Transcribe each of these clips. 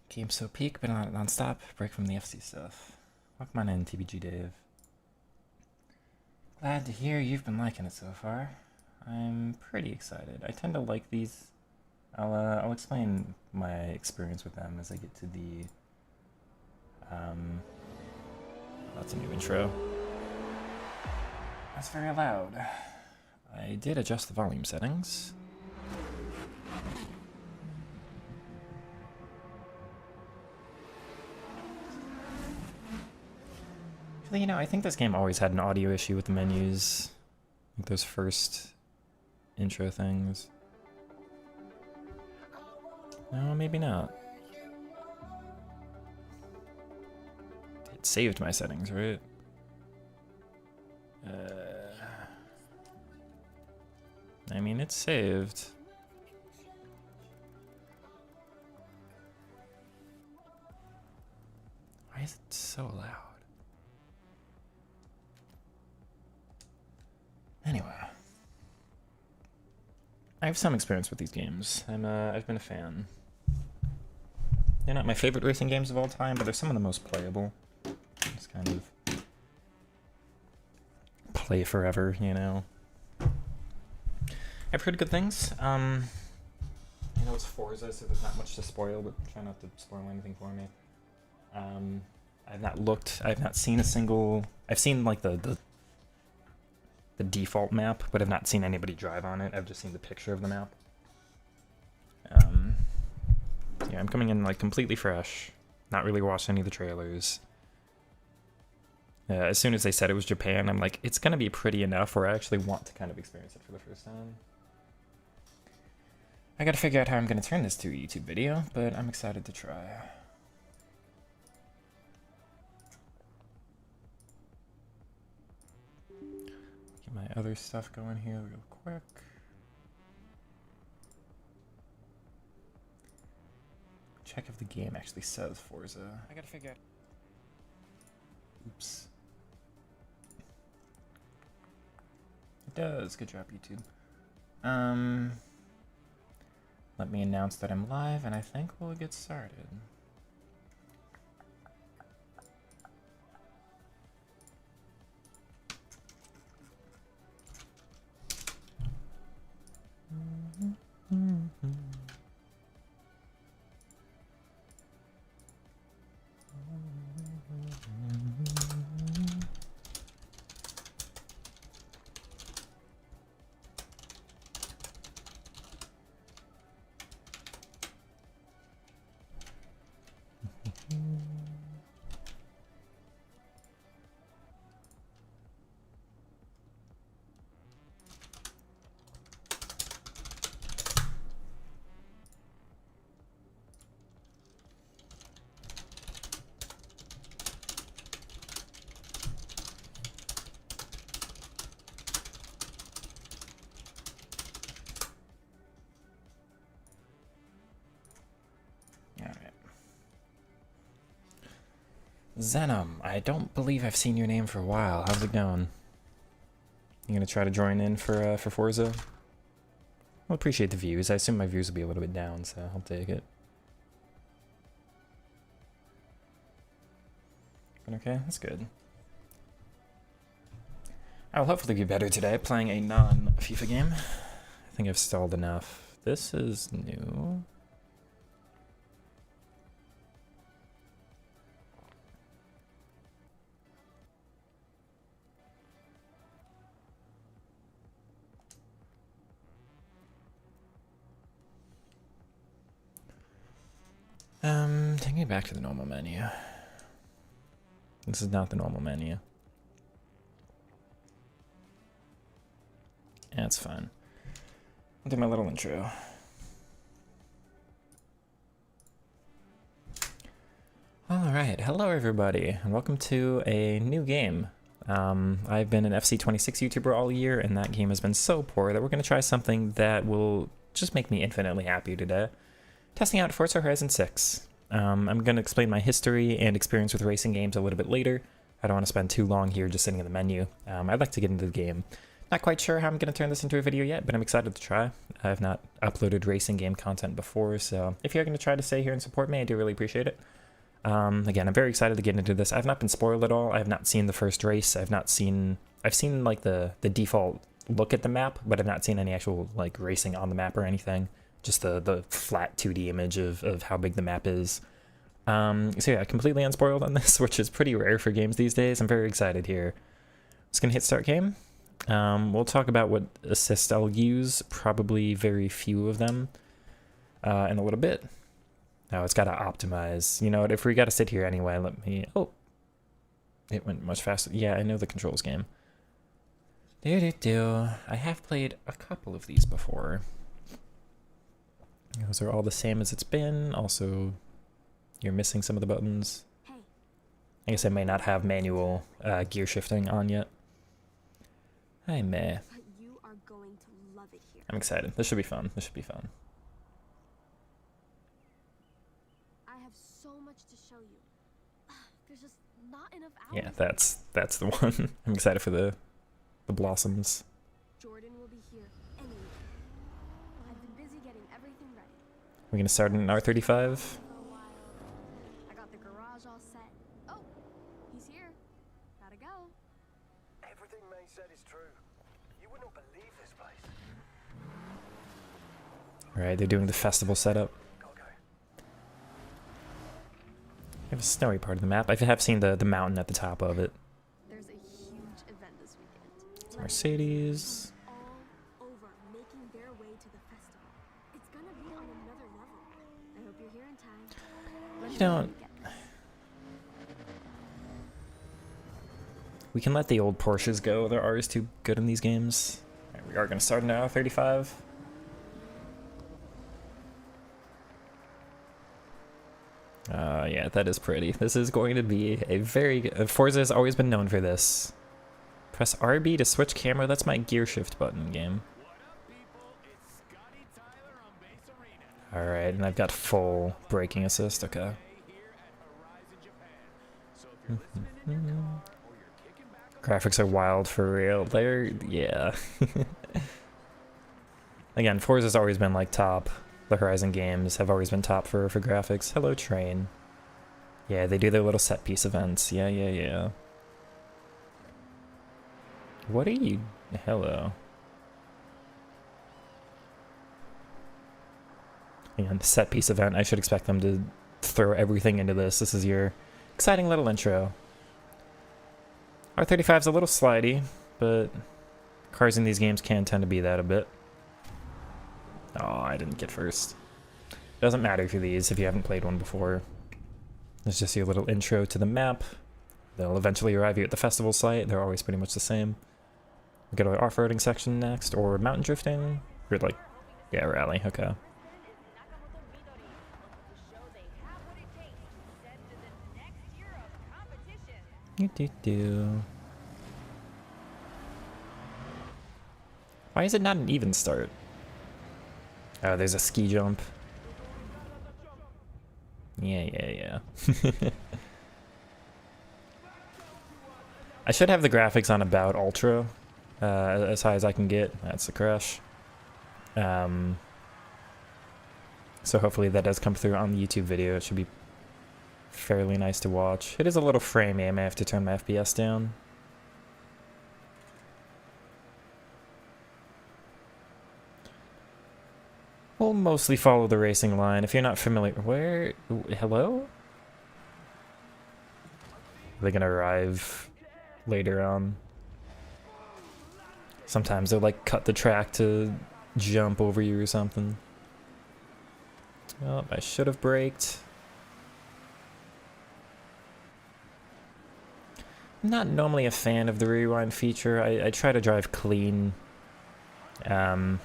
Game so peak, but not non-stop. Break from the FC stuff. Welcome on in, TBG Dave. Glad to hear you've been liking it so far. I'm pretty excited. I tend to like these. I'll explain my experience with them as I get to the. That's a new intro. That's very loud. I did adjust the volume settings. Actually, I think this game always had an audio issue with the menus. Like those first intro things. No, maybe not. It saved my settings, right? I mean, it's saved. Why is it so loud? Anyway, I have some experience with these games. I've been a fan. They're not my favorite racing games of all time, but they're some of the most playable. Just kind of play forever, I've heard good things. I know it's Forza, so there's not much to spoil, but try not to spoil anything for me. I've not seen a single. I've seen like the default map, but I've not seen anybody drive on it. I've just seen the picture of the map. Yeah, I'm coming in like completely fresh. Not really watched any of the trailers. As soon as they said it was Japan, I'm like, it's gonna be pretty enough where I actually want to kind of experience it for the first time. I gotta figure out how I'm gonna turn this to a YouTube video, but I'm excited to try. Get my other stuff going here real quick. Check if the game actually says Forza. I gotta figure out. Oops. It does. Good job, YouTube. Let me announce that I'm live, and I think we'll get started. Zenom, I don't believe I've seen your name for a while. How's it going? You gonna try to join in for Forza? I'll appreciate the views. I assume my views will be a little bit down, so I'll take it. But okay, that's good. I will hopefully be better today playing a non-FIFA game. I think I've stalled enough. This is new. Take me back to the normal menu. This is not the normal menu. That's fine. I'll do my little intro. Alright, hello everybody, and welcome to a new game. I've been an FC26 YouTuber all year, and that game has been so poor that we're going to try something that will just make me infinitely happy today. Testing out Forza Horizon 6. I'm going to explain my history and experience with racing games a little bit later. I don't want to spend too long here just sitting in the menu. I'd like to get into the game. Not quite sure how I'm going to turn this into a video yet, but I'm excited to try. I have not uploaded racing game content before, so if you're going to try to stay here and support me, I do really appreciate it. Again, I'm very excited to get into this. I've not been spoiled at all. I have not seen the first race. I've seen like the default look at the map, but I've not seen any actual like racing on the map or anything. Just the flat 2D image of how big the map is. So yeah, completely unspoiled on this, which is pretty rare for games these days. I'm very excited here. Just gonna hit start game. We'll talk about what assist I'll use, probably very few of them, in a little bit. Oh, it's got to optimize. You know what, if we got to sit here anyway, let me... Oh, it went much faster. Yeah, I know the controls game. I have played a couple of these before. Those are all the same as it's been. Also, you're missing some of the buttons. I guess I may not have manual gear shifting on yet. Hi, meh. But you are going to love it here. I'm excited. This should be fun. This should be fun. I have so much to show you. There's just not enough hours. Yeah, that's the one. I'm excited for the blossoms. Jordan will be here anyway. I've been busy getting everything ready. We're gonna start in an R35. For a while. I got the garage all set. Oh, he's here. Gotta go. Everything May said is true. You wouldn't believe this place. Alright, they're doing the festival setup. Okay. We have a snowy part of the map. I have seen the mountain at the top of it. There's a huge event this weekend. It's Mercedes. All over making their way to the festival. It's gonna be on another level. I hope you're here in time. Let You me know when don't... you get there. We can let the old Porsches go. They're always too good in these games. Alright, we are gonna start now, 35. Yeah, that is pretty. This is going to be a very good... Forza has always been known for this. Press RB to switch camera. That's my gear shift button game. Alright, and I've got full braking assist. Okay. Graphics are wild for real. They're... yeah. Again, Forza's always been like top. The Horizon games have always been top for graphics. Hello, train. Yeah, they do their little set piece events. Yeah. What are you... Hello. Again, set piece event. I should expect them to throw everything into this. This is your exciting little intro. R35's a little slidey, but cars in these games can tend to be that a bit. Oh, I didn't get first. Doesn't matter for these if you haven't played one before. It's just your little intro to the map. They'll eventually arrive you at the festival site. They're always pretty much the same. We go to the off-roading section next, or mountain drifting. Or like, yeah, rally, okay. Why is it not an even start? Oh, there's a ski jump. Yeah. I should have the graphics on about ultra, as high as I can get. That's a crash. So hopefully that does come through on the YouTube video. It should be fairly nice to watch. It is a little framey. I may have to turn my FPS down. We'll mostly follow the racing line. If you're not familiar... Where... Hello? Are they gonna arrive later on? Sometimes they'll like cut the track to jump over you or something. Oh, I should have braked. I'm not normally a fan of the rewind feature. I try to drive clean. And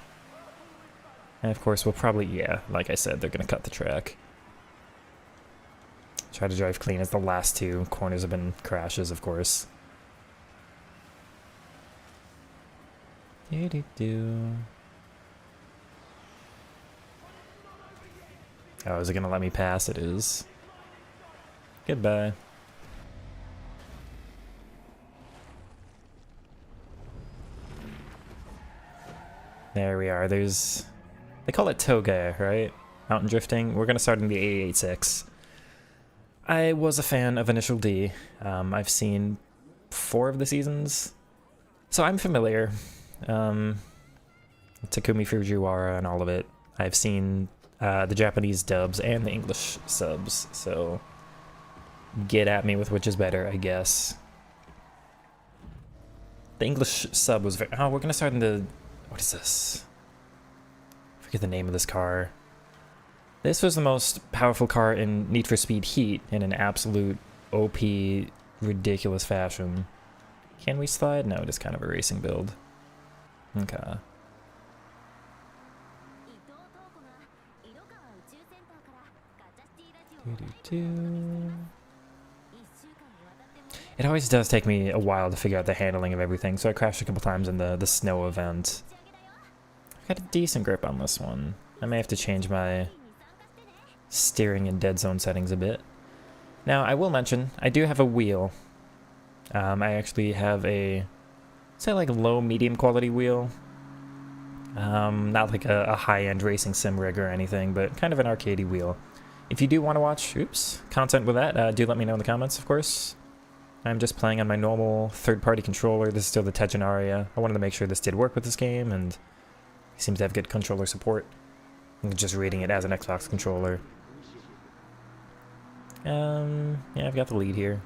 of course, we'll probably, yeah, like I said, they're going to cut the track. Try to drive clean as the last two corners have been crashes, of course. Oh, is it going to let me pass? It is. Goodbye. There we are. There's... They call it toga, right? Mountain drifting. We're going to start in the FH6. I was a fan of Initial D. I've seen 4 of the seasons, so I'm familiar. Takumi Fujiwara and all of it. I've seen the Japanese dubs and the English subs, so get at me with which is better, I guess. The English sub was very... Oh, we're going to start in the... What is this? I forget the name of this car. This was the most powerful car in Need for Speed Heat in an absolute OP, ridiculous fashion. Can we slide? No, just kind of a racing build. Okay. It always does take me a while to figure out the handling of everything, so I crashed a couple times in the snow event. I got a decent grip on this one. I may have to change my steering and dead zone settings a bit. Now, I will mention, I do have a wheel. I actually have a, say like low medium quality wheel. Not like a high-end racing sim rig or anything, but kind of an arcadey wheel. If you do want to watch, content with that, do let me know in the comments, of course. I'm just playing on my normal third-party controller. This is still the Tegenaria. I wanted to make sure this did work with this game, and it seems to have good controller support. I'm just reading it as an Xbox controller. Yeah, I've got the lead here.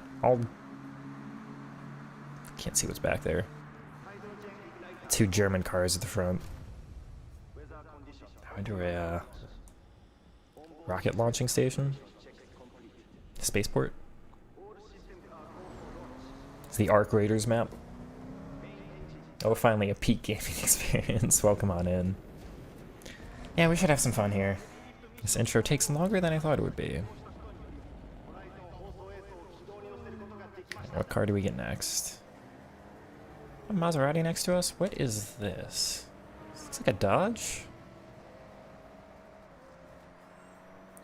Can't see what's back there. 2 German cars at the front. I went to a rocket launching station. Spaceport. It's the Arc Raiders map. Oh, finally a peak gaming experience. Welcome on in. Yeah, we should have some fun here. This intro takes longer than I thought it would be. What car do we get next? A Maserati next to us? What is this? This looks like a Dodge?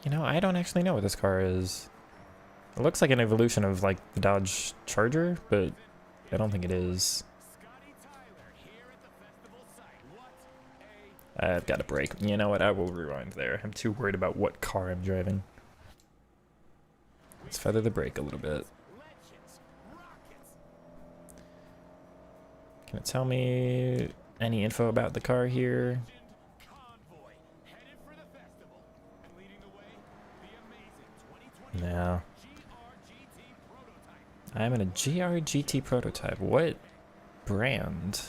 You know, I don't actually know what this car is. It looks like an evolution of, like, the Dodge Charger, but I don't think it is. I've got a brake. You know what? I will rewind there. I'm too worried about what car I'm driving. Let's feather the brake a little bit. Can it tell me any info about the car here? No. I'm in a GR-GT prototype. What brand?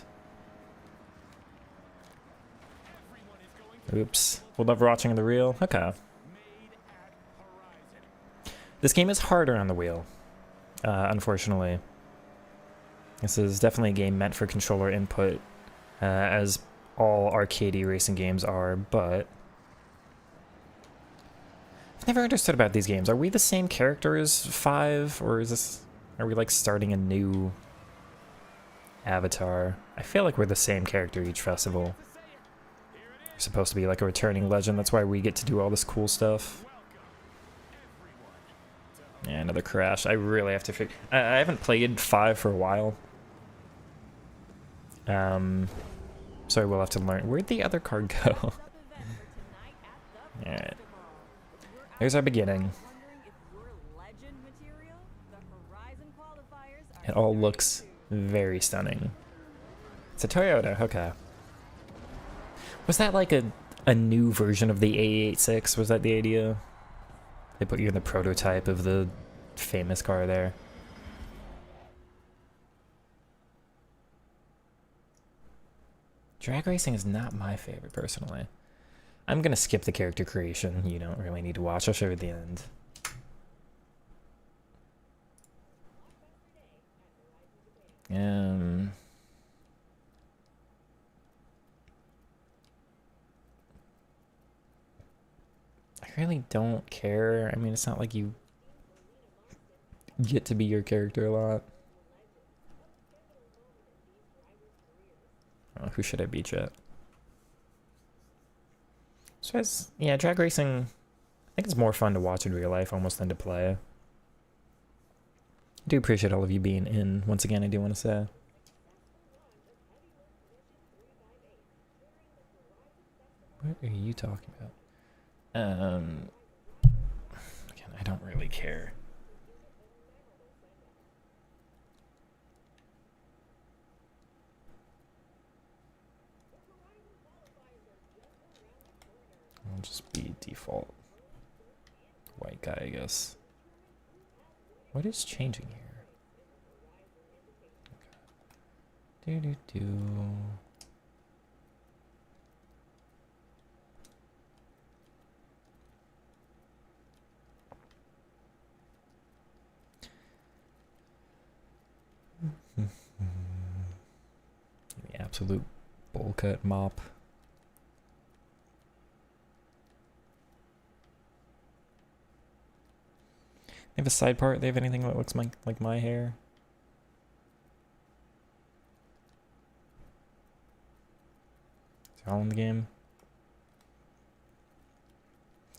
Oops. We'll love watching the reel. Okay. This game is harder on the wheel, unfortunately. This is definitely a game meant for controller input, as all arcadey racing games are, but I've never understood about these games. Are we the same character as 5, or are we like starting a new avatar? I feel like we're the same character each festival. We're supposed to be like a returning legend, that's why we get to do all this cool stuff. Yeah, another crash. I really have to figure... I haven't played 5 for a while. So I will have to learn. Where'd the other car go? Alright. There's our beginning. It all looks very stunning. It's a Toyota, okay. Was that like a new version of the FH6? Was that the idea? They put you in the prototype of the famous car there. Drag racing is not my favorite, personally. I'm gonna skip the character creation. You don't really need to watch. I'll show you at the end. I really don't care. I mean, it's not like you get to be your character a lot. Oh, who should I be, chat? So yeah, drag racing, I think it's more fun to watch in real life almost than to play. I do appreciate all of you being in. Once again, I do want to say. What are you talking about? Again, I don't really care. I'll just be default white guy, I guess. What is changing here? Okay. Do. The absolute bowl cut mop. They have a side part. They have anything that looks like my hair? Is it all in the game?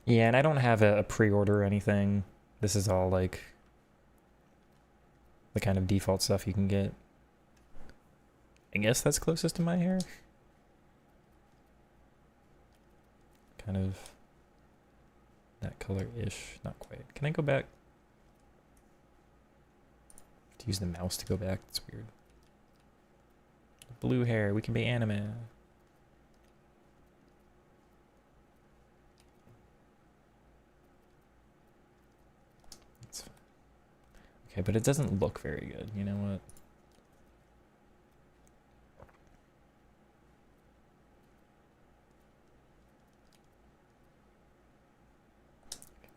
Yeah, and I don't have a pre-order or anything. This is all like the kind of default stuff you can get. I guess that's closest to my hair. Kind of that color-ish. Not quite. Can I go back? To use the mouse to go back. That's weird. Blue hair. We can be anime. That's fine. Okay, but it doesn't look very good. You know what?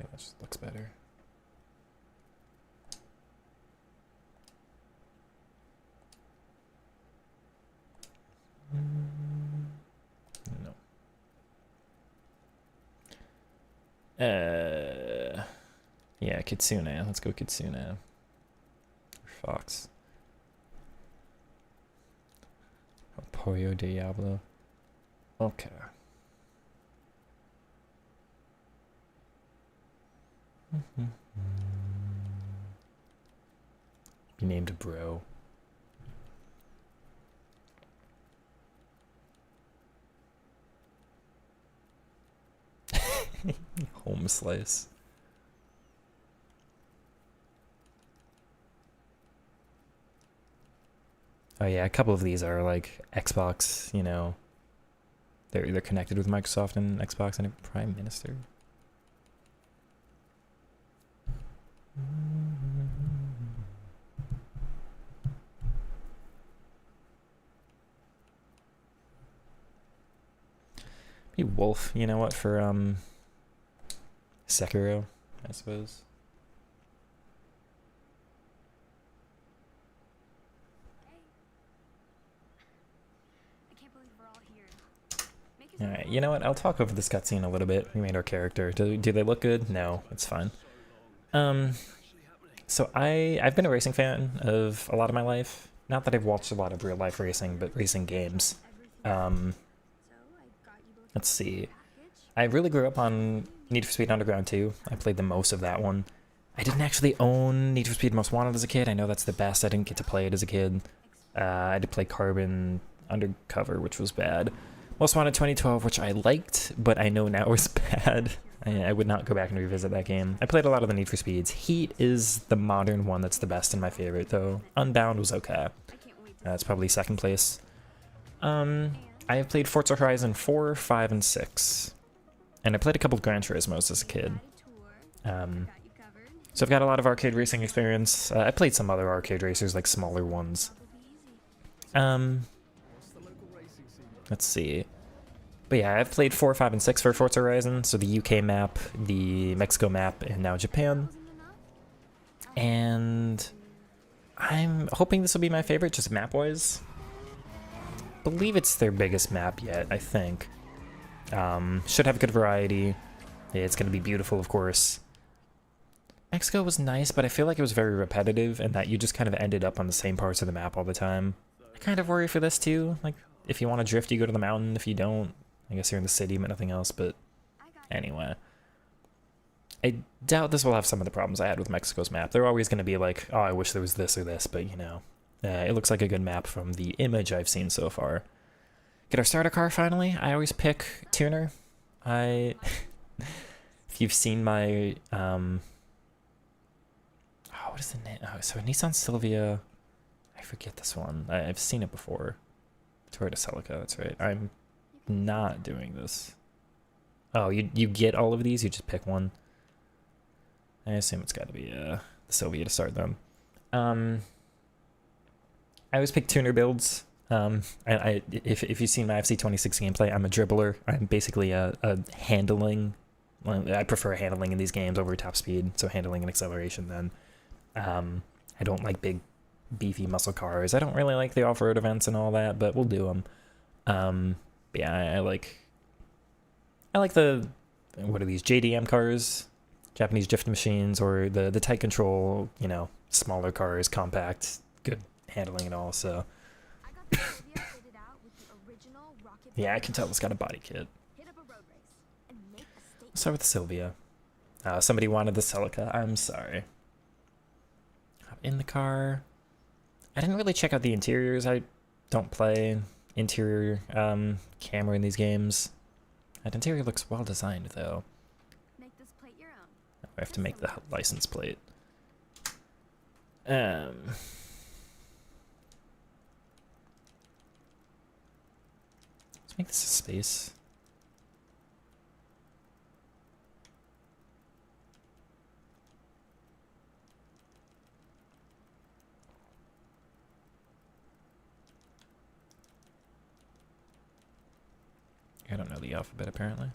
Okay, that just looks better. No. Yeah, Kitsune. Let's go Kitsune. Or Fox. Oh, Pollo Diablo. Okay. Be named Bro. Home slice. Oh yeah, a couple of these are like Xbox, you know. They're connected with Microsoft and Xbox and a Prime Minister. Be Wolf, you know what, for Sekiro, I suppose. Alright, you know what? I'll talk over this cutscene a little bit. We made our character. Do they look good? No, it's fine. So I've been a racing fan of a lot of my life. Not that I've watched a lot of real life racing, but racing games. Let's see. I really grew up on Need for Speed Underground 2. I played the most of that one. I didn't actually own Need for Speed Most Wanted as a kid. I know that's the best. I didn't get to play it as a kid. I had to play Carbon Undercover, which was bad. Most Wanted 2012, which I liked, but I know now is bad. I would not go back and revisit that game. I played a lot of the Need for Speeds. Heat is the modern one that's the best and my favorite, though. Unbound was okay. It's probably second place. I have played Forza Horizon 4, 5, and 6. And I played a couple of Gran Turismos as a kid. So I've got a lot of arcade racing experience. I played some other arcade racers, like smaller ones. Let's see. But yeah, I've played 4, 5, and 6 for Forza Horizon. So the UK map, the Mexico map, and now Japan. And I'm hoping this will be my favorite, just map-wise. I believe it's their biggest map yet, I think. Should have a good variety. Yeah, it's going to be beautiful, of course. Mexico was nice, but I feel like it was very repetitive and that you just kind of ended up on the same parts of the map all the time. I kind of worry for this too. Like, if you want to drift, you go to the mountain. If you don't, I guess you're in the city, but nothing else. But anyway, I doubt this will have some of the problems I had with Mexico's map. They're always going to be like, oh, I wish there was this or this, but you know, it looks like a good map from the image I've seen so far. get our starter car finally. I always pick tuner. I if you've seen my what is the name? Oh, so Nissan Silvia. I forget this one. I've seen it before. Toyota Celica, that's right. I'm not doing this. Oh, you get all of these? You just pick one? I assume it's got to be the Silvia to start them. I always pick tuner builds. If you've seen my FC26 gameplay, I'm a dribbler. I'm basically a handling. Well, I prefer handling in these games over top speed, so handling and acceleration then. I don't like big, beefy muscle cars. I don't really like the off-road events and all that, but we'll do them. Yeah, I like the, what are these, JDM cars? Japanese drift machines, or the tight control, you know, smaller cars, compact, good handling and all, so. I got the Sylvia fitted out with the original rocket. Yeah, I can tell it's got a body kit. Hit up a road race and make a statement. Let's start with the Sylvia. Somebody wanted the Celica. I'm sorry. Hop in the car. I didn't really check out the interiors. I don't play interior camera in these games. That interior looks well designed, though. Make this plate your own. I have to make the license plate. Let's make this a space. I don't know the alphabet, apparently.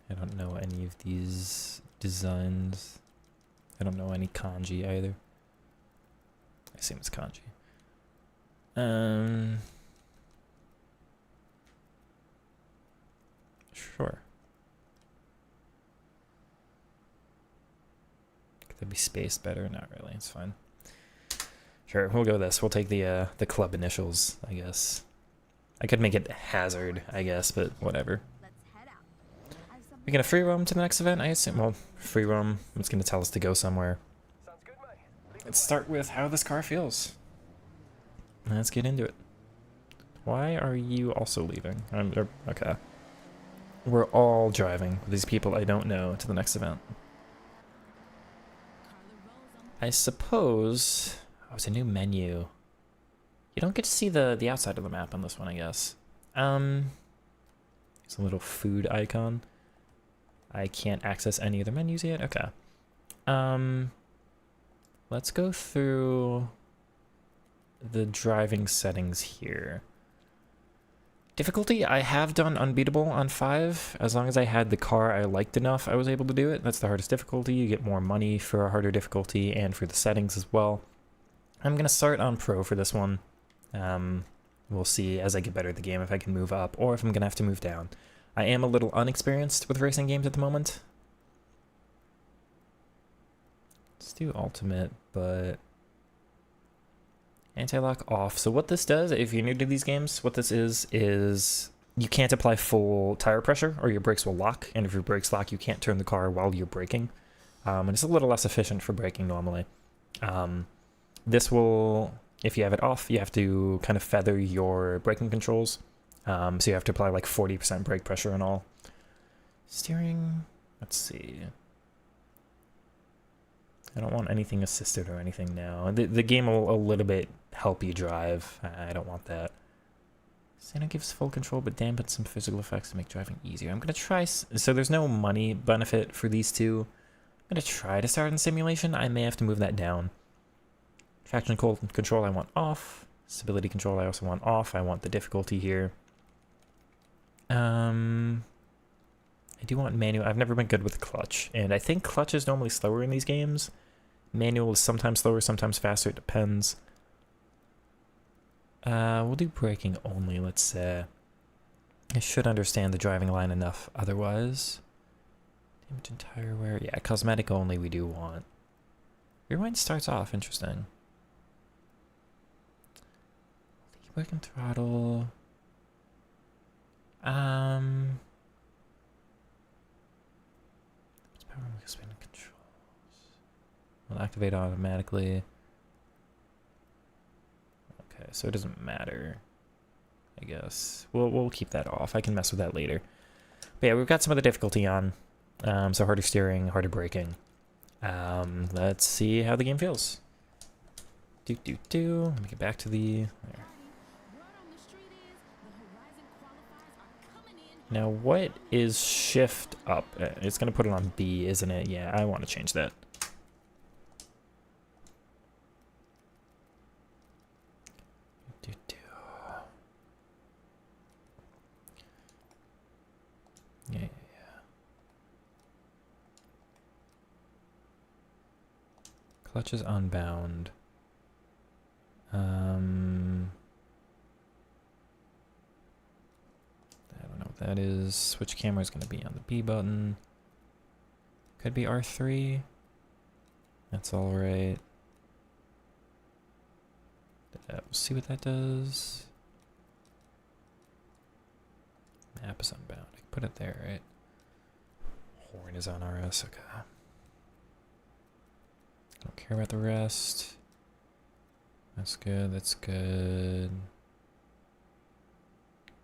I don't know any of these designs. I don't know any kanji either. I assume it's kanji. Sure. Could that be spaced better? Not really, it's fine. Sure, we'll go with this. We'll take the club initials, I guess. I could make it Hazard, I guess, but whatever. Let's head out. We're gonna free roam to the next event, I assume. Well, free roam. It's gonna tell us to go somewhere. Sounds good, mate. Let's start with how this car feels. Let's get into it. Why are you also leaving? Okay. We're all driving with these people I don't know to the next event. I suppose... Oh, it's a new menu. You don't get to see the outside of the map on this one, I guess. It's a little food icon. I can't access any other menus yet? Okay. Let's go through the driving settings here. Difficulty, I have done unbeatable on 5. As long as I had the car I liked enough, I was able to do it. That's the hardest difficulty. You get more money for a harder difficulty and for the settings as well. I'm going to start on Pro for this one. We'll see as I get better at the game if I can move up or if I'm going to have to move down. I am a little unexperienced with racing games at the moment. Let's do Ultimate, but... Anti-lock off. So what this does, if you're new to these games, what this is you can't apply full tire pressure or your brakes will lock. And if your brakes lock, you can't turn the car while you're braking. And it's a little less efficient for braking normally. This will, if you have it off, you have to kind of feather your braking controls. So you have to apply like 40% brake pressure and all. Steering, let's see. I don't want anything assisted or anything now. The game will a little bit help you drive. I don't want that. Santa gives full control but dampens some physical effects to make driving easier. I'm going to try... So there's no money benefit for these two. I'm going to try to start in simulation. I may have to move that down. Traction control I want off. Stability control I also want off. I want the difficulty here. I do want manual. I've never been good with clutch. And I think clutch is normally slower in these games. Manual is sometimes slower, sometimes faster. It depends. We'll do braking only, let's say. I should understand the driving line enough otherwise. Damage and tire wear. Yeah, cosmetic only we do want. Rewind starts off. Interesting. Working throttle. Expanding controls. Will activate automatically. Okay, so it doesn't matter, I guess. We'll keep that off. I can mess with that later. But yeah, we've got some of the difficulty on. So harder steering, harder braking. Let's see how the game feels. Let me get back to the... There. Now, what is shift up? It's going to put it on B, isn't it? Yeah, I want to change that. Yeah. Clutch is unbound. I don't know what that is. Switch camera is going to be on the B button. Could be R3. That's all right. We'll see what that does. Map is unbound. I can put it there, right? Horn is on RS. Okay. Don't care about the rest. That's good. That's good.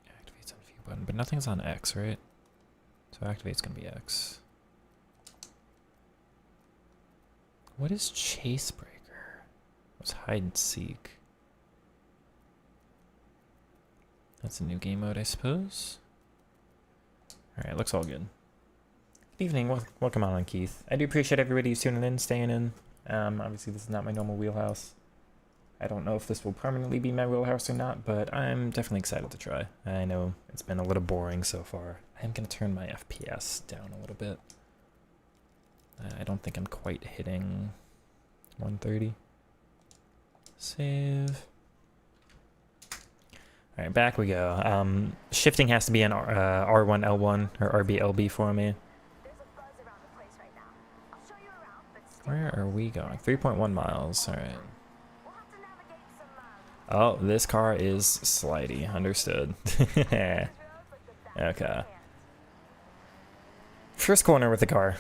Activate's on view button, but nothing's on X, right? So activate's gonna be X. What is chase breaker? What's hide and seek? That's a new game mode, I suppose. All right, looks all good. Good evening. Welcome on, Keith. I do appreciate everybody who's tuning in, staying in. Obviously, this is not my normal wheelhouse. I don't know if this will permanently be my wheelhouse or not, but I'm definitely excited to try. I know it's been a little boring so far. I'm going to turn my FPS down a little bit. I don't think I'm quite hitting 130. Save. All right, back we go. Shifting has to be an R1, L1, or RB, LB for me. Where are we going? 3.1 miles. All right. Oh, this car is slidey. Understood. Okay. First corner with the car.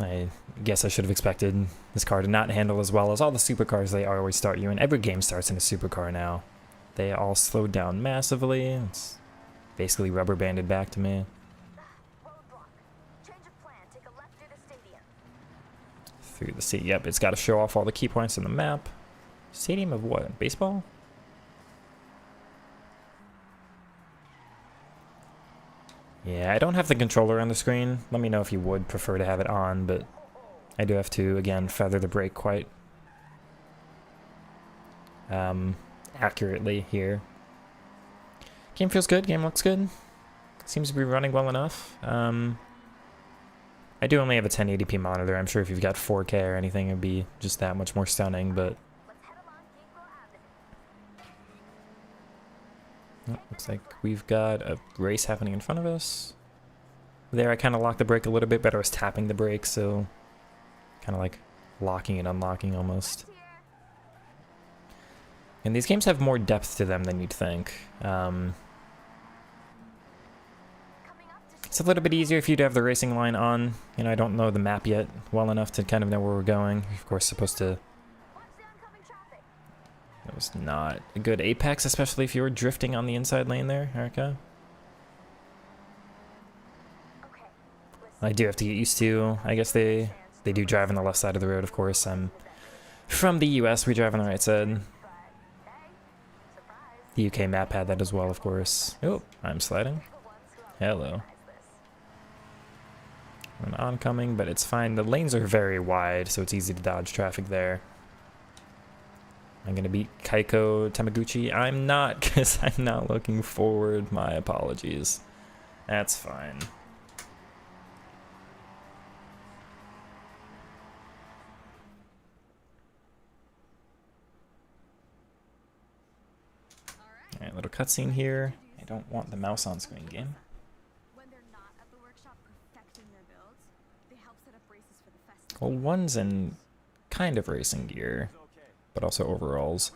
I guess I should have expected this car to not handle as well as all the supercars they always start you in. Every game starts in a supercar now. They all slowed down massively. It's basically rubber banded back to me. Through the sea. Yep, it's got to show off all the key points on the map. Stadium of what? Baseball? Yeah, I don't have the controller on the screen. Let me know if you would prefer to have it on, but I do have to, again, feather the brake quite accurately here. Game feels good. Game looks good. Seems to be running well enough. I do only have a 1080p monitor. I'm sure if you've got 4K or anything, it'd be just that much more stunning, but... Oh, looks like we've got a race happening in front of us. There, I kind of locked the brake a little bit, but I was tapping the brake, so... kind of like locking and unlocking almost. And these games have more depth to them than you'd think. It's a little bit easier if you'd have the racing line on. You know, I don't know the map yet well enough to kind of know where we're going. Of course, supposed to... That was not a good apex, especially if you were drifting on the inside lane there, Erica. I do have to get used to... I guess they do drive on the left side of the road, of course. I'm from the US, we drive on the right side. The UK map had that as well, of course. Oh, I'm sliding. Hello. An oncoming, but it's fine. The lanes are very wide, so it's easy to dodge traffic there. I'm gonna beat Kaiko Tamaguchi. I'm not, because I'm not looking forward. My apologies. That's fine. Alright, little cutscene here. I don't want the mouse on screen game. Well, one's in kind of racing gear, but also overalls.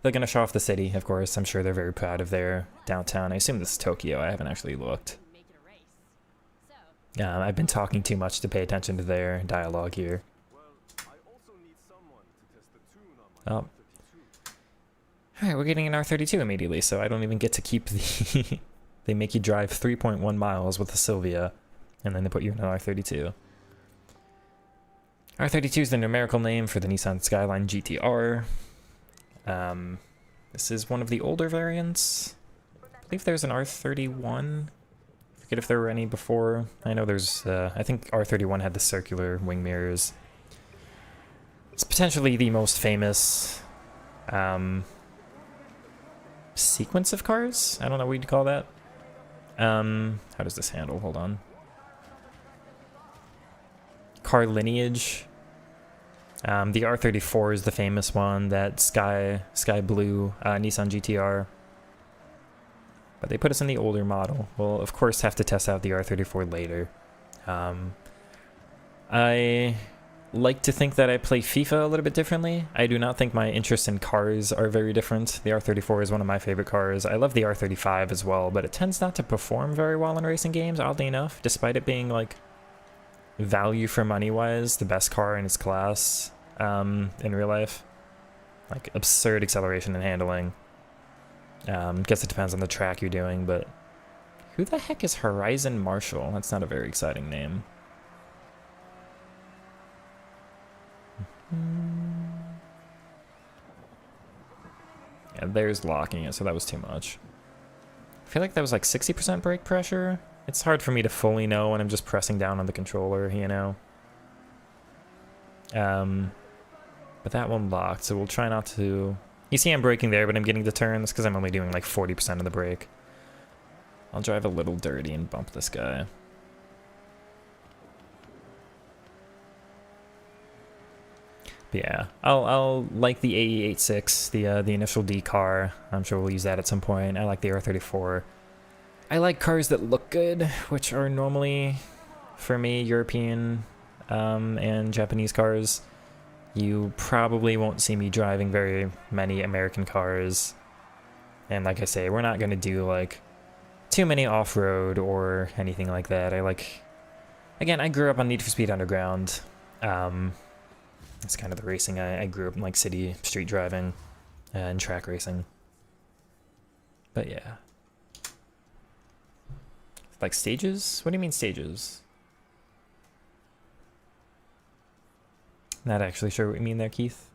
They're gonna show off the city, of course. I'm sure they're very proud of their downtown. I assume this is Tokyo. I haven't actually looked. I've been talking too much to pay attention to their dialogue here. Oh. Alright, we're getting an R32 immediately, so I don't even get to keep the... They make you drive 3.1 miles with the Sylvia, and then they put you in an R32. R32 is the numerical name for the Nissan Skyline GTR. This is one of the older variants. I believe there's an R31. I forget if there were any before. I know there's, I think R31 had the circular wing mirrors. It's potentially the most famous sequence of cars? I don't know what you'd call that. How does this handle? Hold on. Car lineage. The R34 is the famous one, that sky blue Nissan GTR. But they put us in the older model. We'll of course have to test out the R34 later. I like to think that I play FIFA a little bit differently. I do not think my interests in cars are very different. The R34 is one of my favorite cars. I love the R35 as well, but it tends not to perform very well in racing games, oddly enough, despite it being like value for money wise the best car in its class in real life. Like absurd acceleration and handling. Guess it depends on the track you're doing, but who the heck is Horizon Marshall? That's not a very exciting name. Yeah, there's locking it, so that was too much. I feel like that was like 60% brake pressure. It's hard for me to fully know when I'm just pressing down on the controller, you know. But that one locked, so we'll try not to... You see I'm braking there, but I'm getting the turn. That's because I'm only doing like 40% of the brake. I'll drive a little dirty and bump this guy. But yeah, I'll like the FH6, the initial D car. I'm sure we'll use that at some point. I like the R34. I like cars that look good, which are normally, for me, European and Japanese cars. You probably won't see me driving very many American cars. And like I say, we're not going to do like too many off-road or anything like that. I like... Again, I grew up on Need for Speed Underground. It's kind of the racing. I grew up in like city street driving and track racing. But yeah. Like stages? What do you mean stages? Not actually sure what you mean there, Keith.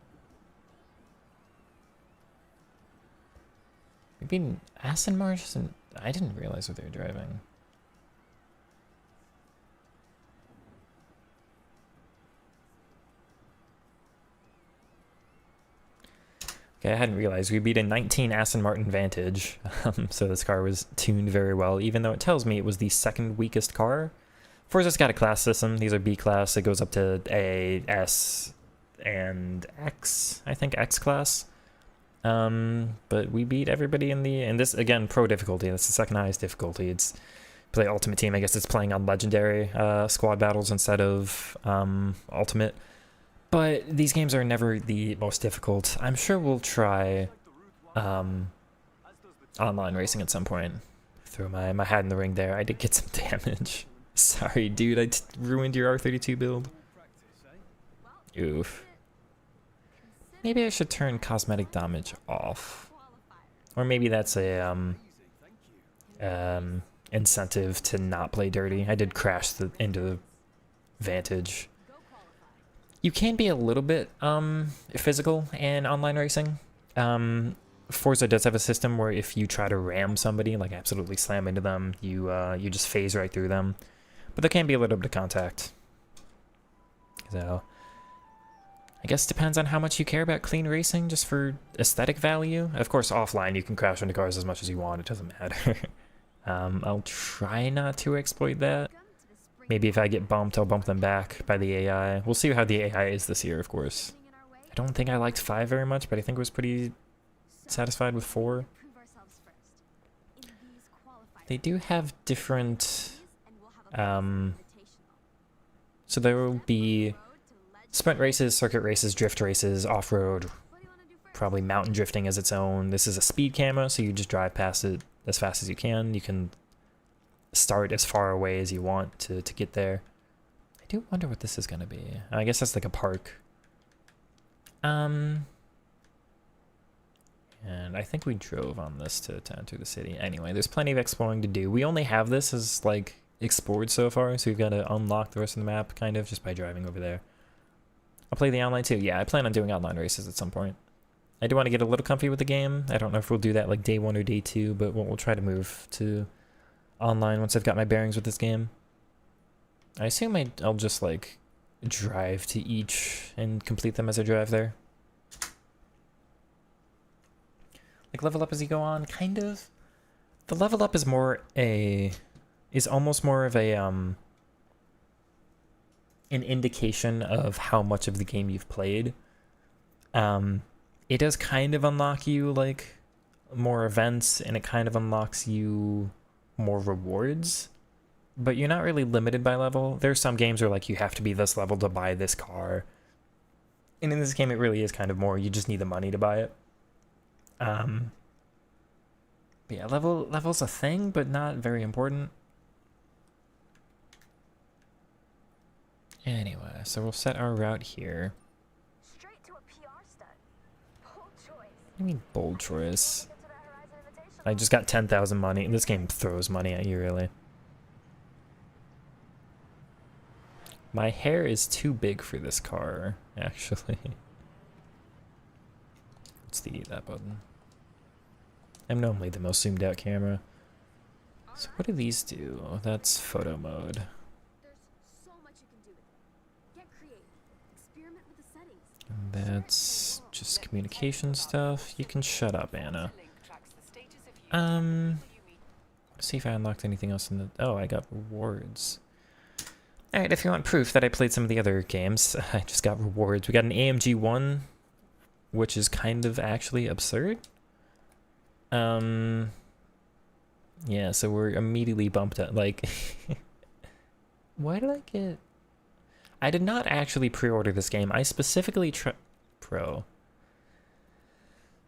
Maybe Aston Martin? I didn't realize what they were driving. Okay, I hadn't realized we beat a 19 Aston Martin Vantage, so this car was tuned very well, even though it tells me it was the second weakest car. Forza's got a class system. These are B class. It goes up to A, S, and X. I think X class. But we beat everybody in this, again, pro difficulty. That's the second highest difficulty. It's play Ultimate Team. I guess it's playing on Legendary squad battles instead of Ultimate. But these games are never the most difficult. I'm sure we'll try online racing at some point. Throw my hat in the ring there. I did get some damage. Sorry, dude. I ruined your R32 build. Oof. Maybe I should turn cosmetic damage off. Or maybe that's a incentive to not play dirty. I did crash into the Vantage. You can be a little bit physical in online racing. Forza does have a system where if you try to ram somebody, like absolutely slam into them, you just phase right through them. But there can be a little bit of contact. So I guess it depends on how much you care about clean racing, just for aesthetic value. Of course, offline you can crash into cars as much as you want. It doesn't matter. I'll try not to exploit that. Maybe if I get bumped, I'll bump them back by the AI. We'll see how the AI is this year, of course. I don't think I liked 5 very much, but I think I was pretty satisfied with 4. They do have different... so there will be sprint races, circuit races, drift races, off-road, probably mountain drifting as its own. This is a speed camera, so you just drive past it as fast as you can. You can start as far away as you want to get there. I do wonder what this is going to be. I guess that's like a park. And I think we drove on this to enter the city. Anyway, there's plenty of exploring to do. We only have this as, like, explored so far, so we've got to unlock the rest of the map, kind of, just by driving over there. I'll play the online too. Yeah, I plan on doing online races at some point. I do want to get a little comfy with the game. I don't know if we'll do that, like, day 1 or day 2, but we'll try to move to online once I've got my bearings with this game. I assume I'll just, like, drive to each and complete them as I drive there. Like, level up as you go on, kind of. The level up is almost more of a, an indication of how much of the game you've played. It does kind of unlock you, like, more events, and it kind of unlocks you more rewards, but you're not really limited by level. There's some games where, like, you have to be this level to buy this car. And in this game, it really is kind of more, you just need the money to buy it. But yeah, level's a thing, but not very important. Anyway, so we'll set our route here. Straight to a PR stunt. Bold choice. What do you mean bold choice? I just got 10,000 money. This game throws money at you, really. My hair is too big for this car, actually. What's that button? I'm normally the most zoomed out camera. So what do these do? That's photo mode. There's so much you can do with it. Get creative. Experiment with the settings. And that's just communication stuff. You can shut up, Anna. Let's see if I unlocked anything else in the... Oh, I got rewards. Alright, if you want proof that I played some of the other games, I just got rewards. We got an AMG 1, which is kind of actually absurd. Yeah, so we're immediately bumped up. Like, why did I get... I did not actually pre-order this game. I specifically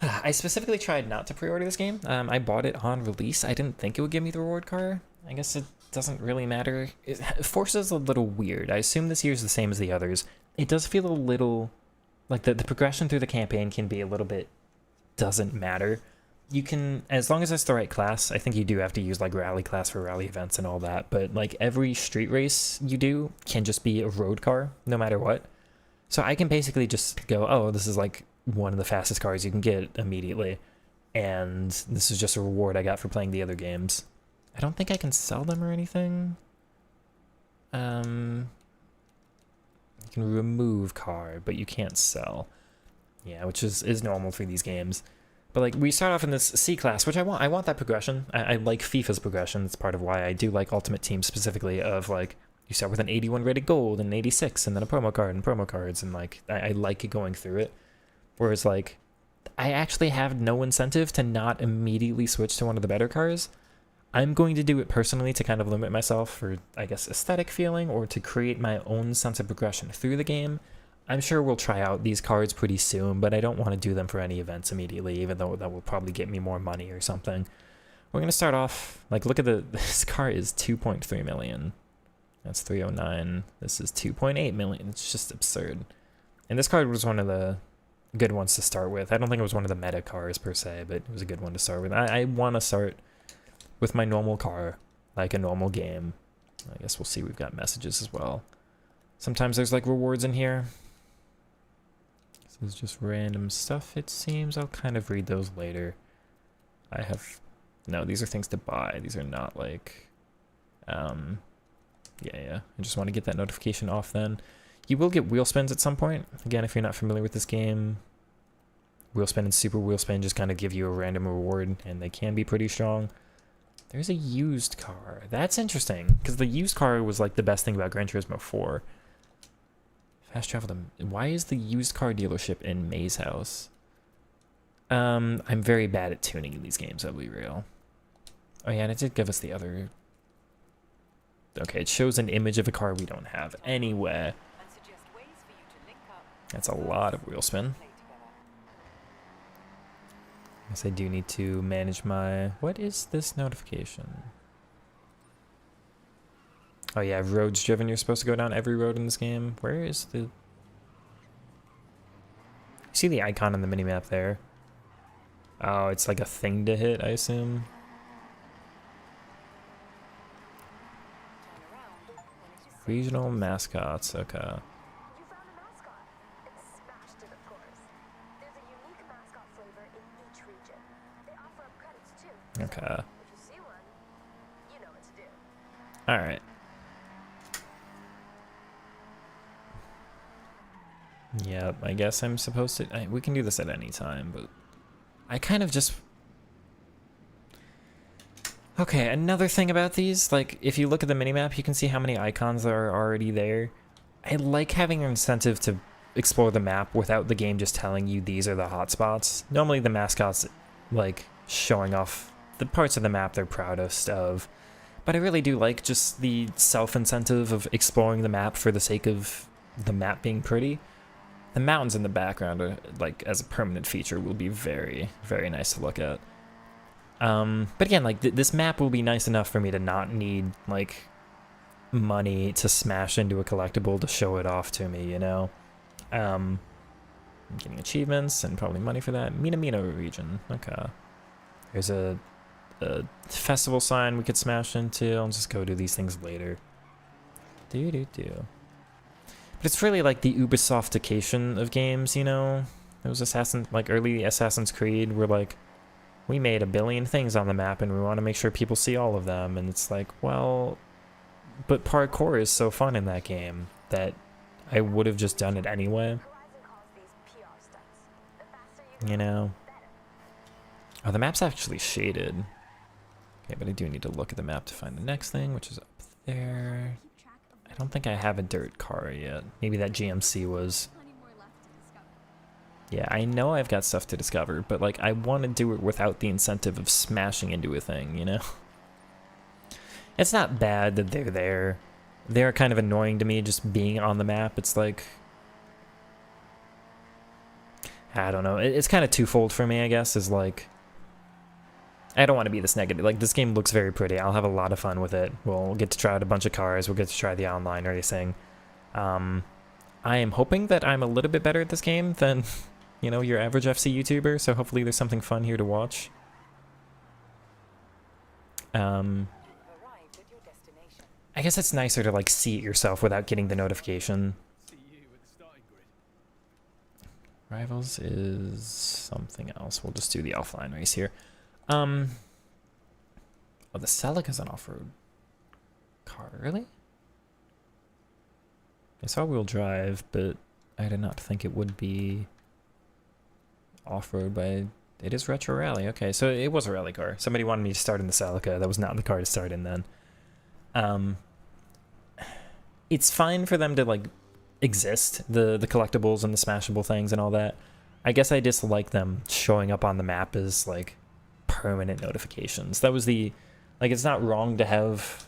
I specifically tried not to pre-order this game. I bought it on release. I didn't think it would give me the reward car. I guess it doesn't really matter. Forza's a little weird. I assume this year's the same as the others. It does feel a little... Like, the progression through the campaign can be a little bit... Doesn't matter. You can... As long as it's the right class, I think you do have to use, like, rally class for rally events and all that. But, like, every street race you do can just be a road car, no matter what. So I can basically just go, oh, this is, like... one of the fastest cars you can get immediately, and this is just a reward I got for playing the other games. I don't think I can sell them or anything. You can remove car, but you can't sell. Yeah, which is normal for these games. But like, we start off in this C class, which I want that progression. I like FIFA's progression. That's part of why I do like Ultimate Team specifically, of like, you start with an 81 rated gold and an 86 and then a promo card and promo cards, and like, I like going through it. Whereas, like, I actually have no incentive to not immediately switch to one of the better cars. I'm going to do it personally to kind of limit myself for, I guess, aesthetic feeling, or to create my own sense of progression through the game. I'm sure we'll try out these cards pretty soon, but I don't want to do them for any events immediately, even though that will probably get me more money or something. We're going to start off, like, look at this car is 2.3 million. That's 309. This is 2.8 million. It's just absurd. And this card was one of the good ones to start with. I don't think it was one of the meta cars per se, but it was a good one to start with. I want to start with my normal car, like a normal game. I guess we'll see. We've got messages as well. Sometimes there's like rewards in here. This is just random stuff, it seems. I'll kind of read those later. No, these are things to buy. These are not like, yeah. I just want to get that notification off then. You will get wheel spins at some point. Again, if you're not familiar with this game, wheel spin and super wheel spin just kind of give you a random reward, and they can be pretty strong. There's a used car. That's interesting, because the used car was like the best thing about Gran Turismo 4. Fast travel to... Why is the used car dealership in May's house? I'm very bad at tuning in these games, I'll be real. Oh yeah, and it did give us the other... Okay, it shows an image of a car we don't have anywhere. That's a lot of wheel spin. I guess I do need to manage my... What is this notification? Oh yeah, roads driven. You're supposed to go down every road in this game. Where is the... You see the icon on the minimap there? Oh, it's like a thing to hit, I assume. Regional mascots, okay. You found a mascot. It's smashed it, of course. There's a unique mascot flavor in each region. They offer up credits too. Okay. So if you see one, you know what to do. Alright. Yep, I guess I'm supposed to... we can do this at any time, but... I kind of just... Okay, another thing about these, like, if you look at the minimap, you can see how many icons are already there. I like having an incentive to explore the map without the game just telling you these are the hotspots. Normally the mascots, like, showing off the parts of the map they're proudest of. But I really do like just the self-incentive of exploring the map for the sake of the map being pretty. The mountains in the background, are, like, as a permanent feature, will be very, very nice to look at. But again, like, this map will be nice enough for me to not need, like, money to smash into a collectible to show it off to me, you know? I'm getting achievements and probably money for that. Mina region, okay. There's a festival sign we could smash into. I'll just go do these things later. But it's really like the Ubisoftication of games, you know? Those early Assassin's Creed were like, we made 1 billion things on the map and we want to make sure people see all of them. And it's like, well, but parkour is so fun in that game that I would have just done it anyway. You know? Oh, the map's actually shaded. Okay, but I do need to look at the map to find the next thing, which is up there. I don't think I have a dirt car yet. Maybe that GMC was... Yeah, I know I've got stuff to discover, but, like, I want to do it without the incentive of smashing into a thing, you know? It's not bad that they're there. They're kind of annoying to me just being on the map. It's like... I don't know. It's kind of twofold for me, I guess, is like... I don't want to be this negative. Like, this game looks very pretty. I'll have a lot of fun with it. We'll get to try out a bunch of cars. We'll get to try the online racing. I am hoping that I'm a little bit better at this game than... you know, your average FC YouTuber, so hopefully there's something fun here to watch. I guess it's nicer to, like, see it yourself without getting the notification. Rivals is something else. We'll just do the offline race here. Oh, the Celica's an off-road car, really? It's all-wheel drive, but I did not think it would be... off-road, but it is retro rally. Okay, so it was a rally car. Somebody wanted me to start in the Celica. That was not the car to start in then. It's fine for them to, like, exist, the collectibles and the smashable things and all that. I guess I dislike them showing up on the map as, like, permanent notifications. That was the... like, it's not wrong to have,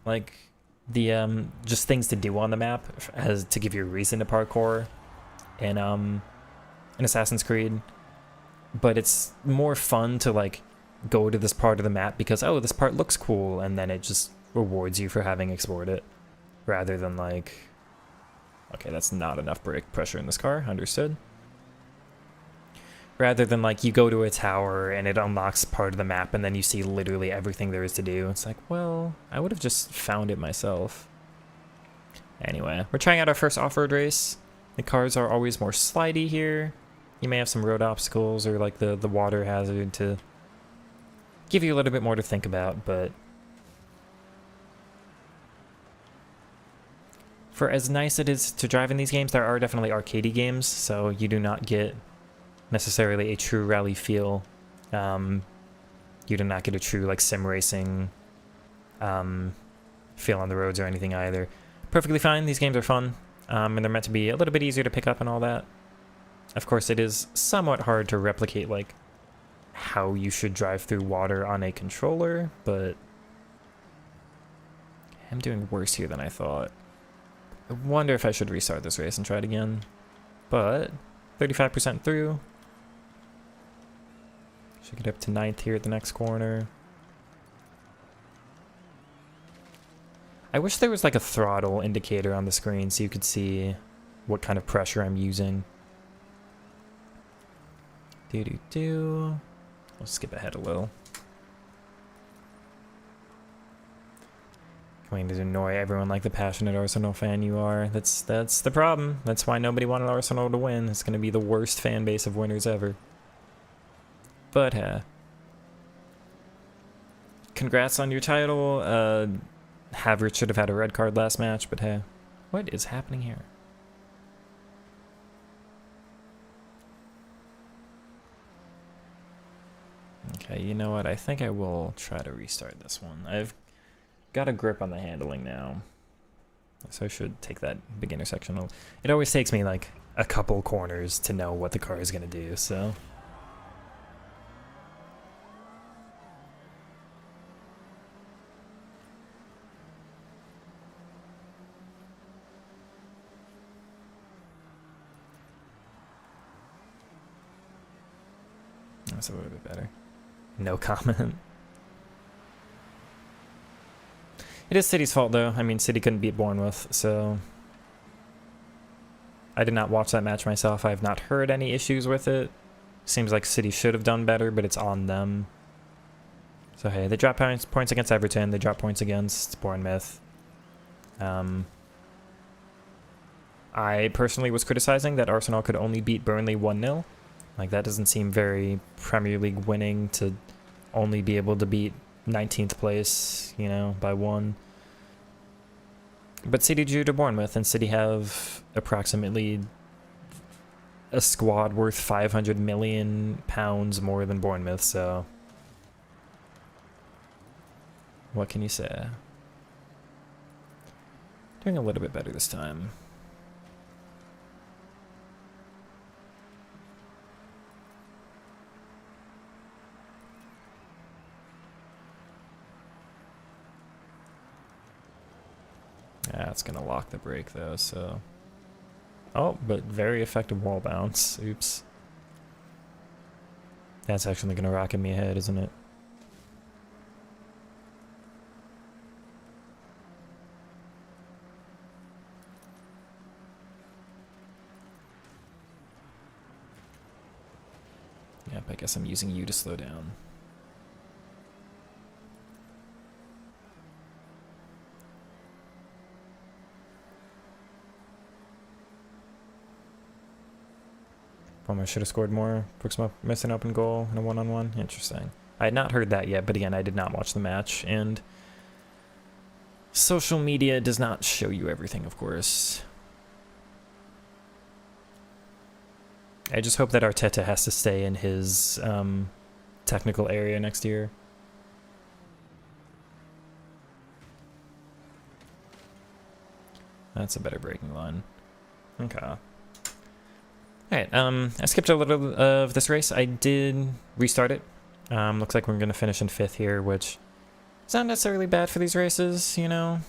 like, the, just things to do on the map as to give you a reason to parkour in Assassin's Creed. But it's more fun to, like, go to this part of the map because, oh, this part looks cool, and then it just rewards you for having explored it, rather than, like... Okay, that's not enough brake pressure in this car, understood. Rather than, like, you go to a tower and it unlocks part of the map and then you see literally everything there is to do. It's like, well, I would have just found it myself. Anyway, we're trying out our first off-road race. The cars are always more slidey here. You may have some road obstacles or, like, the water hazard to give you a little bit more to think about, but... for as nice it is to drive in these games, there are definitely arcadey games, so you do not get necessarily a true rally feel. You do not get a true, like, sim racing feel on the roads or anything either. Perfectly fine, these games are fun, and they're meant to be a little bit easier to pick up and all that. Of course, it is somewhat hard to replicate, like, how you should drive through water on a controller, but I'm doing worse here than I thought. I wonder if I should restart this race and try it again, but 35% through. Should get up to 9th here at the next corner. I wish there was, like, a throttle indicator on the screen so you could see what kind of pressure I'm using. We'll skip ahead a little. Going to annoy everyone like the passionate Arsenal fan you are. That's the problem. That's why nobody wanted Arsenal to win. It's going to be the worst fan base of winners ever. But congrats on your title. Havertz should have had a red card last match, but hey, what is happening here? Okay, you know what? I think I will try to restart this one. I've got a grip on the handling now, so I should take that beginner section. It always takes me like a couple corners to know what the car is going to do, so... That's a little bit better. No comment. It is City's fault, though. I mean, City couldn't beat Bournemouth, so... I did not watch that match myself. I have not heard any issues with it. Seems like City should have done better, but it's on them. So, hey, they dropped points against Everton. They dropped points against Bournemouth. I personally was criticizing that Arsenal could only beat Burnley 1-0. Like, that doesn't seem very Premier League winning to only be able to beat 19th place, you know, by 1. But City drew to Bournemouth, and City have approximately a squad worth £500 million more than Bournemouth, so... What can you say? Doing a little bit better this time. Yeah, it's gonna lock the brake though, so... Oh, but very effective wall bounce. Oops. That's actually gonna rocket me ahead, isn't it? Yep, I guess I'm using you to slow down. I should have scored more. Brooks missed an open goal and a one-on-one. Interesting. I had not heard that yet, but again, I did not watch the match, and social media does not show you everything, of course. I just hope that Arteta has to stay in his technical area next year. That's a better breaking line. Okay. Alright, I skipped a little of this race. I did restart it. Looks like we're going to finish in 5th here, which is not necessarily bad for these races, you know.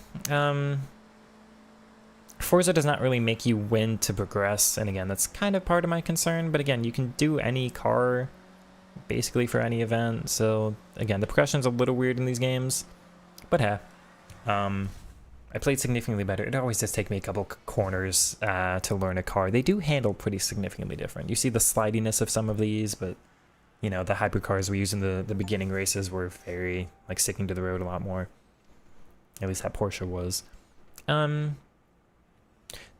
Forza does not really make you win to progress, and again, that's kind of part of my concern, but again, you can do any car basically for any event, so again, the progression's a little weird in these games, but hey. I played significantly better. It always does take me a couple corners to learn a car. They do handle pretty significantly different. You see the slidiness of some of these, but, you know, the hypercars we used in the beginning races were very, like, sticking to the road a lot more. At least that Porsche was.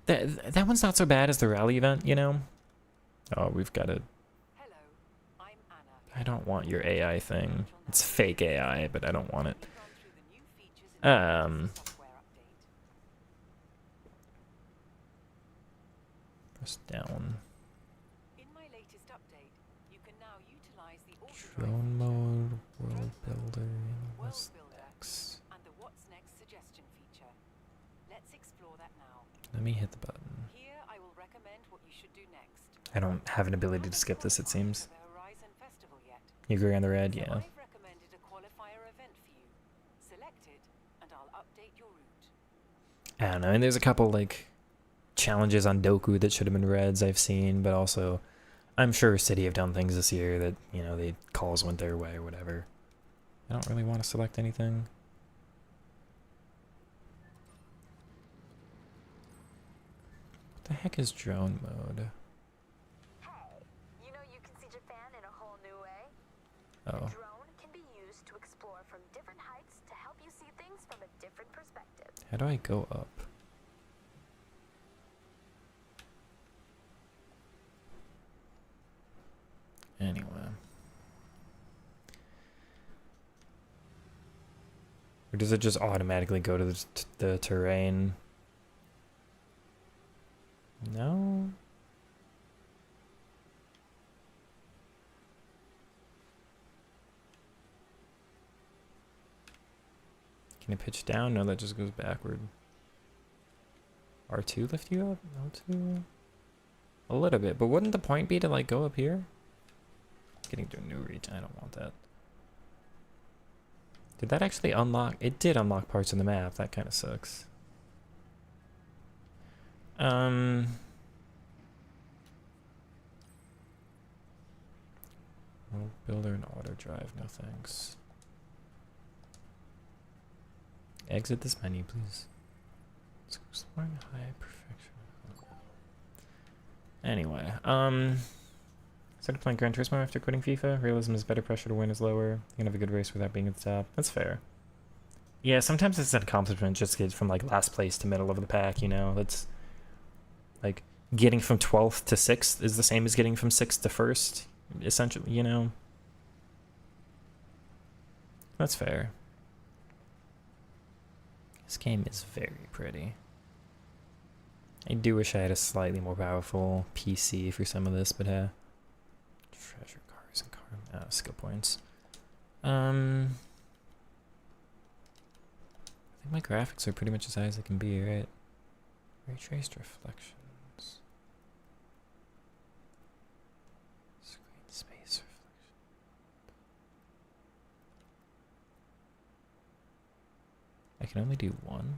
That one's not so bad as the rally event, you know? Oh, we've got a... Hello, I'm Anna. I don't want your AI thing. It's fake AI, but I don't want it. Press down. In my latest update, you can now utilize the Drone mode, world builder, what's World Builder next? and the What's Next suggestion feature. Let's explore that now. Let me hit the button. Here I will recommend what you should do next. I don't have an ability to skip this, it seems. The Horizon Festival yet. You agree on the red? So Yeah. I've recommended a qualifier event for you. Select it, and I'll update your route. I don't know, and there's a couple, like, challenges on Doku that should have been reds I've seen, but also I'm sure City have done things this year that, you know, the calls went their way or whatever. I don't really want to select anything. What the heck is drone mode? Hey, you know you can see Japan in a whole new way? Oh. The drone can be used to explore from different heights to help you see things from a different perspective. How do I go up? Anyway. Or does it just automatically go to the terrain? No? Can you pitch down? No, that just goes backward. R2 lift you up? L2? A little bit, but wouldn't the point be to like go up here? Getting to a new region, I don't want that. Did that actually unlock? It did unlock parts of the map. That kind of sucks. Builder and auto drive, no thanks. Exit this menu, please. Let's go exploring high perfection. Anyway, started playing Gran Turismo after quitting FIFA. Realism is better, pressure to win is lower. You can have a good race without being at the top. That's fair. Yeah, sometimes it's an accomplishment just to get from like last place to middle of the pack, you know? That's like getting from 12th to 6th is the same as getting from 6th to 1st, essentially, you know? That's fair. This game is very pretty. I do wish I had a slightly more powerful PC for some of this, but treasure cars and car skill points. I think my graphics are pretty much as high as they can be, right? Ray traced reflections. Screen space reflection. I can only do one.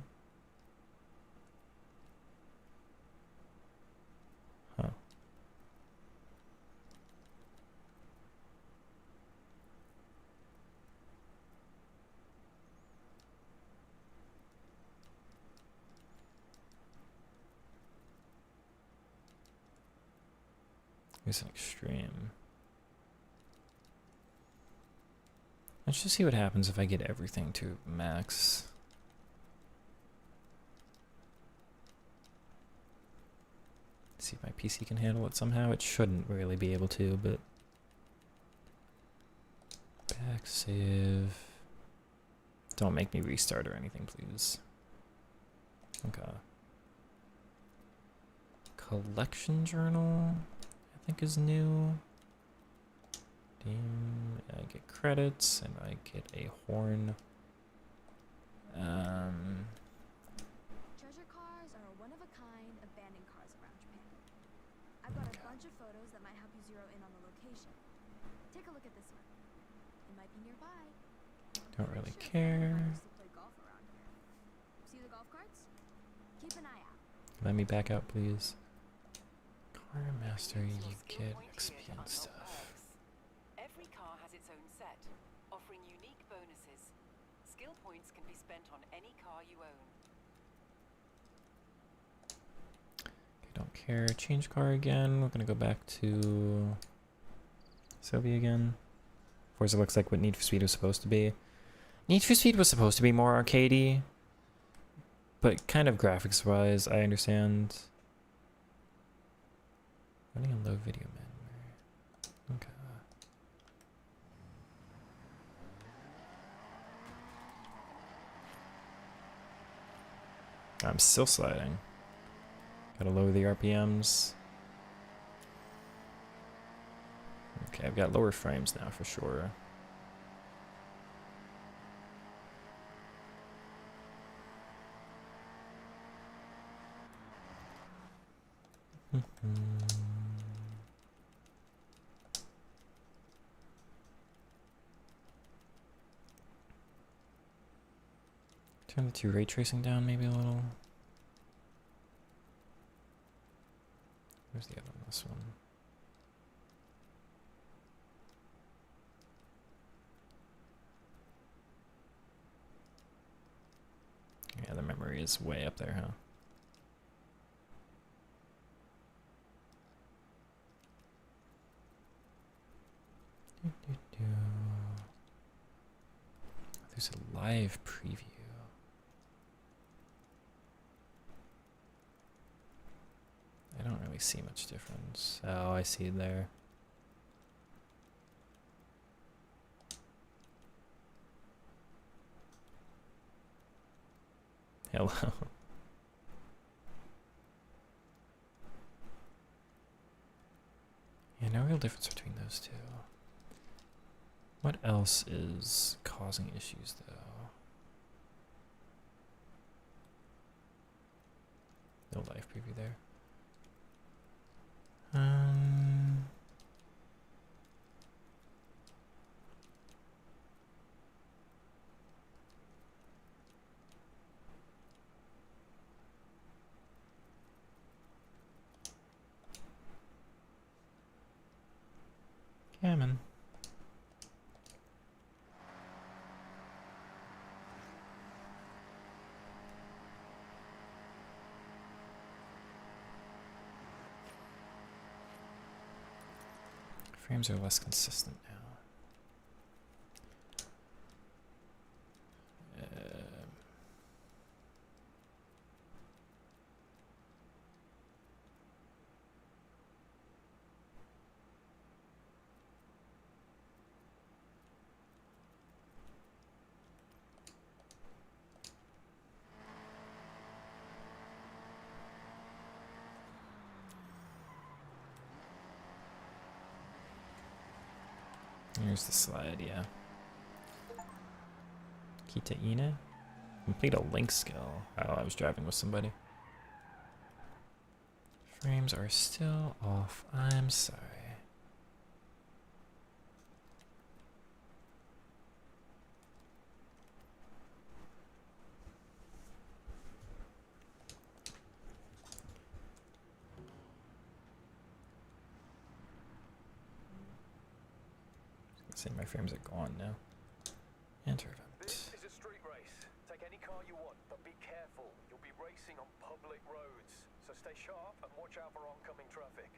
Huh. Here's an extreme. Let's just see what happens if I get everything to max. See if my PC can handle it somehow. It shouldn't really be able to, but back save. Don't make me restart or anything, please. Okay. Collection journal, I think is new. Damn, I get credits and I get a horn. Treasure cars are a one-of-a-kind abandoned cars around Japan. I've got a bunch of photos that might help you zero in on the location. Take a look at this one. It might be nearby. Don't really care. I used to play golf around here. See the golf carts? Keep an eye out. Let me back out, please. Car master, you get XP and stuff. Every car has its own set, offering unique bonuses. Skill points can be spent on any car you own. Okay, don't care. Change car again. We're gonna go back to Sylvia again. Forza looks like what Need for Speed was supposed to be. Need for Speed was supposed to be more arcadey, but kind of graphics-wise, I understand. Running a low video memory. Okay. I'm still sliding. Gotta lower the RPMs. Okay, I've got lower frames now for sure. Turn the 2 ray tracing down maybe a little. Where's the other one? This one. Yeah, the memory is way up there, huh? Do, do, do. There's a live preview. I don't really see much difference. Oh, I see it there. Hello. Yeah, no real difference between those two. What else is causing issues, though? No live preview there. Gammon. Frames are less consistent now. Here's the slide, yeah. Kita Ine? Complete a link skill. Oh, I was driving with somebody. Frames are still off. I'm sorry. See, my frames are gone now. Enter event. This is a street race. Take any car you want, but be careful. You'll be racing on public roads. So stay sharp and watch out for oncoming traffic.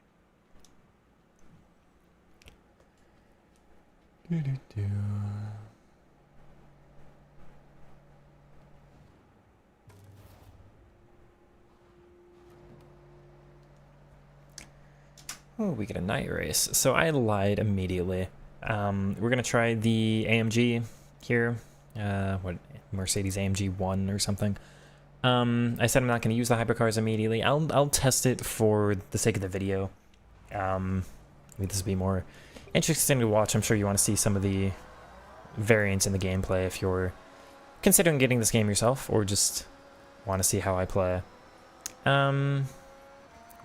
Oh, we get a night race. So I lied immediately. We're gonna try the AMG here. What, Mercedes AMG 1 or something. I said I'm not gonna use the hypercars immediately. I'll test it for the sake of the video. Maybe this will be more interesting to watch. I'm sure you want to see some of the variants in the gameplay if you're considering getting this game yourself or just want to see how I play. We're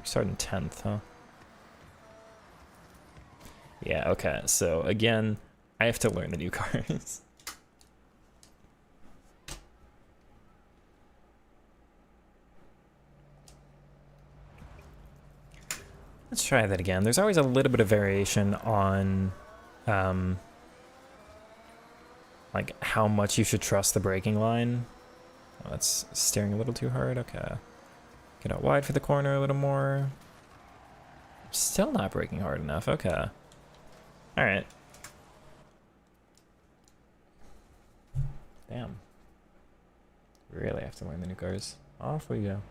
starting 10th, huh? Yeah, okay, so again, I have to learn the new cars. Let's try that again. There's always a little bit of variation on like how much you should trust the braking line. Oh, that's steering a little too hard. Okay. Get out wide for the corner a little more. Still not braking hard enough. Okay. Alright. Damn. Really have to learn the new cars. Off we go.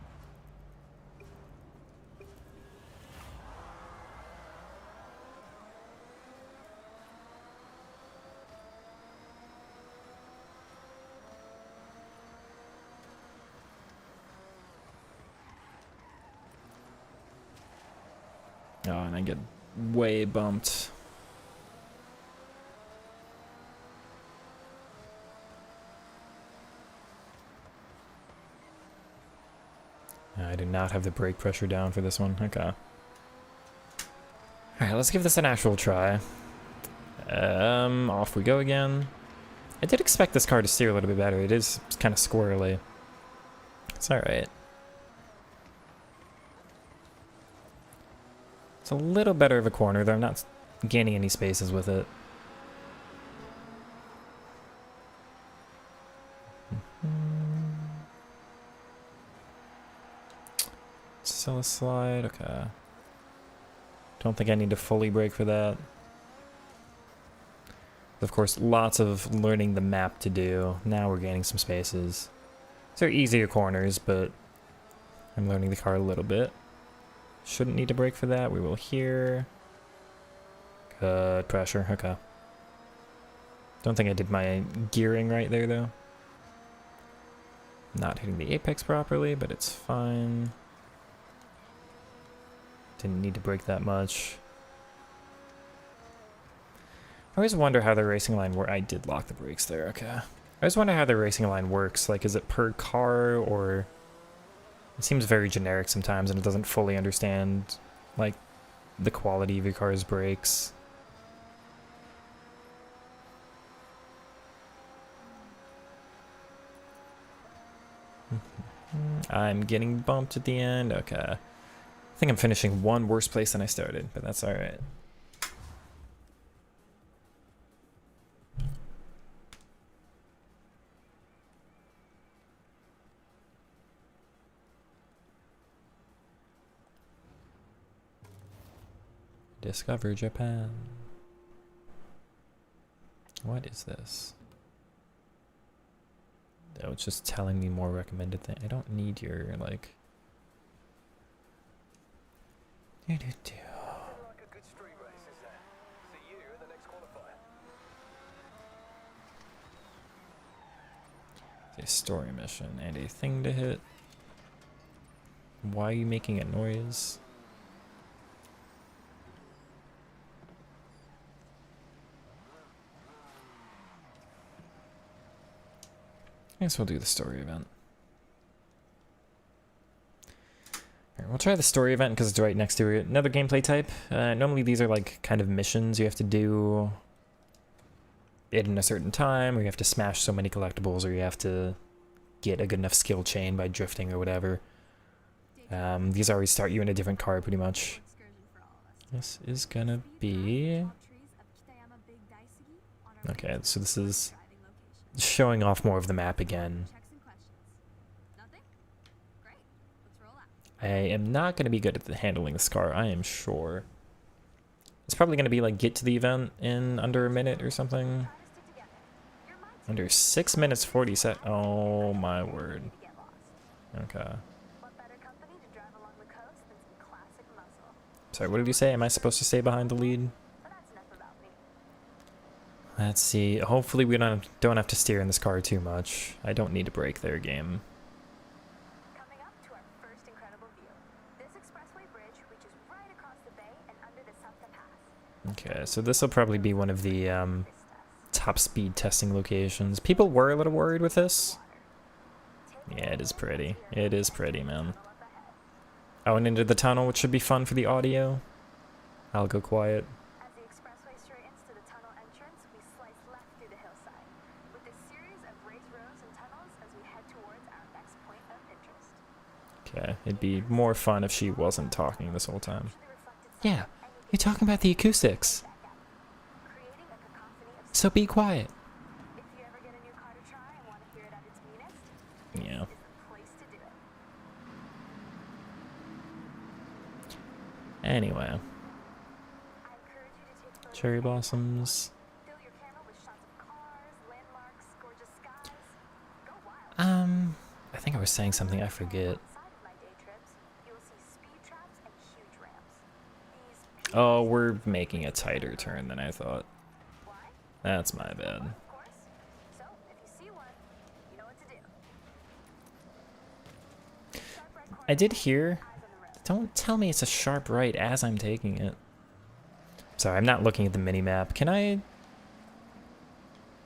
Oh, and I get way bumped. I do not have the brake pressure down for this one. Okay. Alright, let's give this an actual try. Off we go again. I did expect this car to steer a little bit better. It is kind of squirrely. It's alright. It's a little better of a corner, though I'm not gaining any spaces with it. Still a slide, okay. Don't think I need to fully brake for that. Of course, lots of learning the map to do. Now we're gaining some spaces. These are easier corners, but I'm learning the car a little bit. Shouldn't need to brake for that. We will here. Good pressure. Okay. Don't think I did my gearing right there, though. Not hitting the apex properly, but it's fine. Didn't need to brake that much. I always wonder how the racing line works. I did lock the brakes there, okay. I always wonder how the racing line works. Like, is it per car, or... It seems very generic sometimes, and it doesn't fully understand, like, the quality of your car's brakes. I'm getting bumped at the end. Okay. I think I'm finishing one worse place than I started, but that's alright. Discover Japan. What is this? Oh, it's just telling me more recommended thing. I don't need your, like... Like a good street race, is there? See you at the next qualifier. A story mission and a thing to hit. Why are you making a noise? I guess we'll do the story event. Alright, we'll try the story event because it's right next to it. Another gameplay type. Normally these are like kind of missions you have to do it in a certain time, or you have to smash so many collectibles, or you have to get a good enough skill chain by drifting or whatever. These always start you in a different car pretty much. This is gonna be... Okay, so this is showing off more of the map again. I am not going to be good at handling this car, I am sure. It's probably going to be like get to the event in under a minute or something. Under 6 minutes 40 sec. Oh my word. Okay. Sorry, what did you say? Am I supposed to stay behind the lead? Let's see. Hopefully we don't have to steer in this car too much. I don't need to brake their game. Coming up to our first incredible view. This expressway bridge reaches right across the bay and under the Salta Pass. Okay, so this will probably be one of the top speed testing locations. People were a little worried with this. Yeah, it is pretty. It is pretty, man. Oh, and into the tunnel, which should be fun for the audio. I'll go quiet. As the expressway straightens to the tunnel entrance, we slice left through the hillside, with a series of raised roads and tunnels as we head towards our next point of interest. Okay, it'd be more fun if she wasn't talking this whole time. Yeah, you're talking about the acoustics. So be quiet. If you ever get a new car to try and want to hear it at its meanest, Yeah. this is the place to do it. Anyway, I encourage you to take photos cherry of blossoms. Fill your camera with shots of cars, landmarks, gorgeous skies. Go wild. I think I was saying something, I forget. Outside of my day trips, you will see speed traps and huge ramps. These Oh, we're making a tighter turn than I thought. why? That's my bad. Of course. So, if you see one, you know what to do. Sharp right corner, I did hear. eyes on the road. Don't tell me it's a sharp right as I'm taking it. Sorry, I'm not looking at the mini-map. Can I...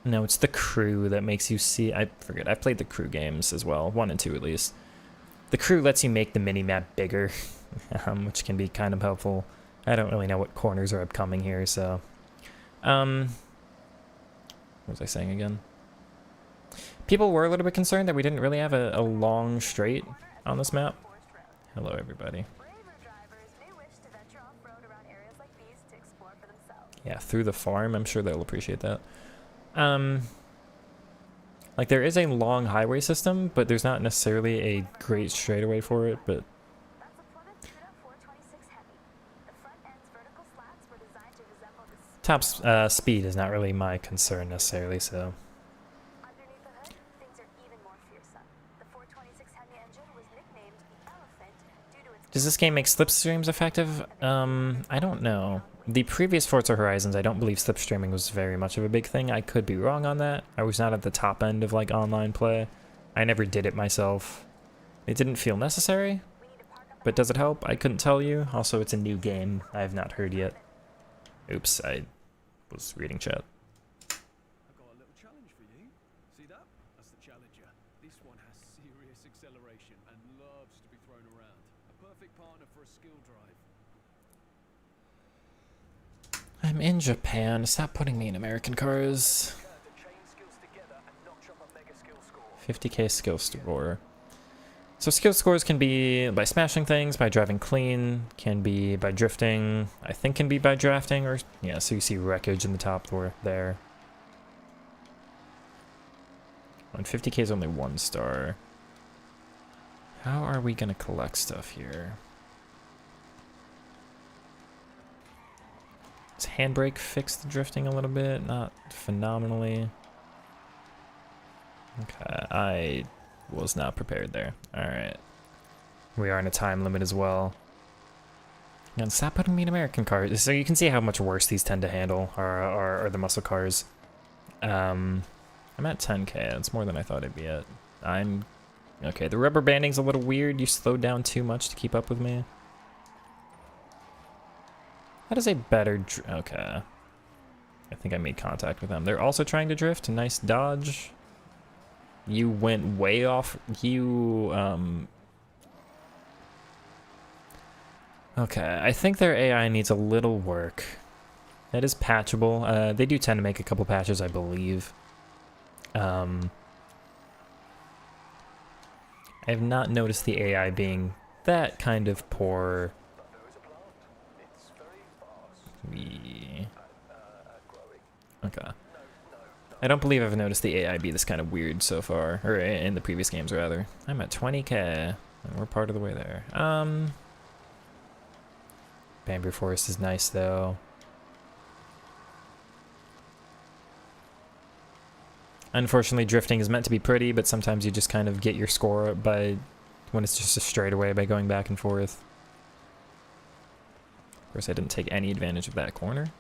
No, it's the crew that makes you see... I forget, I've played the crew games as well. 1 and 2 at least. The crew lets you make the mini-map bigger, which can be kind of helpful. I don't really know what corners are upcoming here, so... What was I saying again? People were a little bit concerned that we didn't really have a long straight on this map. Forest Road. Hello, everybody. Braver drivers may wish to venture off-road around areas like these to explore for themselves. Yeah, through the farm. I'm sure they'll appreciate that. Like, there is a long highway system, but there's not necessarily a great straightaway for it, but That's a Plymouth Tuda 426 Heavy. The front end's vertical slats were designed to resemble the speed is not really my concern necessarily, so. Underneath the hood, things are even more fearsome. The 426 Hemi engine was nicknamed the Elephant due to its... Does this game make slipstreams effective? I don't know. The previous Forza Horizons, I don't believe slipstreaming was very much of a big thing. I could be wrong on that. I was not at the top end of like online play. I never did it myself. It didn't feel necessary, but does it help? I couldn't tell you. Also, it's a new game I have not heard yet. Oops, I was reading chat. I've got a little challenge for you. See that? That's the Challenger. This one has serious acceleration and loves to be thrown around. A perfect partner for a skill drive. I'm in Japan. Stop putting me in American cars. To chain skills together and notch up a mega skill score. 50k skill score. So skill scores can be by smashing things, by driving clean, can be by drifting, I think can be by drafting, or yeah, so you see wreckage in the top there. And 50k is only 1 star. How are we gonna collect stuff here? Does handbrake fix the drifting a little bit? Not phenomenally. Okay, I was not prepared there. Alright. We are in a time limit as well. And stop putting me in American cars. So you can see how much worse these tend to handle, are the muscle cars. I'm at 10k. That's more than I thought I'd be at. Okay, the rubber banding's a little weird. You slowed down too much to keep up with me. That is a better... Okay. I think I made contact with them. They're also trying to drift. Nice dodge. You went way off. Okay, I think their AI needs a little work. That is patchable. They do tend to make a couple patches, I believe. I have not noticed the AI being that kind of poor. Okay. I don't believe I've noticed the AI be this kind of weird so far, or in the previous games rather. I'm at 20k, and we're part of the way there. Bamboo Forest is nice though. Unfortunately, drifting is meant to be pretty, but sometimes you just kind of get your score up by when it's just a straightaway by going back and forth. Of course, I didn't take any advantage of that corner.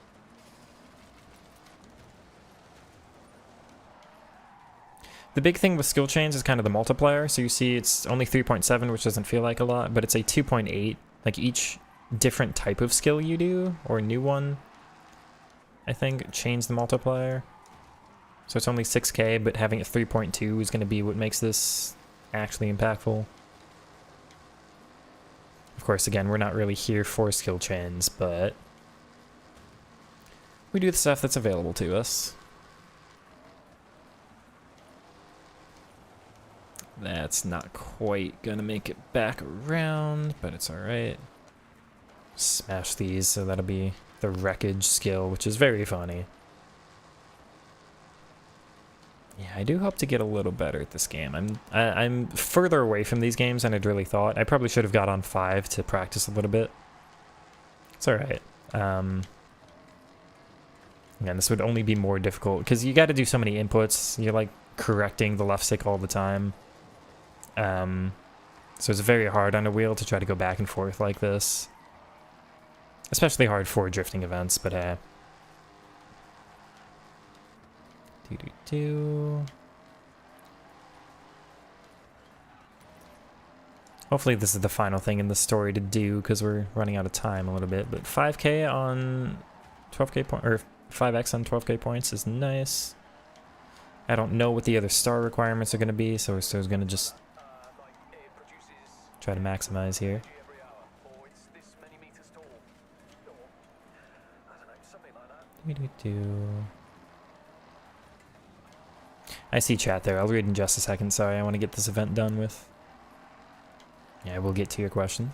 The big thing with skill chains is kind of the multiplier. So you see it's only 3.7, which doesn't feel like a lot, but it's a 2.8. Like each different type of skill you do, or new one, I think, change the multiplier. So it's only 6k, but having it 3.2 is going to be what makes this actually impactful. Of course, again, we're not really here for skill chains, but we do the stuff that's available to us. That's not quite gonna make it back around, but it's alright. Smash these, so that'll be the wreckage skill, which is very funny. Yeah, I do hope to get a little better at this game. I'm further away from these games than I'd really thought. I probably should have got on 5 to practice a little bit. It's alright. Again, this would only be more difficult, because you gotta do so many inputs. You're like correcting the left stick all the time. So it's very hard on a wheel to try to go back and forth like this. Especially hard for drifting events, but hopefully this is the final thing in the story to do, because we're running out of time a little bit. But 5k on 12k point, or 5x on 12k points is nice. I don't know what the other star requirements are going to be, so we're going to just try to maximize here. I see chat there. I'll read in just a second. Sorry, I want to get this event done with. Yeah, we'll get to your question.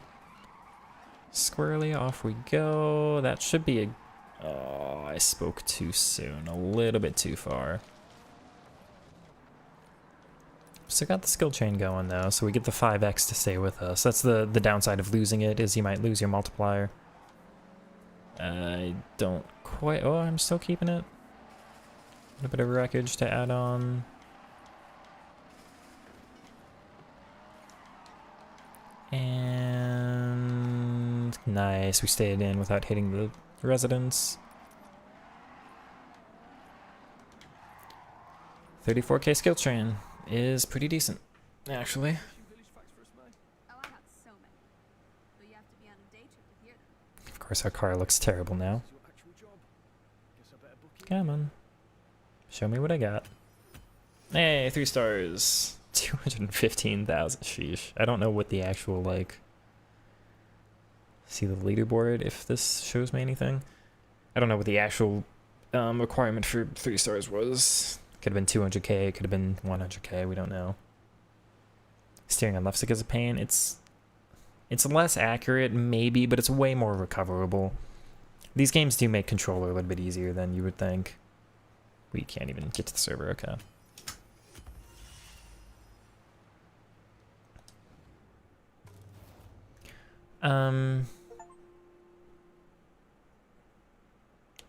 Squarely, off we go. That should be a... Oh, I spoke too soon. A little bit too far. Still got the skill chain going though, so we get the 5x to stay with us. That's the downside of losing it, is you might lose your multiplier. I don't quite... Oh, I'm still keeping it. A bit of wreckage to add on. And... Nice, we stayed in without hitting the residence. 34k skill train is pretty decent, actually. Village facts for us, mate? Oh, I got so many. But you have to be on a day trip to hear them. Of course, our car looks terrible now. This is your actual job. Guess I better book it. Come on. Show me what I got. Hey, 3 stars. 215,000. Sheesh. I don't know what the actual, like... See the leaderboard if this shows me anything. I don't know what the actual requirement for 3 stars was. Could have been 200k, it could have been 100k, we don't know. Steering on left stick is a pain. It's less accurate, maybe, but it's way more recoverable. These games do make controller a little bit easier than you would think. We can't even get to the server, okay.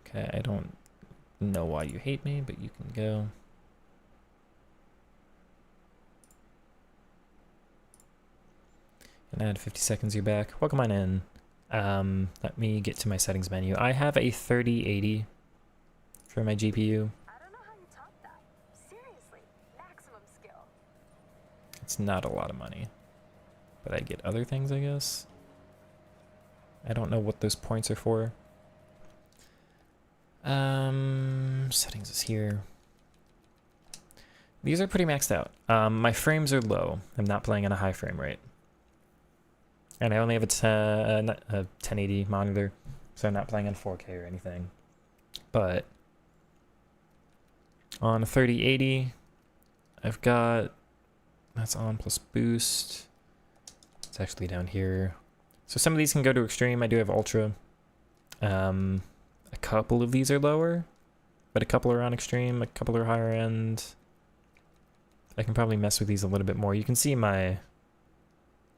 Okay, I don't know why you hate me, but you can go. And add 50 seconds, you're back. Welcome on in. Let me get to my settings menu. I have a 3080 for my GPU. I don't know how you top that. Seriously, maximum skill. It's not a lot of money, but I get other things, I guess. I don't know what those points are for. Settings is here. These are pretty maxed out. My frames are low. I'm not playing on a high frame rate. And I only have a 1080 monitor, so I'm not playing on 4K or anything. But on a 3080, I've got, that's on plus boost. It's actually down here. So some of these can go to extreme. I do have ultra. A couple of these are lower, but a couple are on extreme, a couple are higher end. I can probably mess with these a little bit more. You can see my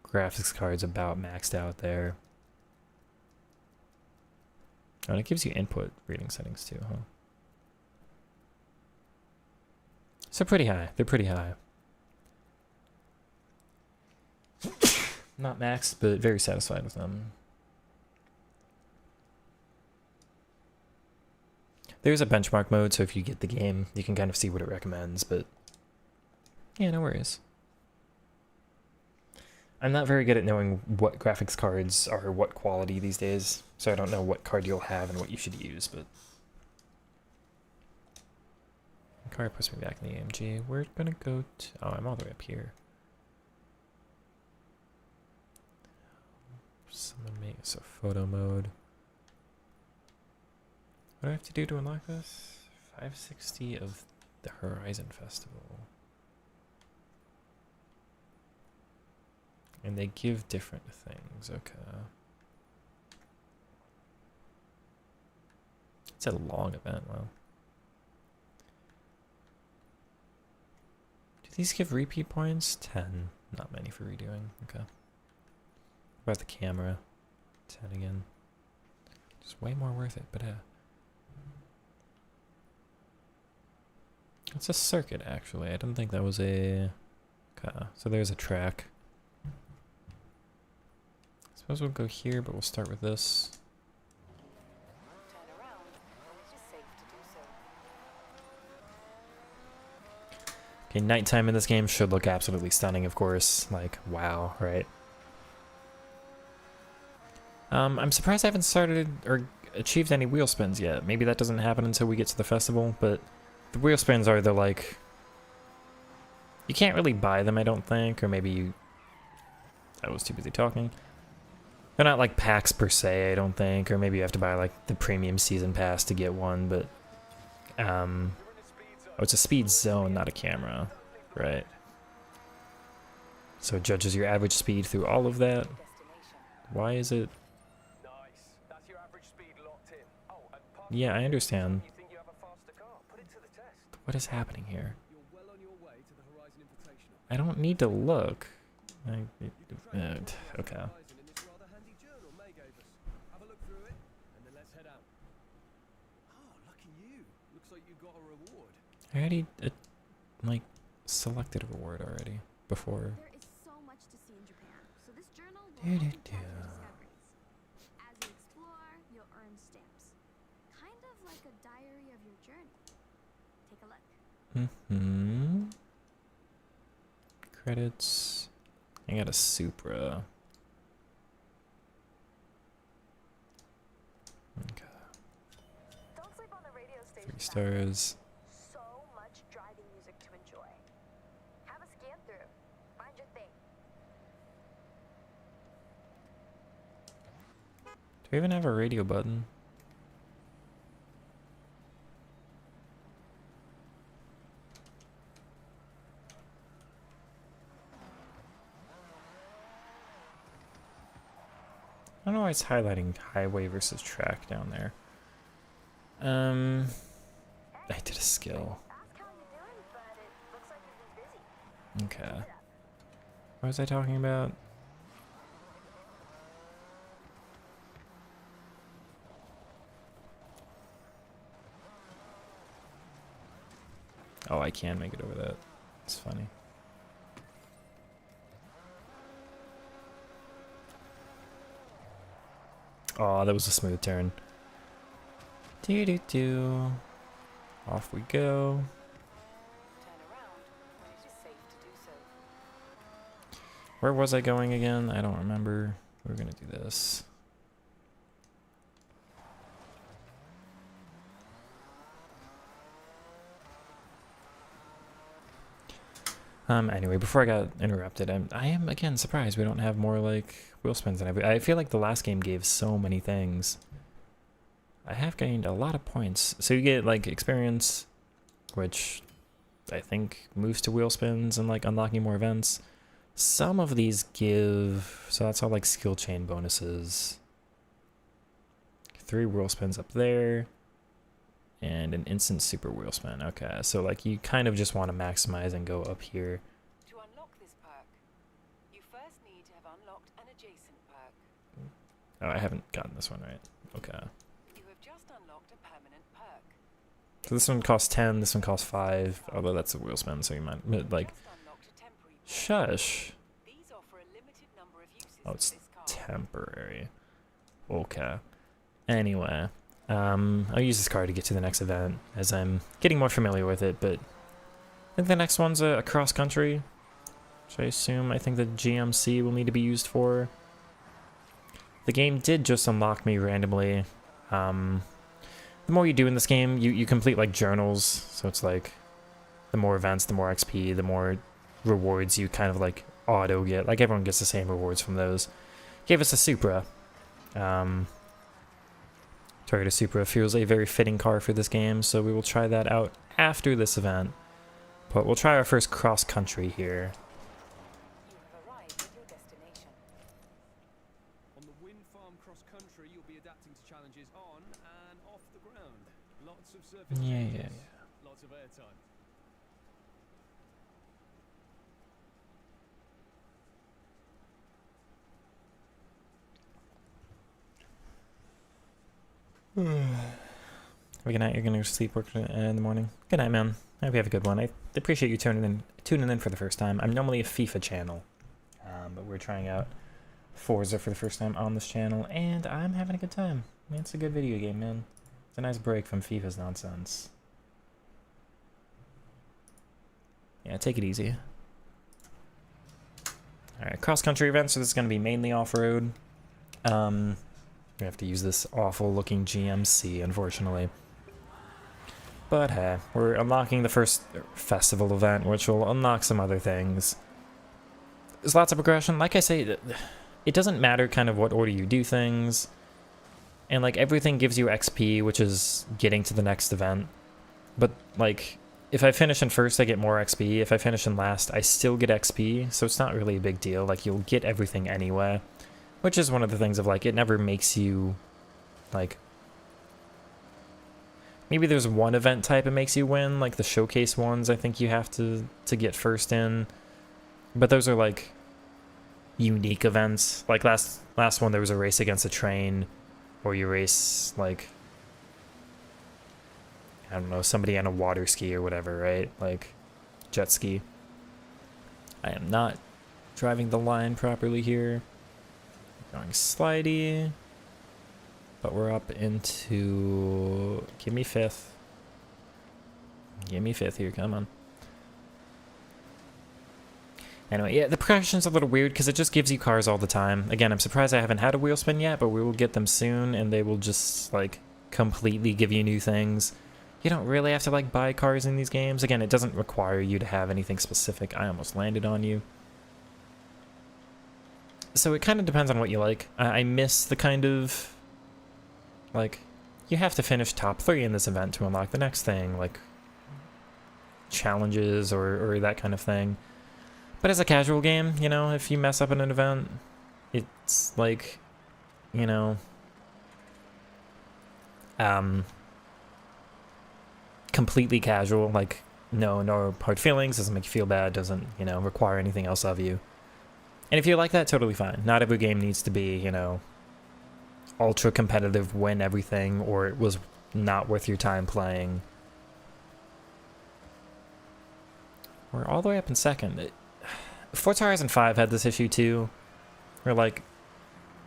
graphics card's about maxed out there. Oh, and it gives you input reading settings too, huh? So pretty high. They're pretty high. Not maxed, but very satisfied with them. There's a benchmark mode, so if you get the game, you can kind of see what it recommends, but yeah, no worries. I'm not very good at knowing what graphics cards are what quality these days, so I don't know what card you'll have and what you should use, but... The car puts me back in the AMG. We're gonna go to... Oh, I'm all the way up here. Someone make us a photo mode. What do I have to do to unlock this? 560 of the Horizon Festival. And they give different things, okay. It's a long event, wow. Do these give repeat points? 10. Not many for redoing, okay. What about the camera? 10 again. Just way more worth it, but it's a circuit, actually. I didn't think that was a... Okay, so there's a track. Suppose we'll go here, but we'll start with this. Turn around when it is safe to do so. Okay, nighttime in this game should look absolutely stunning, of course. Like, wow, right? I'm surprised I haven't started or achieved any wheel spins yet. Maybe that doesn't happen until we get to the festival, but the wheel spins are the, like... You can't really buy them, I don't think, or maybe you... I was too busy talking. They're not like packs per se, I don't think, or maybe you have to buy like the premium season pass to get one, but... Oh, it's a speed zone, not a camera, right? So it judges your average speed through all of that. Why is it... Nice. That's your average speed locked in. Oh, and part Yeah, I understand. you think you have a faster car? Put it to the test. What is happening here? You're well on your way to the Horizon Invitational. I don't need to look. Okay. Horizon in this rather handy journal May gave us. Have a look through it, and then let's head out. got a reward. I already, like, selected a reward already before. There is so much to see in Japan, so this journal will help you track your discoveries. As you explore, you'll earn stamps. Kind of like a diary of your journey. Take a look. Mm-hmm. Credits. I got a Supra. Okay. Don't sleep on the radio station. 3 stars. So much driving music to enjoy. Have a scan through. Find your thing. Do we even have a radio button? I don't know why it's highlighting highway versus track down there. I did a skill. Ask how you're doing, but it looks like you've been busy. Okay. What was I talking about? Oh, I can make it over that. It's funny. Oh, that was a smooth turn. Do. Off we go. Turn around when it is safe to do so. Where was I going again? I don't remember. We're gonna do this. Anyway, before I got interrupted, I am again surprised we don't have more like wheel spins than I feel like the last game gave so many things. I have gained a lot of points. So you get like experience, which I think moves to wheel spins and like unlocking more events. Some of these give, so that's all like skill chain bonuses. 3 wheel spins up there. And an instant super wheel spin. Okay, so like you kind of just want to maximize and go up here. To unlock this perk, you first need to have unlocked an adjacent perk. Oh, I haven't gotten this one right. Okay. You have just unlocked a permanent perk. So this one costs 10, this one costs 5, although that's a wheel spin, so you might, like, Just unlocked a temporary perk. shush. These offer a limited number of uses Oh, for it's this car. temporary. Okay. Anyway, I'll use this car to get to the next event, as I'm getting more familiar with it, but I think the next one's a cross-country, which I think the GMC will need to be used for. The game did just unlock me randomly. The more you do in this game, you complete like journals, so it's like the more events, the more XP, the more rewards you kind of like auto get. Like everyone gets the same rewards from those. Gave us a Supra. Toyota Supra feels a very fitting car for this game, so we will try that out after this event. But we'll try our first cross-country here. You have arrived at your destination. On the wind farm cross country, you'll be adapting to challenges on and off the ground. Lots of surface Yeah. changes, lots of airtime. Have a good night. You're gonna go sleep, work in the morning. Good night, man. I hope you have a good one. I appreciate you tuning in for the first time. I'm normally a FIFA channel, but we're trying out Forza for the first time on this channel, and I'm having a good time. Man, it's a good video game, man. It's a nice break from FIFA's nonsense. Yeah, take it easy. Alright, cross-country event, so this is going to be mainly off-road. We have to use this awful-looking GMC, unfortunately. But hey, we're unlocking the first festival event, which will unlock some other things. There's lots of progression. Like I say, it doesn't matter kind of what order you do things. And like everything gives you XP, which is getting to the next event. But like, if I finish in first, I get more XP. If I finish in last, I still get XP. So it's not really a big deal. Like, you'll get everything anyway. Which is one of the things of like, it never makes you like... Maybe there's one event type it makes you win, like the showcase ones I think you have to get first in. But those are like unique events. Like last one there was a race against a train, or you race like I don't know, somebody on a water ski or whatever, right? Like, jet ski. I am not driving the line properly here. Going slidey. But we're up into... Give me fifth. Give me fifth here, come on. Anyway, yeah, the progression's a little weird because it just gives you cars all the time. Again, I'm surprised I haven't had a wheel spin yet, but we will get them soon, and they will just, like, completely give you new things. You don't really have to, like, buy cars in these games. Again, it doesn't require you to have anything specific. I almost landed on you. So it kind of depends on what you like. I miss the kind of, like, you have to finish top 3 in this event to unlock the next thing, like, challenges or that kind of thing. But as a casual game, you know, if you mess up in an event, it's like, you know, completely casual, like, no hard feelings, doesn't make you feel bad, doesn't, you know, require anything else of you. And if you like that, totally fine. Not every game needs to be, you know, ultra competitive, win everything, or it was not worth your time playing. We're all the way up in second. Forza Horizon 5 had this issue too, where like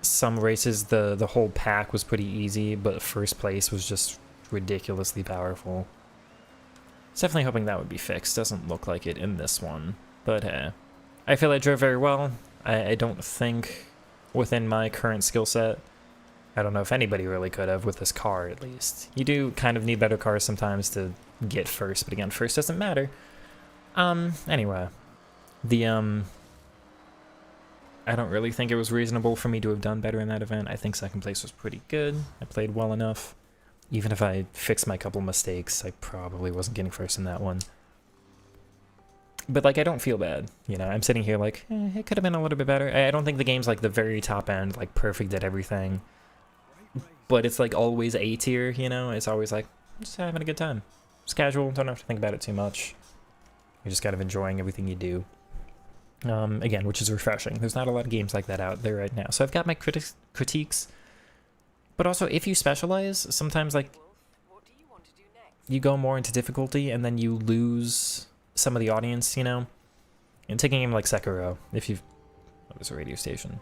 some races the whole pack was pretty easy, but first place was just ridiculously powerful. Definitely hoping that would be fixed. Doesn't look like it in this one, but hey, I feel I drove very well. I don't think within my current skill set, I don't know if anybody really could have with this car at least. You do kind of need better cars sometimes to get first, but again, first doesn't matter. Anyway. I don't really think it was reasonable for me to have done better in that event. I think second place was pretty good. I played well enough. Even if I fixed my couple mistakes, I probably wasn't getting first in that one. But, like, I don't feel bad. You know, I'm sitting here like, it could have been a little bit better. I don't think the game's, like, the very top end, like, perfect at everything. But it's, like, always A tier, you know? It's always, like, just having a good time. It's casual, don't have to think about it too much. You're just kind of enjoying everything you do. Again, which is refreshing. There's not a lot of games like that out there right now. So I've got my critiques. But also, if you specialize, sometimes, like, What do you want to do next? you go more into difficulty and then you lose some of the audience, you know? And taking a game like Sekiro, if you've... Oh, there's a radio station.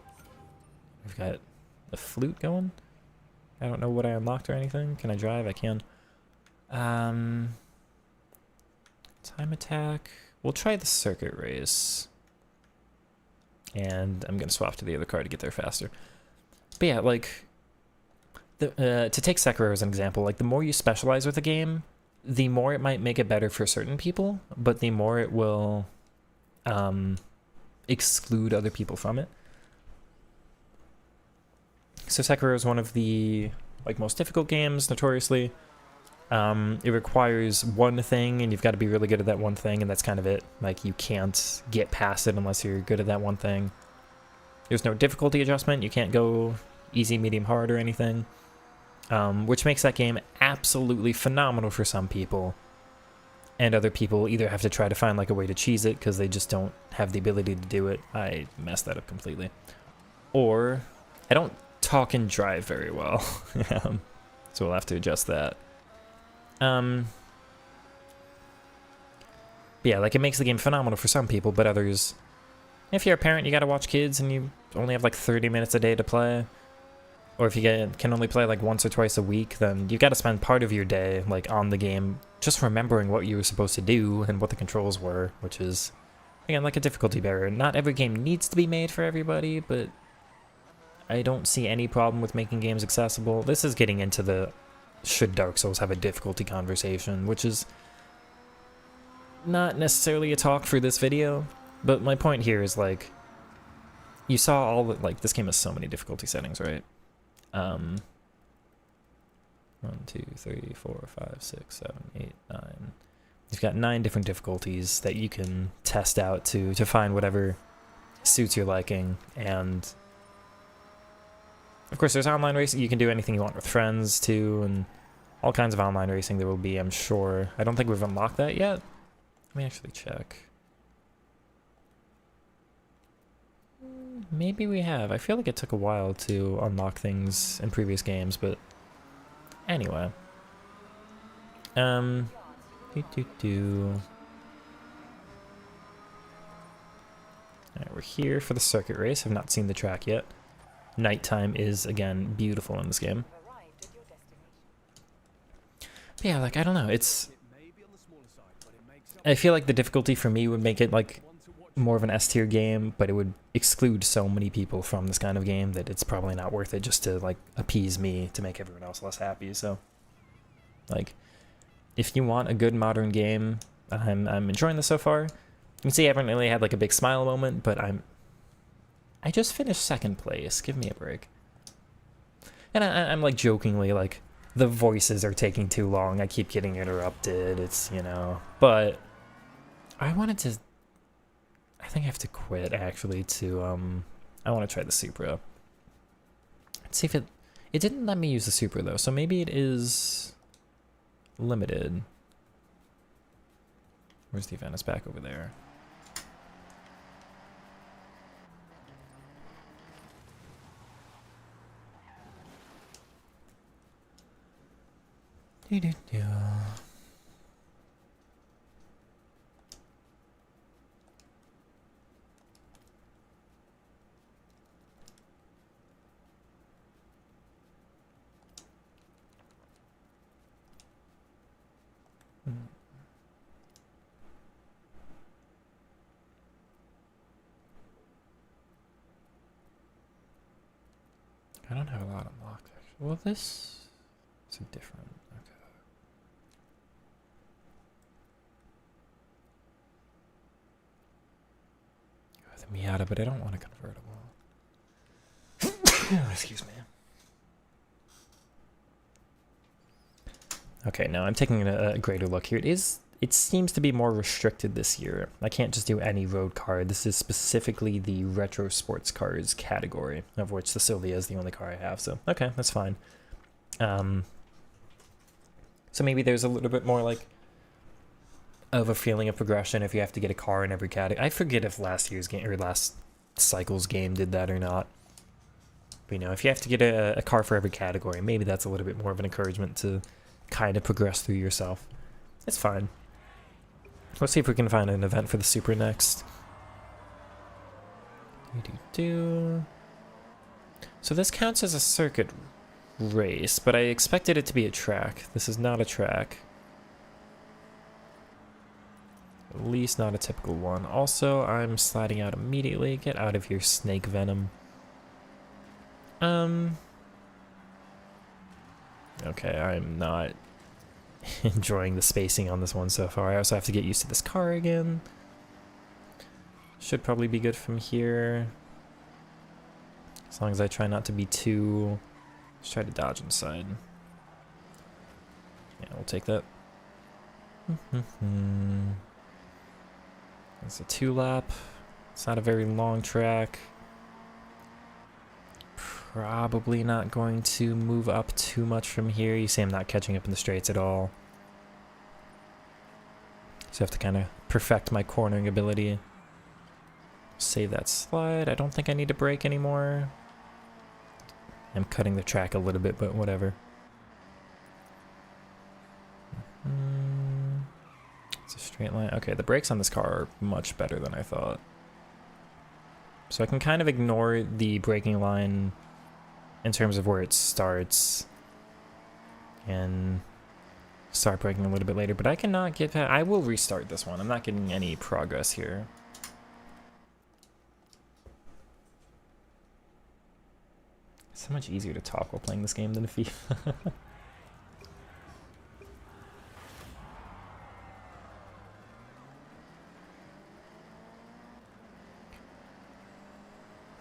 We've got a flute going. I don't know what I unlocked or anything. Can I drive? I can. Time attack. We'll try the circuit race. And I'm going to swap to the other car to get there faster. But yeah, like... to take Sekiro as an example, like, the more you specialize with a game, the more it might make it better for certain people, but the more it will exclude other people from it. So Sekiro is one of the, like, most difficult games, notoriously. It requires one thing, and you've got to be really good at that one thing, and that's kind of it. Like, you can't get past it unless you're good at that one thing. There's no difficulty adjustment. You can't go easy, medium, hard, or anything. Which makes that game absolutely phenomenal for some people. And other people either have to try to find, like, a way to cheese it because they just don't have the ability to do it. I messed that up completely. Or, I don't talk and drive very well. So we'll have to adjust that. But yeah, like, it makes the game phenomenal for some people, but others... If you're a parent, you gotta watch kids, and you only have, like, 30 minutes a day to play. Or if you can only play, like, once or twice a week, then you've got to spend part of your day, like, on the game, just remembering what you were supposed to do and what the controls were, which is, again, like a difficulty barrier. Not every game needs to be made for everybody, but I don't see any problem with making games accessible. This is getting into the should Dark Souls have a difficulty conversation, which is not necessarily a talk for this video, but my point here is, like, you saw all the, like, this game has so many difficulty settings, right? 1, 2, 3, 4, 5, 6, 7, 8, 9. You've got 9 different difficulties that you can test out to find whatever suits your liking. And of course, there's online racing. You can do anything you want with friends too, and all kinds of online racing there will be, I'm sure. I don't think we've unlocked that yet. Let me actually check. Maybe we have. I feel like it took a while to unlock things in previous games, but anyway. Do. Alright, we're here for the circuit race. I've not seen the track yet. Nighttime is, again, beautiful in this game. Arrived at your destination. But yeah, like, I don't know, it's... It may be on the smaller side, but it makes up I feel like the difficulty for me would make it, like, one to watch. more of an S-tier game, but it would exclude so many people from this kind of game that it's probably not worth it just to, like, appease me to make everyone else less happy, so... Like, if you want a good modern game, I'm enjoying this so far. You can see I haven't really had, like, a big smile moment, but I just finished second place. Give me a break. And I'm like, jokingly, like, the voices are taking too long. I keep getting interrupted. It's, you know... But I wanted to... I think I have to quit, actually, to, I want to try the Supra. Let's see if it... It didn't let me use the Supra, though, so maybe it is limited. Where's the event? It's back over there. Do-do-do. I don't have a lot unlocked, actually. Well, this is a different... Okay. The Miata, but I don't want a convertible. Excuse me. Okay, now I'm taking a greater look here. It seems to be more restricted this year. I can't just do any road car. This is specifically the retro sports cars category, of which the Sylvia is the only car I have. So, okay, that's fine. So maybe there's a little bit more, like, of a feeling of progression if you have to get a car in every category. I forget if last year's game, or last cycle's game did that or not. But, you know, if you have to get a car for every category, maybe that's a little bit more of an encouragement to kind of progress through yourself. It's fine. Let's see if we can find an event for the Supra next. So this counts as a circuit race, but I expected it to be a track. This is not a track. At least not a typical one. Also, I'm sliding out immediately. Get out of here, snake venom. Okay, I'm not enjoying the spacing on this one so far. I also have to get used to this car again. Should probably be good from here. As long as I try not to be too... Let's try to dodge inside. Yeah, we'll take that. It's a 2-lap. It's not a very long track. Probably not going to move up too much from here. You see I'm not catching up in the straights at all. So I have to kind of perfect my cornering ability. Save that slide. I don't think I need to brake anymore. I'm cutting the track a little bit, but whatever. It's a straight line. Okay, the brakes on this car are much better than I thought. So I can kind of ignore the braking line in terms of where it starts and start braking a little bit later, but I cannot get past. I will restart this one. I'm not getting any progress here. It's so much easier to talk while playing this game than FIFA.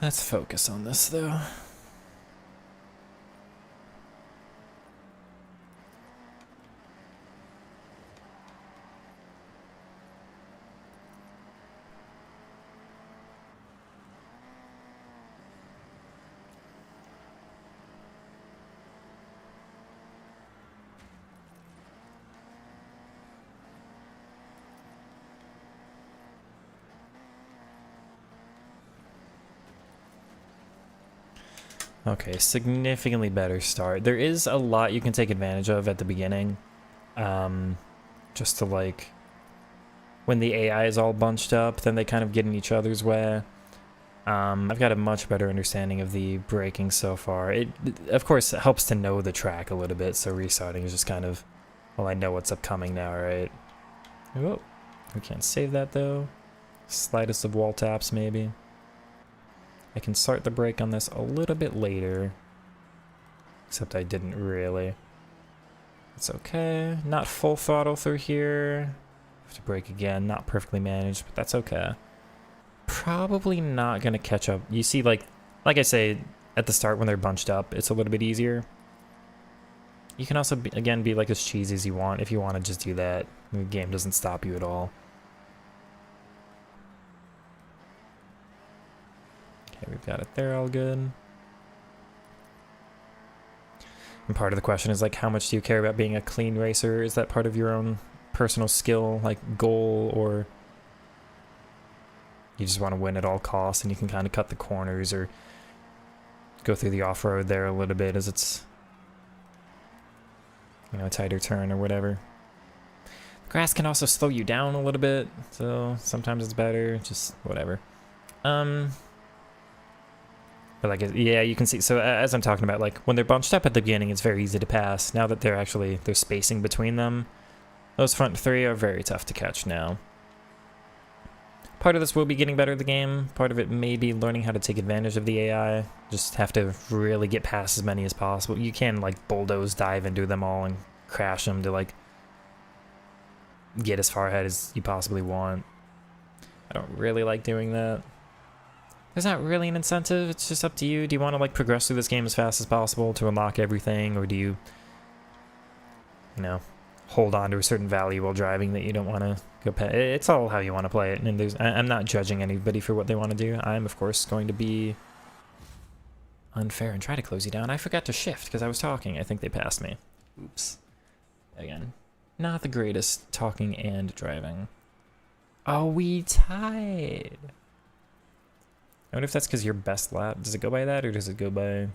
Let's focus on this though. Okay, significantly better start. There is a lot you can take advantage of at the beginning. Just to like, when the AI is all bunched up, then they kind of get in each other's way. I've got a much better understanding of the braking so far. It, of course, it helps to know the track a little bit, so restarting is just kind of, well, I know what's upcoming now, right? Whoa, we can't save that though. Slightest of wall taps, maybe. I can start the brake on this a little bit later, except I didn't really. It's okay. Not full throttle through here. Have to brake again. Not perfectly managed, but that's okay. Probably not gonna catch up. You see, like I say, at the start when they're bunched up, it's a little bit easier. You can also, again, be like as cheesy as you want if you want to just do that. The game doesn't stop you at all. Okay, we've got it there all good. And part of the question is like, how much do you care about being a clean racer? Is that part of your own personal skill, like goal, or you just want to win at all costs and you can kind of cut the corners or go through the off-road there a little bit as it's, you know, a tighter turn or whatever. The grass can also slow you down a little bit, so sometimes it's better, just whatever. But like, yeah, you can see, so as I'm talking about, like when they're bunched up at the beginning, it's very easy to pass. Now that there's spacing between them, those front three are very tough to catch now. Part of this will be getting better at the game. Part of it may be learning how to take advantage of the AI. Just have to really get past as many as possible. You can like bulldoze dive into them all and crash them to like get as far ahead as you possibly want. I don't really like doing that. There's not really an incentive. It's just up to you. Do you want to like progress through this game as fast as possible to unlock everything, or do you know, hold on to a certain value while driving that you don't want to go past? It's all how you want to play it, and I'm not judging anybody for what they want to do. I'm, of course, going to be unfair and try to close you down. I forgot to shift because I was talking. I think they passed me. Oops. Again, not the greatest talking and driving. Oh, we tied. I wonder if that's because your best lap. Does it go by that, or does it go by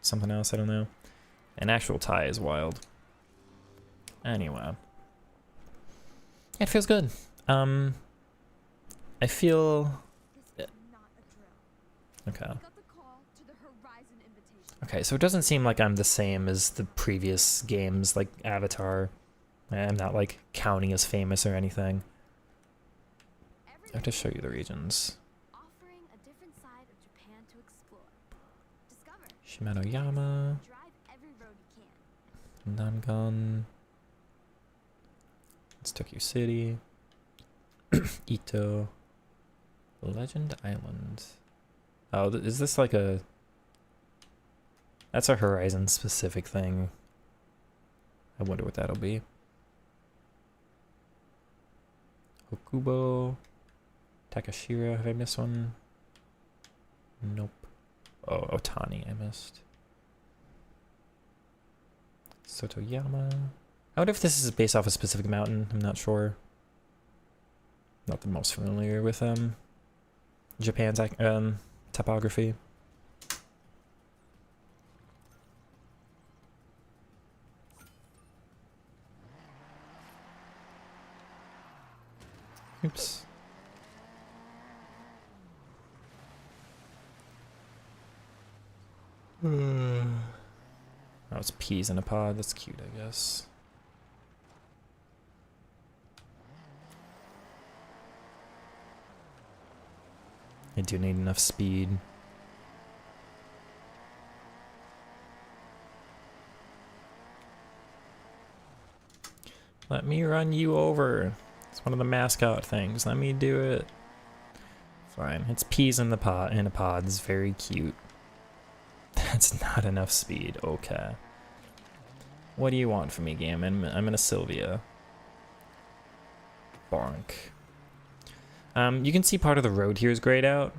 something else? I don't know. An actual tie is wild. Anyway. It feels good. I feel... This was not a drill. Okay. Pick up the call to the Horizon invitation. Okay, so it doesn't seem like I'm the same as the previous games, like Avatar. I'm not, like, counting as famous or anything. I have to show you the regions. Offering a different side of Japan to explore. Discover. Shimanoyama, Drive every road you can. Nangan, it's Tokyo City, Ito, Legend Island. Oh, is this like a... That's a Horizon specific thing. I wonder what that'll be. Okubo, Takashira, have I missed one? Nope. Oh, Otani I missed. Sotoyama. I wonder if this is based off a specific mountain. I'm not sure. Not the most familiar with Japan's topography. Oops. Oh, it's peas in a pod. That's cute, I guess. I do need enough speed. Let me run you over. It's one of the mascot things. Let me do it. Fine. It's peas in the pot in a pod. It's very cute. That's not enough speed. Okay. What do you want from me, game? I'm in a Sylvia. Bonk. You can see part of the road here is grayed out.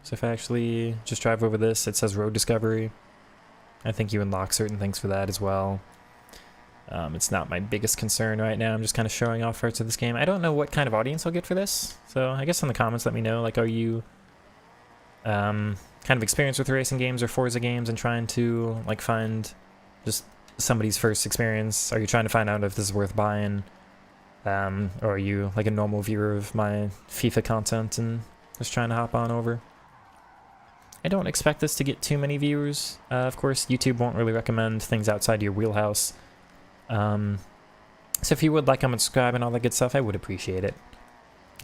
So if I actually just drive over this, it says road discovery. I think you unlock certain things for that as well. It's not my biggest concern right now. I'm just kind of showing off parts of this game. I don't know what kind of audience I'll get for this. So I guess in the comments let me know, like, are you kind of experienced with racing games or Forza games and trying to like find just somebody's first experience? Are you trying to find out if this is worth buying? Or are you like a normal viewer of my FIFA content and just trying to hop on over? I don't expect this to get too many viewers. Of course, YouTube won't really recommend things outside your wheelhouse. So if you would like, comment, subscribe, and all that good stuff, I would appreciate it.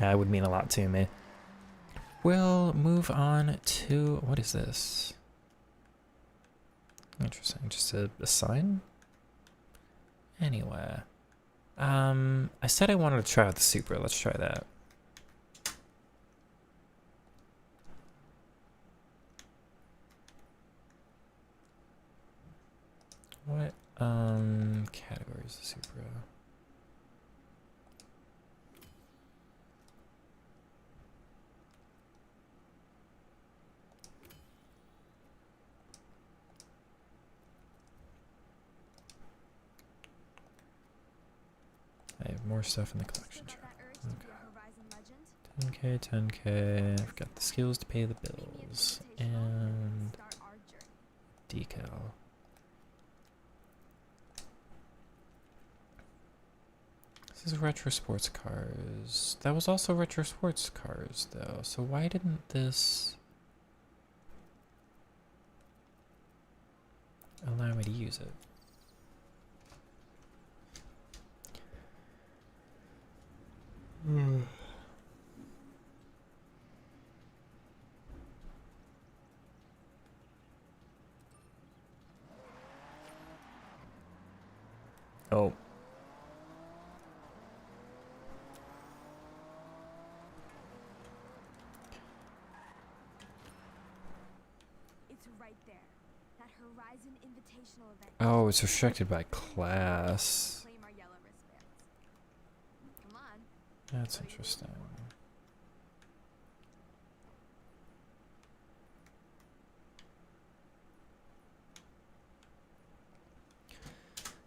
It would mean a lot to me. We'll move on to... what is this? Interesting. Just a sign? Anyway. I said I wanted to try out the Supra. Let's try that. What categories the Supra? I have more stuff in the collection chart. Okay. 10K. I've got the skills to pay the bills and decal. This is retro sports cars. That was also retro sports cars, though. So why didn't this allow me to use it? Oh. It's right there. That Horizon Invitational event. Oh, it's restricted by class. Claim our yellow wristbands. Come on. That's interesting.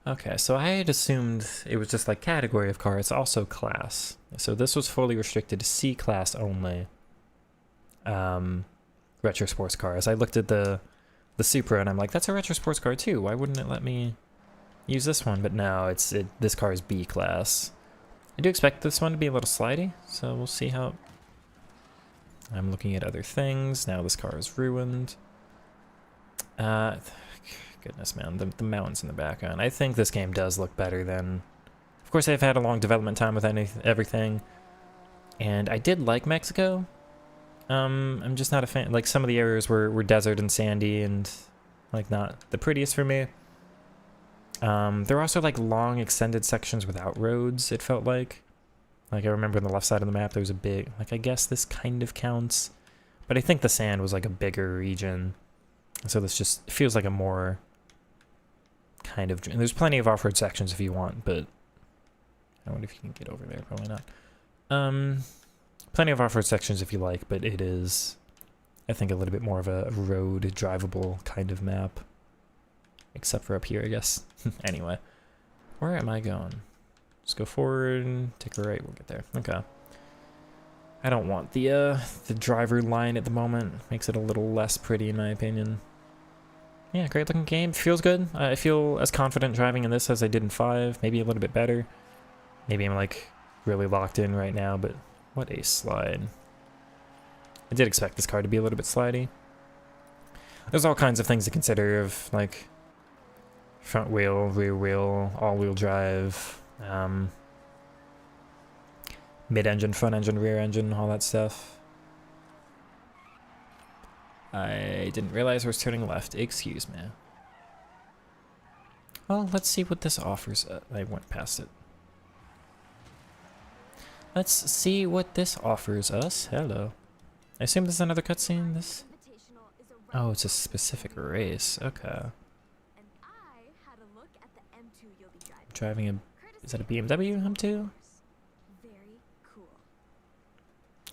Okay, so I had assumed it was just like category of car. It's also class. So this was fully restricted to C class only. Retro sports cars. I looked at the Supra and I'm like, that's a retro sports car too. Why wouldn't it let me use this one? But no, this car is B class. I do expect this one to be a little slidey, so we'll see how... I'm looking at other things. Now this car is ruined. Goodness, man, the mountains in the background. I think this game does look better than... Of course, they've had a long development time with everything. And I did like Mexico. I'm just not a fan. Like, some of the areas were desert and sandy and, like, not the prettiest for me. There were also, like, long extended sections without roads, it felt like. Like, I remember on the left side of the map, there was a big... Like, I guess this kind of counts. But I think the sand was, like, a bigger region. So this just feels like a more... kind of... And there's plenty of off-road sections if you want, but... I wonder if you can get over there. Probably not. Plenty of off-road sections if you like, but it is, I think, a little bit more of a road drivable kind of map. Except for up here, I guess. Anyway. Where am I going? Just go forward, take a right, we'll get there. Okay. I don't want the driver line at the moment. Makes it a little less pretty in my opinion. Yeah, great looking game. Feels good. I feel as confident driving in this as I did in 5. Maybe a little bit better. Maybe I'm like really locked in right now, but what a slide. I did expect this car to be a little bit slidey. There's all kinds of things to consider of like front wheel, rear wheel, all-wheel drive, mid-engine, front engine, rear engine, all that stuff. I didn't realize I was turning left. Excuse me. Well, let's see what this offers. I went past it. Let's see what this offers us. Hello. I assume this is another cutscene. This. Oh, it's a specific race. Okay. And I had a look at the M2 you'll be Driving a. Is that a BMW M2? Very cool.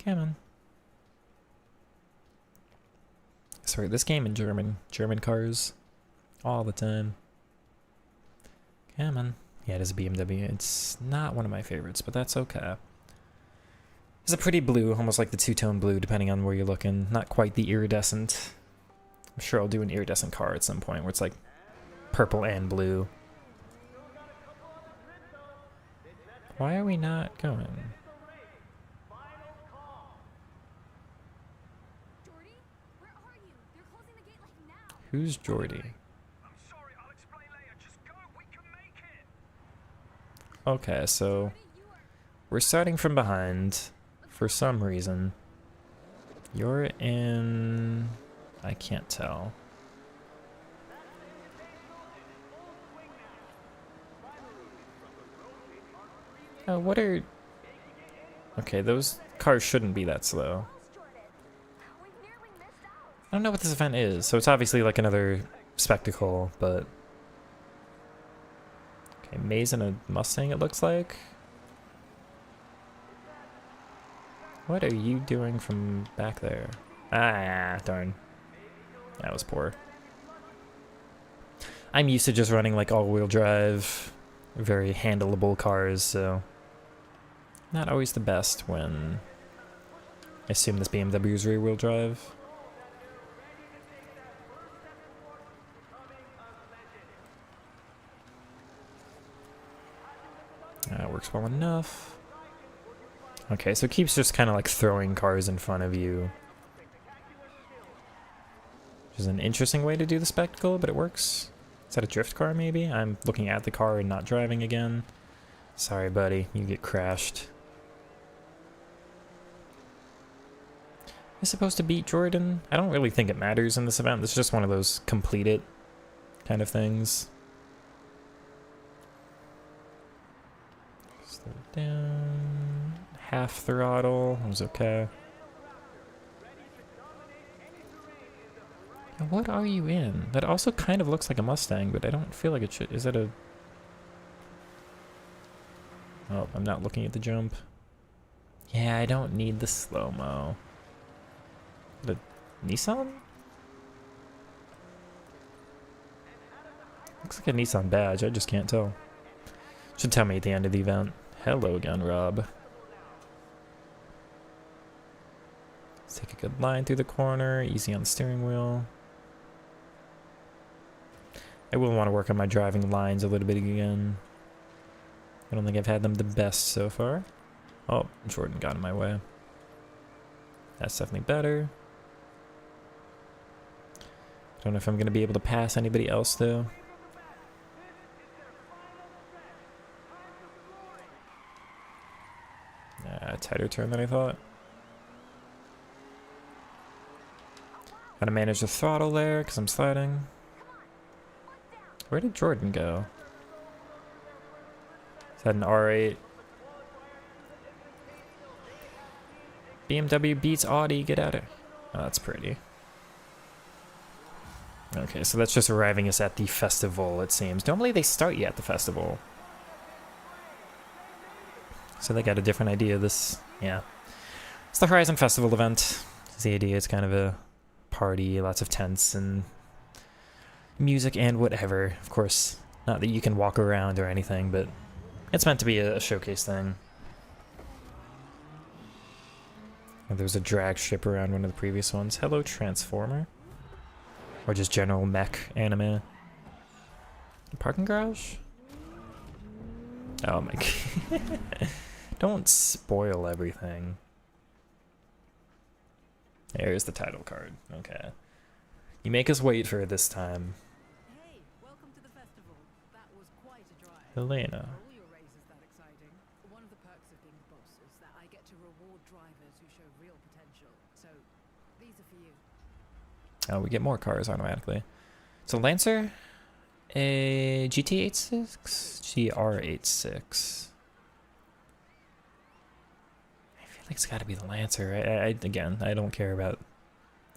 Come on. Sorry, this game in German cars, all the time. Come on. Yeah, it is a BMW. It's not one of my favorites, but that's okay. It's a pretty blue, almost like the two-tone blue, depending on where you're looking. Not quite the iridescent. I'm sure I'll do an iridescent car at some point where it's like purple and blue. Why are we not going? Jordy, where are you? They're closing the gate like now. Who's Jordy? I'm sorry, I'll explain later. Just go, we can make it. Okay, so Jordy, you are. we're starting from behind for some reason. You're in... I can't tell. What are... Okay, those cars shouldn't be that slow. Jordan. We've nearly missed out. I don't know what this event is, so it's obviously like another spectacle, but... Okay, Maze and a Mustang it looks like. What are you doing from back there? Ah, darn. That was poor. I'm used to just running like all-wheel drive, very handleable cars, so... Not always the best when... I assume this BMW is rear-wheel drive. That works well enough. Okay, so it keeps just kind of like throwing cars in front of you. Which is an interesting way to do the spectacle, but it works. Is that a drift car maybe? I'm looking at the car and not driving again. Sorry buddy, you get crashed. Am I supposed to beat Jordan? I don't really think it matters in this event. This is just one of those complete it kind of things. Slow down. Half throttle. It was okay. Now, what are you in? That also kind of looks like a Mustang, but I don't feel like it should. Is that a... Oh, I'm not looking at the jump. Yeah, I don't need the slow-mo. The Nissan? Looks like a Nissan badge, I just can't tell. Should tell me at the end of the event. Hello again, Rob. Let's take a good line through the corner, easy on the steering wheel. I will want to work on my driving lines a little bit again. I don't think I've had them the best so far. Oh, Jordan got in my way. That's definitely better. Don't know if I'm going to be able to pass anybody else, though. Tighter turn than I thought. Gotta manage the throttle there, because I'm sliding. Where did Jordan go? Is that an R8? BMW beats Audi, get out of here. Oh, that's pretty. Okay, so that's just arriving us at the festival, it seems. Normally they start you at the festival. So they got a different idea this, yeah. It's the Horizon Festival event. It's the idea, it's kind of a party, lots of tents and music and whatever. Of course, not that you can walk around or anything, but it's meant to be a showcase thing. And there was a drag ship around one of the previous ones. Hello, Transformer. Or just general mech anime. Parking garage? Oh my god. Don't spoil everything. There's the title card. Okay. You make us wait for it this time. Hey, welcome to the festival. That was quite a drive. Elena. Are all your races that exciting? One of the perks of being the boss is that I get to reward drivers who show real potential. So, these are for you. Oh, we get more cars automatically. So Lancer, a GT86, GR86. I feel like it's got to be the Lancer. Again, I don't care about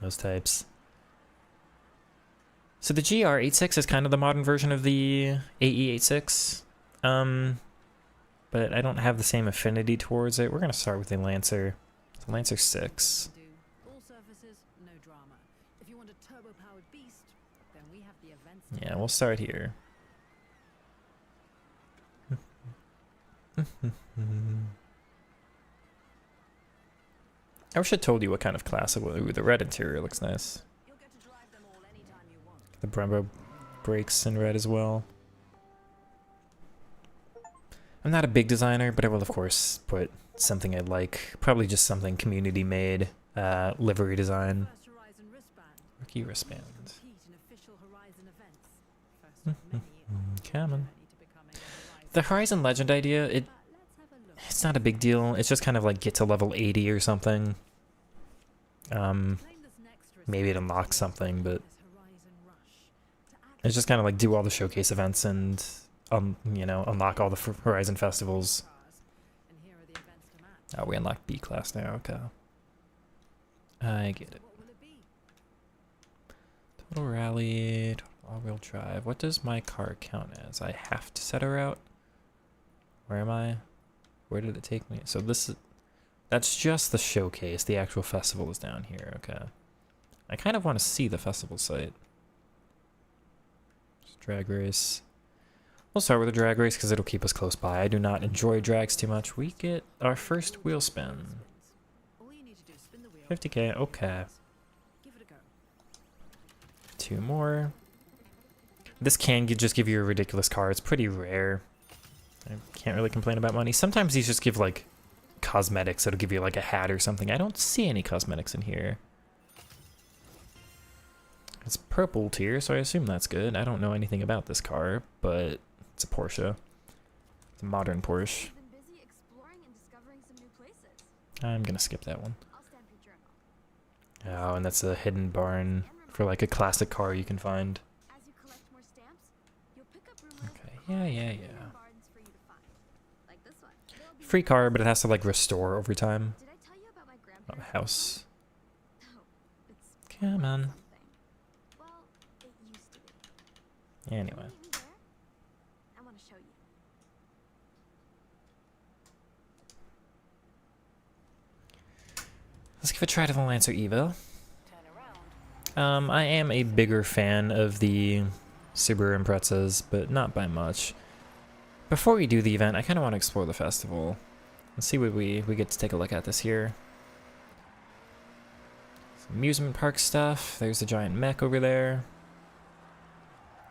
those types. So the GR86 is kind of the modern version of the AE86, but I don't have the same affinity towards it. We're gonna start with the Lancer. The Lancer 6. All surfaces, no drama. If you want a turbo-powered beast, then we have the events. Yeah, we'll start here. I wish I told you what kind of class it was. Ooh, the red interior looks nice. You'll get to drive them all anytime you want. The Brembo brakes in red as well. I'm not a big designer, but I will of course put something I like. Probably just something community made. Livery design. First Horizon wristband. Rookie wristband. Compete in official Horizon events. First of many Come on. journey to becoming a Horizon. The Horizon Legend idea, But let's have a look. it's not a big deal. It's just kind of like get to level 80 or something. Claim this next Maybe it wristband unlocks something, but as Horizon Rush to add it's just kind of like do all the showcase events and, you know, unlock all the Horizon festivals. cars. And here are the events to match. Oh, we unlocked B class now. Okay. I get it. What will it be? Total rally, total all-wheel drive. What does my car count as? I have to set a route. Where am I? Where did it take me? So that's just the showcase. The actual festival is down here. Okay. I kind of want to see the festival site. Just drag race. We'll start with a drag race because it'll keep us close by. I do not enjoy drags too much. We get our first wheel spin. All you need to do is spin the wheel. 50k. Okay. Give it a go. 2 more. This can just give you a ridiculous car. It's pretty rare. I can't really complain about money. Sometimes these just give like cosmetics. It'll give you like a hat or something. I don't see any cosmetics in here. It's purple tier, so I assume that's good. I don't know anything about this car, but it's a Porsche. It's a modern Porsche. You've been busy exploring and discovering some new places. I'm gonna skip that one. I'll stamp your journal. Oh, and that's a hidden barn for like a classic car you can find. As you collect more stamps, you'll pick up rumors Okay, of yeah, cars yeah, and yeah. hidden gardens for you to find. Like this one. There'll be Free car, but it has to like restore over time. Did I tell you about my Oh, grandparents' house. No, it's Come on. something. Well, it used to be. Anyway. Can you meet me there? I want to show you. Let's give a try to the Lancer Evo. Turn around. I am a bigger fan of the Subaru Imprezas, but not by much. Before we do the event, I kind of want to explore the festival. Let's see what we get to take a look at this year. Some amusement park stuff. There's a giant mech over there.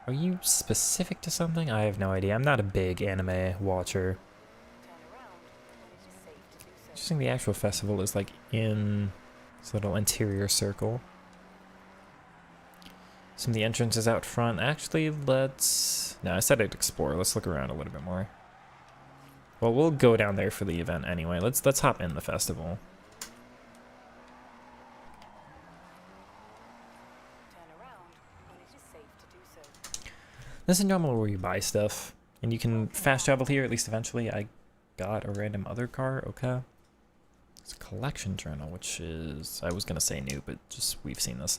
Are you specific to something? I have no idea. I'm not a big anime watcher. Turn around when it is safe to do so. Interesting, the actual festival is like in this little interior circle. Some of the entrances out front. Actually, let's... No, I said I'd explore. Let's look around a little bit more. Well, we'll go down there for the event anyway. Let's hop in the festival. Turn around when it is safe to do so. This is normal where you buy stuff. And you can fast travel here, at least eventually. I got a random other car. Okay. It's a collection journal, which is... I was going to say new, but just we've seen this.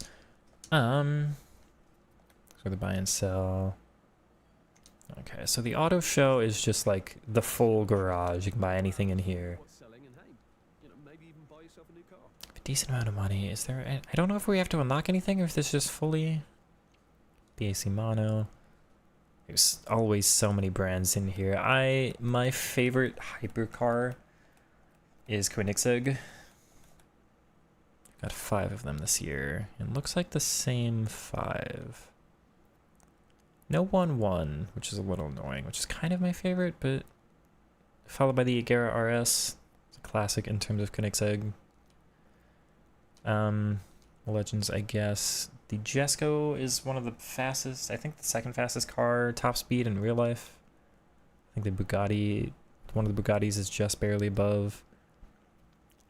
So the buy and sell. Okay, so the auto show is just like the full garage. You can buy anything in here. What's selling and hey, you know, maybe even buy yourself a new car. A decent amount of money. Is there... I don't know if we have to unlock anything or if this is just fully... BAC Mono. There's always so many brands in here. My favorite hypercar is Koenigsegg. Got 5 of them this year. It looks like the same 5. No 1-1, which is a little annoying, which is kind of my favorite, but followed by the Agera RS. It's a classic in terms of Koenigsegg. Legends, I guess. The Jesko is one of the fastest, I think the second fastest car, top speed in real life. I think the Bugatti, one of the Bugattis is just barely above.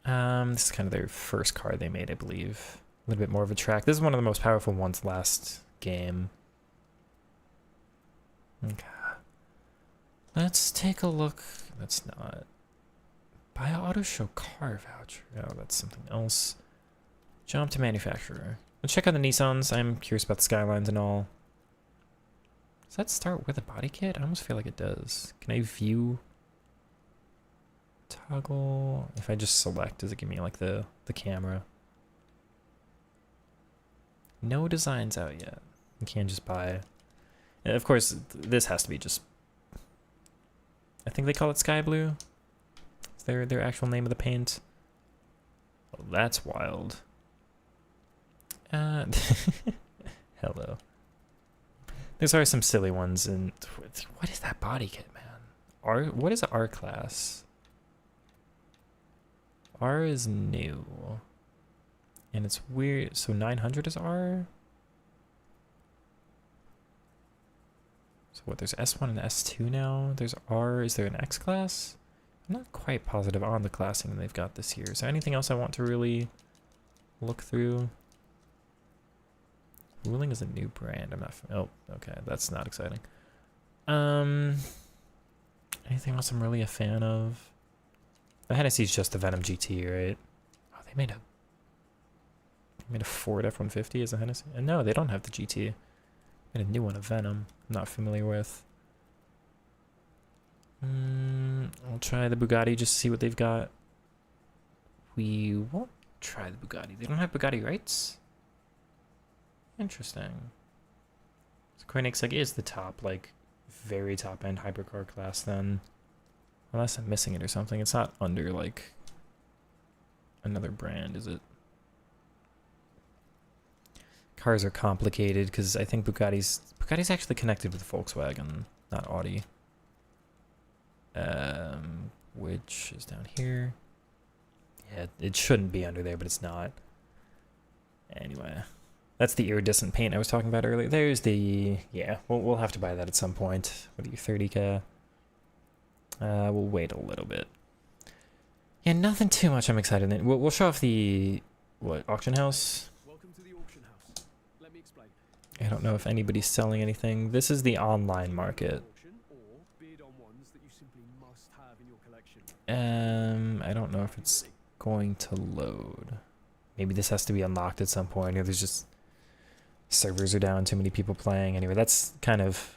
This is kind of their first car they made, I believe. A little bit more of a track. This is one of the most powerful ones last game. Okay. Let's take a look. That's not. Buy an auto show car voucher. Oh, that's something else. Jump to manufacturer. Let's check out the Nissans. I'm curious about the Skylines and all. Does that start with a body kit? I almost feel like it does. Can I view? Toggle. If I just select, does it give me like the camera? No designs out yet. You can't just buy. And of course, this has to be just... I think they call it sky blue. Is their actual name of the paint? Oh, that's wild. Hello. There's always some silly ones, and what is that body kit, man? R, what is R class? R is new. And it's weird. So 900 is R? So what, there's S1 and S2 now? There's R. Is there an X class? I'm not quite positive on the classing they've got this year. Is there anything else I want to really look through? Ruling is a new brand. I'm not. Oh, okay. That's not exciting. Anything else I'm really a fan of? The Hennessey's just the Venom GT, right? Oh, they made a Ford F-150 as a Hennessey. And no, they don't have the GT. Made a new one of Venom. I'm not familiar with. I'll try the Bugatti just to see what they've got. We won't try the Bugatti. They don't have Bugatti rights? Interesting. So Koenigsegg is the top, like, very top end hypercar class then. Unless I'm missing it or something. It's not under, like, another brand, is it? Cars are complicated because I think Bugatti's actually connected with Volkswagen, not Audi. Which is down here. Yeah, it shouldn't be under there, but it's not. Anyway, that's the iridescent paint I was talking about earlier. There's the, yeah, we'll have to buy that at some point. What are you, 30K? We'll wait a little bit. Yeah, nothing too much I'm excited in. We'll show off the, what, auction house? Welcome to the auction house. Let me explain. I don't know if anybody's selling anything. This is the online market. Auction or bid on ones that you simply must have in your collection. I don't know if it's going to load. Maybe this has to be unlocked at some point, or there's just servers are down, too many people playing. Anyway, that's kind of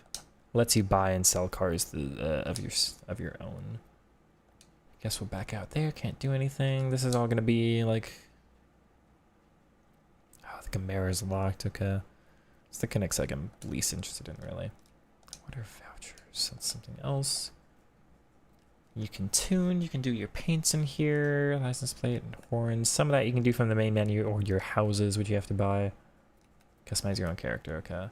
lets you buy and sell cars of your own. Guess we'll back out there. Can't do anything. This is all gonna be like, oh, the Camara's locked. Okay, it's the Koenigsegg I'm least interested in, really. What are vouchers? That's something else. You can tune, you can do your paints in here, license plate and horns. Some of that you can do from the main menu or your houses, which you have to buy. Customize your own character, okay.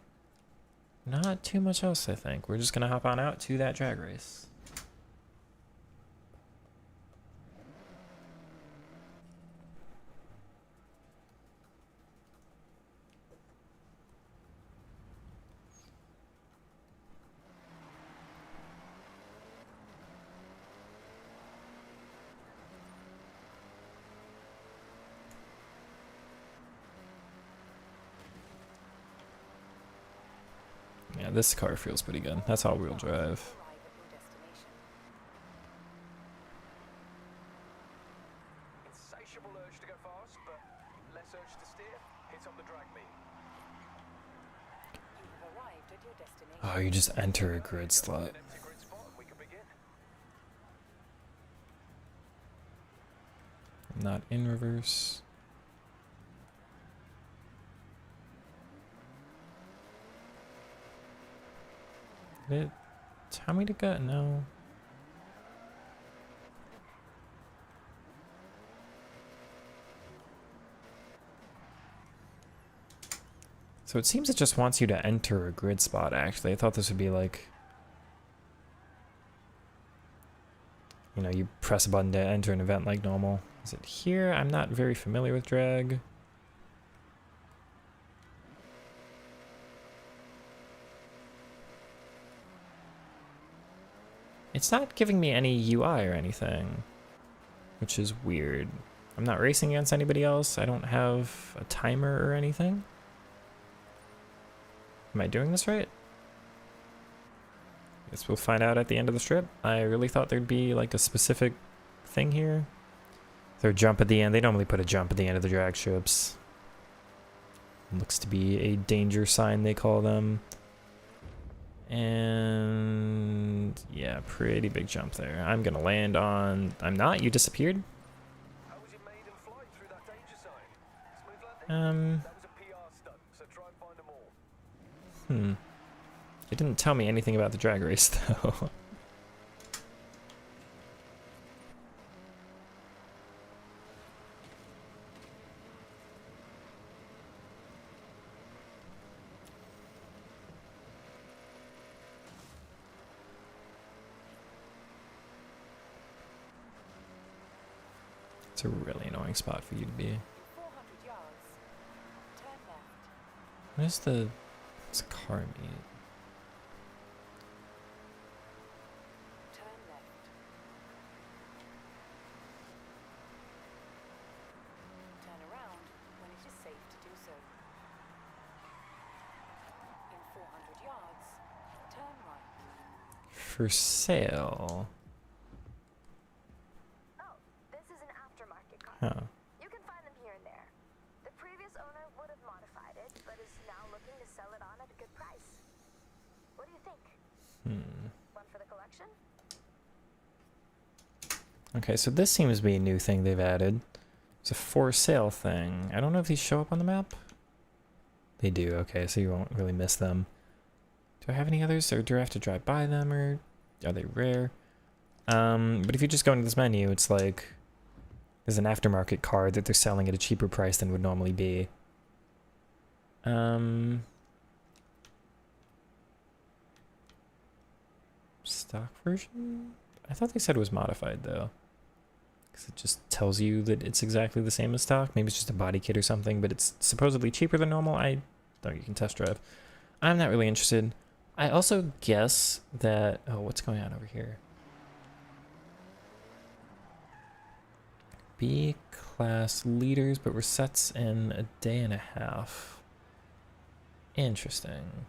Not too much else, I think. We're just gonna hop on out to that drag race. Yeah, this car feels pretty good. That's all-wheel drive. Arrive at your destination. Insatiable urge to go fast, but less urge to steer. Hit on the drag me. You have arrived at your destination. Oh, you just enter a grid slot. An empty grid spot and we can begin. Not in reverse. Did it tell me to go? No. So it seems it just wants you to enter a grid spot, actually. I thought this would be like, you know, you press a button to enter an event like normal. Is it here? I'm not very familiar with drag. It's not giving me any UI or anything, which is weird. I'm not racing against anybody else. I don't have a timer or anything. Am I doing this right? Guess we'll find out at the end of the strip. I really thought there'd be like a specific thing here. Their jump at the end. They normally put a jump at the end of the drag strips. Looks to be a danger sign, they call them. And yeah, pretty big jump there. I'm gonna land on. I'm not. You disappeared. How was your maiden flight through that danger sign? Smooth landing? That was a PR stunt, so try and find them all. It didn't tell me anything about the drag race though. It's a really annoying spot for you to be. 400 yards, turn left. Where's the... It's a car meet. Turn left. Turn around when it is safe to do so. In 400 yards, turn right. For sale. Oh, this is an aftermarket car. Huh. You can find them here and there. The previous owner would have modified it, but is now looking to sell it on at a good price. What do you think? One for the collection? Okay, so this seems to be a new thing they've added. It's a for sale thing. I don't know if these show up on the map. They do, okay, so you won't really miss them. Do I have any others, or do I have to drive by them, or are they rare? But if you just go into this menu, it's like there's an aftermarket car that they're selling at a cheaper price than would normally be. Stock version? I thought they said it was modified though. Because it just tells you that it's exactly the same as stock. Maybe it's just a body kit or something, but it's supposedly cheaper than normal. I don't, you can test drive. I'm not really interested. I also guess that, oh, what's going on over here? B class leaders, but resets in a day and a half. Interesting.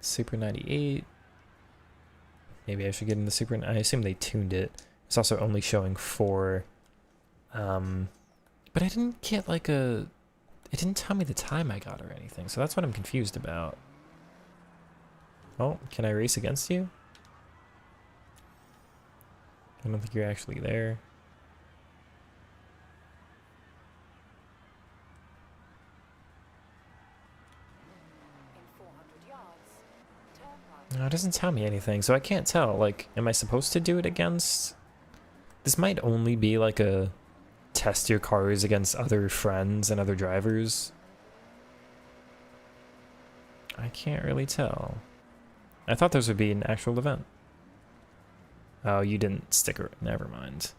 Super 98. Maybe I should get in the Super. I assume they tuned it. It's also only showing 4. But I didn't get like a. It didn't tell me the time I got or anything, so that's what I'm confused about. Oh, can I race against you? I don't think you're actually there. In 400 yards, turn right. No, it doesn't tell me anything, so I can't tell. Like, am I supposed to do it against... This might only be like a test your cars against other friends and other drivers. I can't really tell. I thought those would be an actual event. Oh, you didn't stick around. Never mind.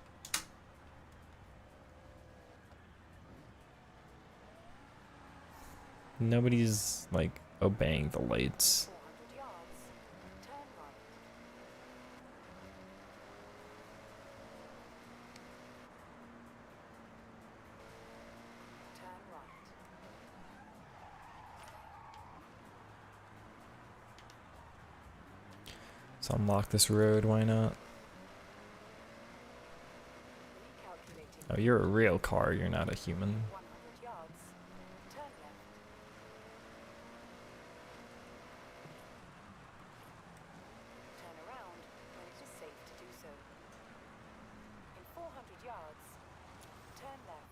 Nobody's, like, obeying the lights. 400 yards, turn right. Turn right. Let's unlock this road, why not? Recalculating. Oh, you're a real car, you're not a human. 100 yards, turn left. Turn around when it is safe to do so. In 400 yards, turn left.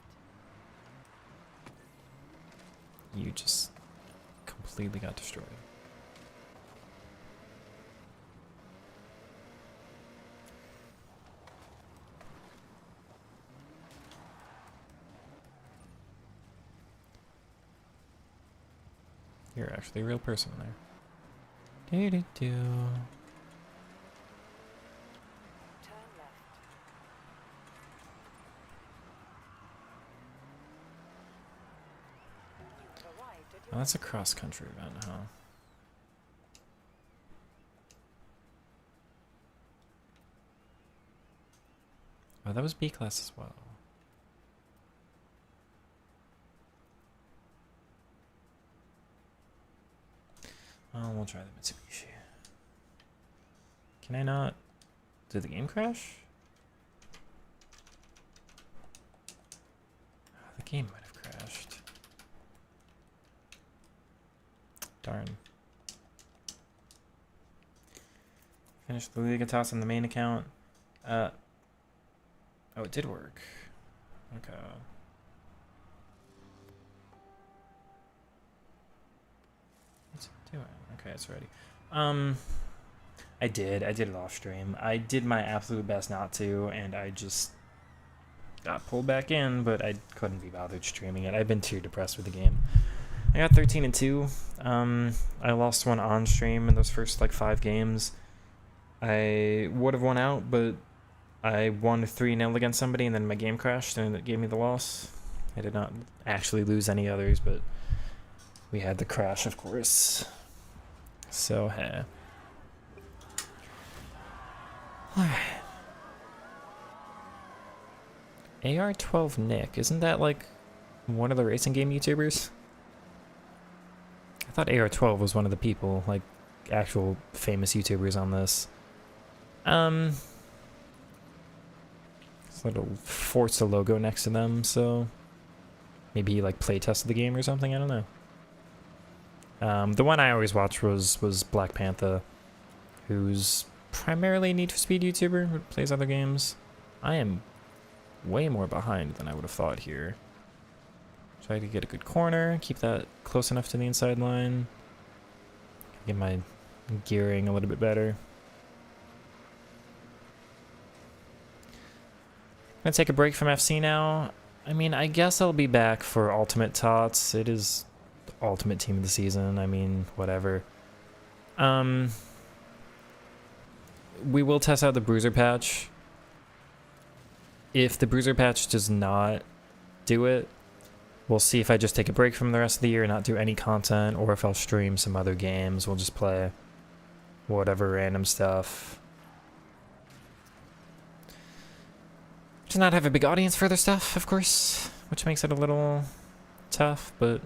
You just completely got destroyed. You're actually a real person there. Do-do-do. Turn left. You have arrived at Oh, your that's a cross-country event, huh? Oh, that was B-class as well. Oh, we'll try the Mitsubishi. Can I not? Did the game crash? Oh, the game might have crashed. Darn. Finished the Liga toss on the main account. Oh, it did work. Okay. What's it doing? Okay, it's ready. I did it off stream. I did my absolute best not to, and I just got pulled back in, but I couldn't be bothered streaming it. I've been too depressed with the game. I got 13-2. I lost one on stream in those first like 5 games. I would have won out, but I won 3-0 against somebody and then my game crashed and it gave me the loss. I did not actually lose any others, but we had the crash, of course. So, hey. Alright. AR12 Nick, isn't that like one of the racing game YouTubers? I thought AR12 was one of the people, like actual famous YouTubers on this. This little Forza logo next to them, so maybe he like play tested the game or something, I don't know. The one I always watched was Black Panther, who's primarily a Need for Speed YouTuber who plays other games. I am way more behind than I would have thought here. Try to get a good corner, keep that close enough to the inside line. Get my gearing a little bit better. Gonna take a break from FC now. I mean, I guess I'll be back for Ultimate Tots. It is Ultimate Team of the Season. I mean, whatever. We will test out the Bruiser Patch. If the Bruiser Patch does not do it, we'll see if I just take a break from the rest of the year and not do any content, or if I'll stream some other games. We'll just play whatever random stuff. To not have a big audience for other stuff, of course, which makes it a little tough, but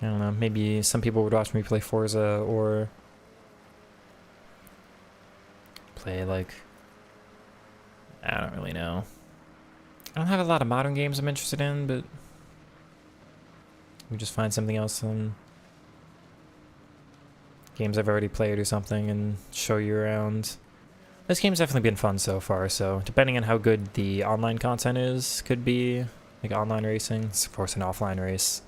I don't know, maybe some people would watch me play Forza or play like, I don't really know. I don't have a lot of modern games I'm interested in, but we just find something else in games I've already played or something and show you around. This game's definitely been fun so far, so depending on how good the online content is, could be like online racing. It's of course an offline race.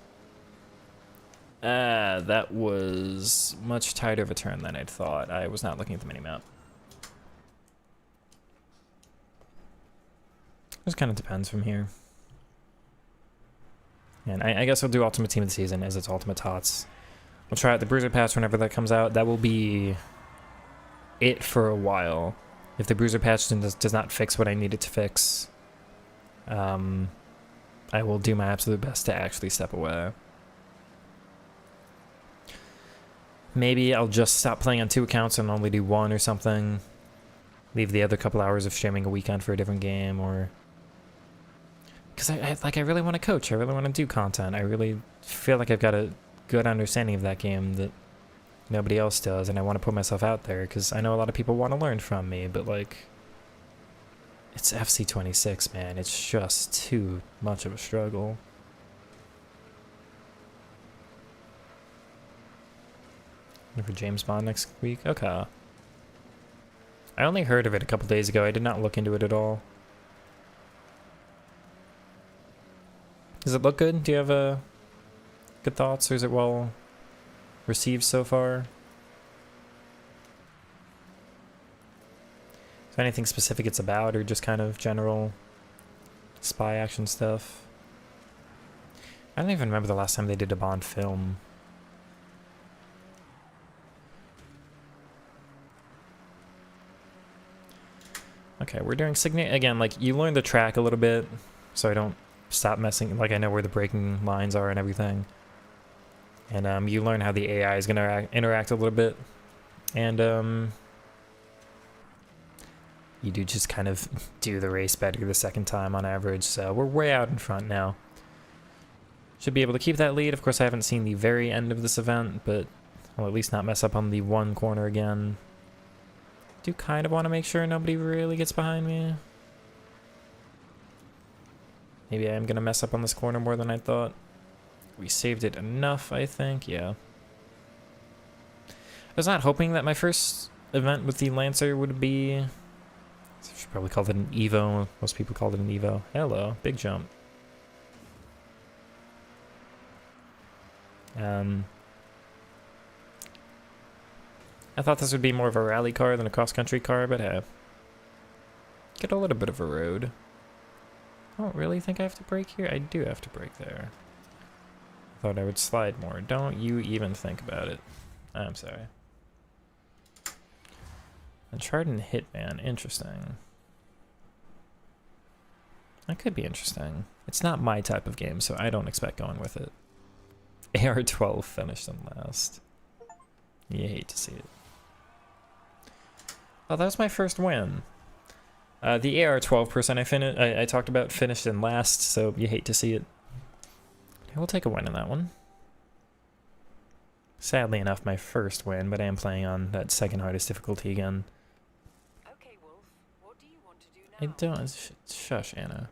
That was much tighter of a turn than I'd thought. I was not looking at the minimap. Just kind of depends from here. And I guess we'll do Ultimate Team of the Season as it's Ultimate Tots. We'll try out the Bruiser Patch whenever that comes out. That will be it for a while. If the Bruiser Patch does not fix what I need it to fix, I will do my absolute best to actually step away. Maybe I'll just stop playing on 2 accounts and only do 1 or something. Leave the other couple hours of streaming a weekend for a different game, or because I really want to coach. I really want to do content. I really feel like I've got a good understanding of that game that nobody else does, and I want to put myself out there because I know a lot of people want to learn from me, but like, it's FC26, man. It's just too much of a struggle. For James Bond next week? Okay. I only heard of it a couple days ago. I did not look into it at all. Does it look good? Do you have good thoughts, or is it well received so far? Is there anything specific it's about, or just kind of general spy action stuff? I don't even remember the last time they did a Bond film. Okay, we're doing Signet again. Like, you learn the track a little bit, so I don't stop messing. Like, I know where the braking lines are and everything. And you learn how the AI is gonna interact a little bit, and you do just kind of do the race better the second time on average. So we're way out in front now. Should be able to keep that lead. Of course, I haven't seen the very end of this event, but I'll at least not mess up on the 1 corner again. Do kind of want to make sure nobody really gets behind me. Maybe I am going to mess up on this corner more than I thought. We saved it enough, I think. Yeah. I was not hoping that my first event with the Lancer would be... I should probably call it an Evo. Most people called it an Evo. Hello. Big jump. I thought this would be more of a rally car than a cross-country car, but hey. Get a little bit of a road. I don't really think I have to brake here. I do have to brake there. I thought I would slide more. Don't you even think about it. I'm sorry. Uncharted and Hitman, interesting. That could be interesting. It's not my type of game, so I don't expect going with it. AR-12 finished in last. You hate to see it. Oh, that was my first win. The AR-12 person I talked about finished in last, so you hate to see it. We'll take a win in that one. Sadly enough, my first win, but I am playing on that second hardest difficulty again. Okay, Wolf. What do you want to do now? I don't. Shush, Anna.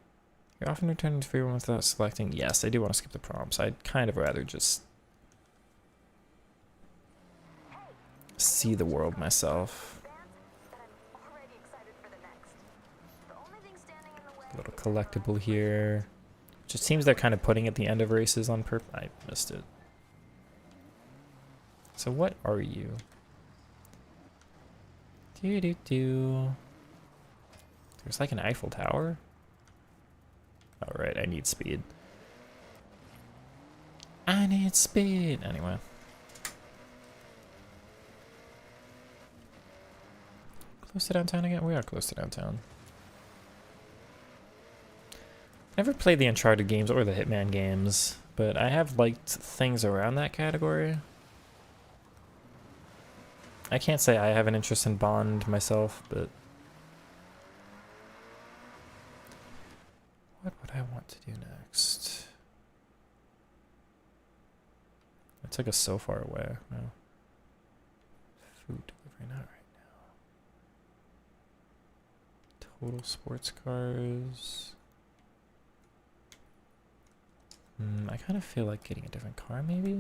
You're often returning to free roam without selecting. Yes, I do want to skip the prompts. I'd kind of rather just see the world myself. Little collectible here. Just seems they're kind of putting at the end of races on purpose. I missed it. So what are you? Do. There's like an Eiffel Tower. Oh right, I need speed. I need speed. Anyway. Close to downtown again? We are close to downtown. Never played the Uncharted games or the Hitman games, but I have liked things around that category. I can't say I have an interest in Bond myself, but what would I want to do next? It took us so far away. No. Food delivery, not right now. Total sports cars. I kind of feel like getting a different car, maybe?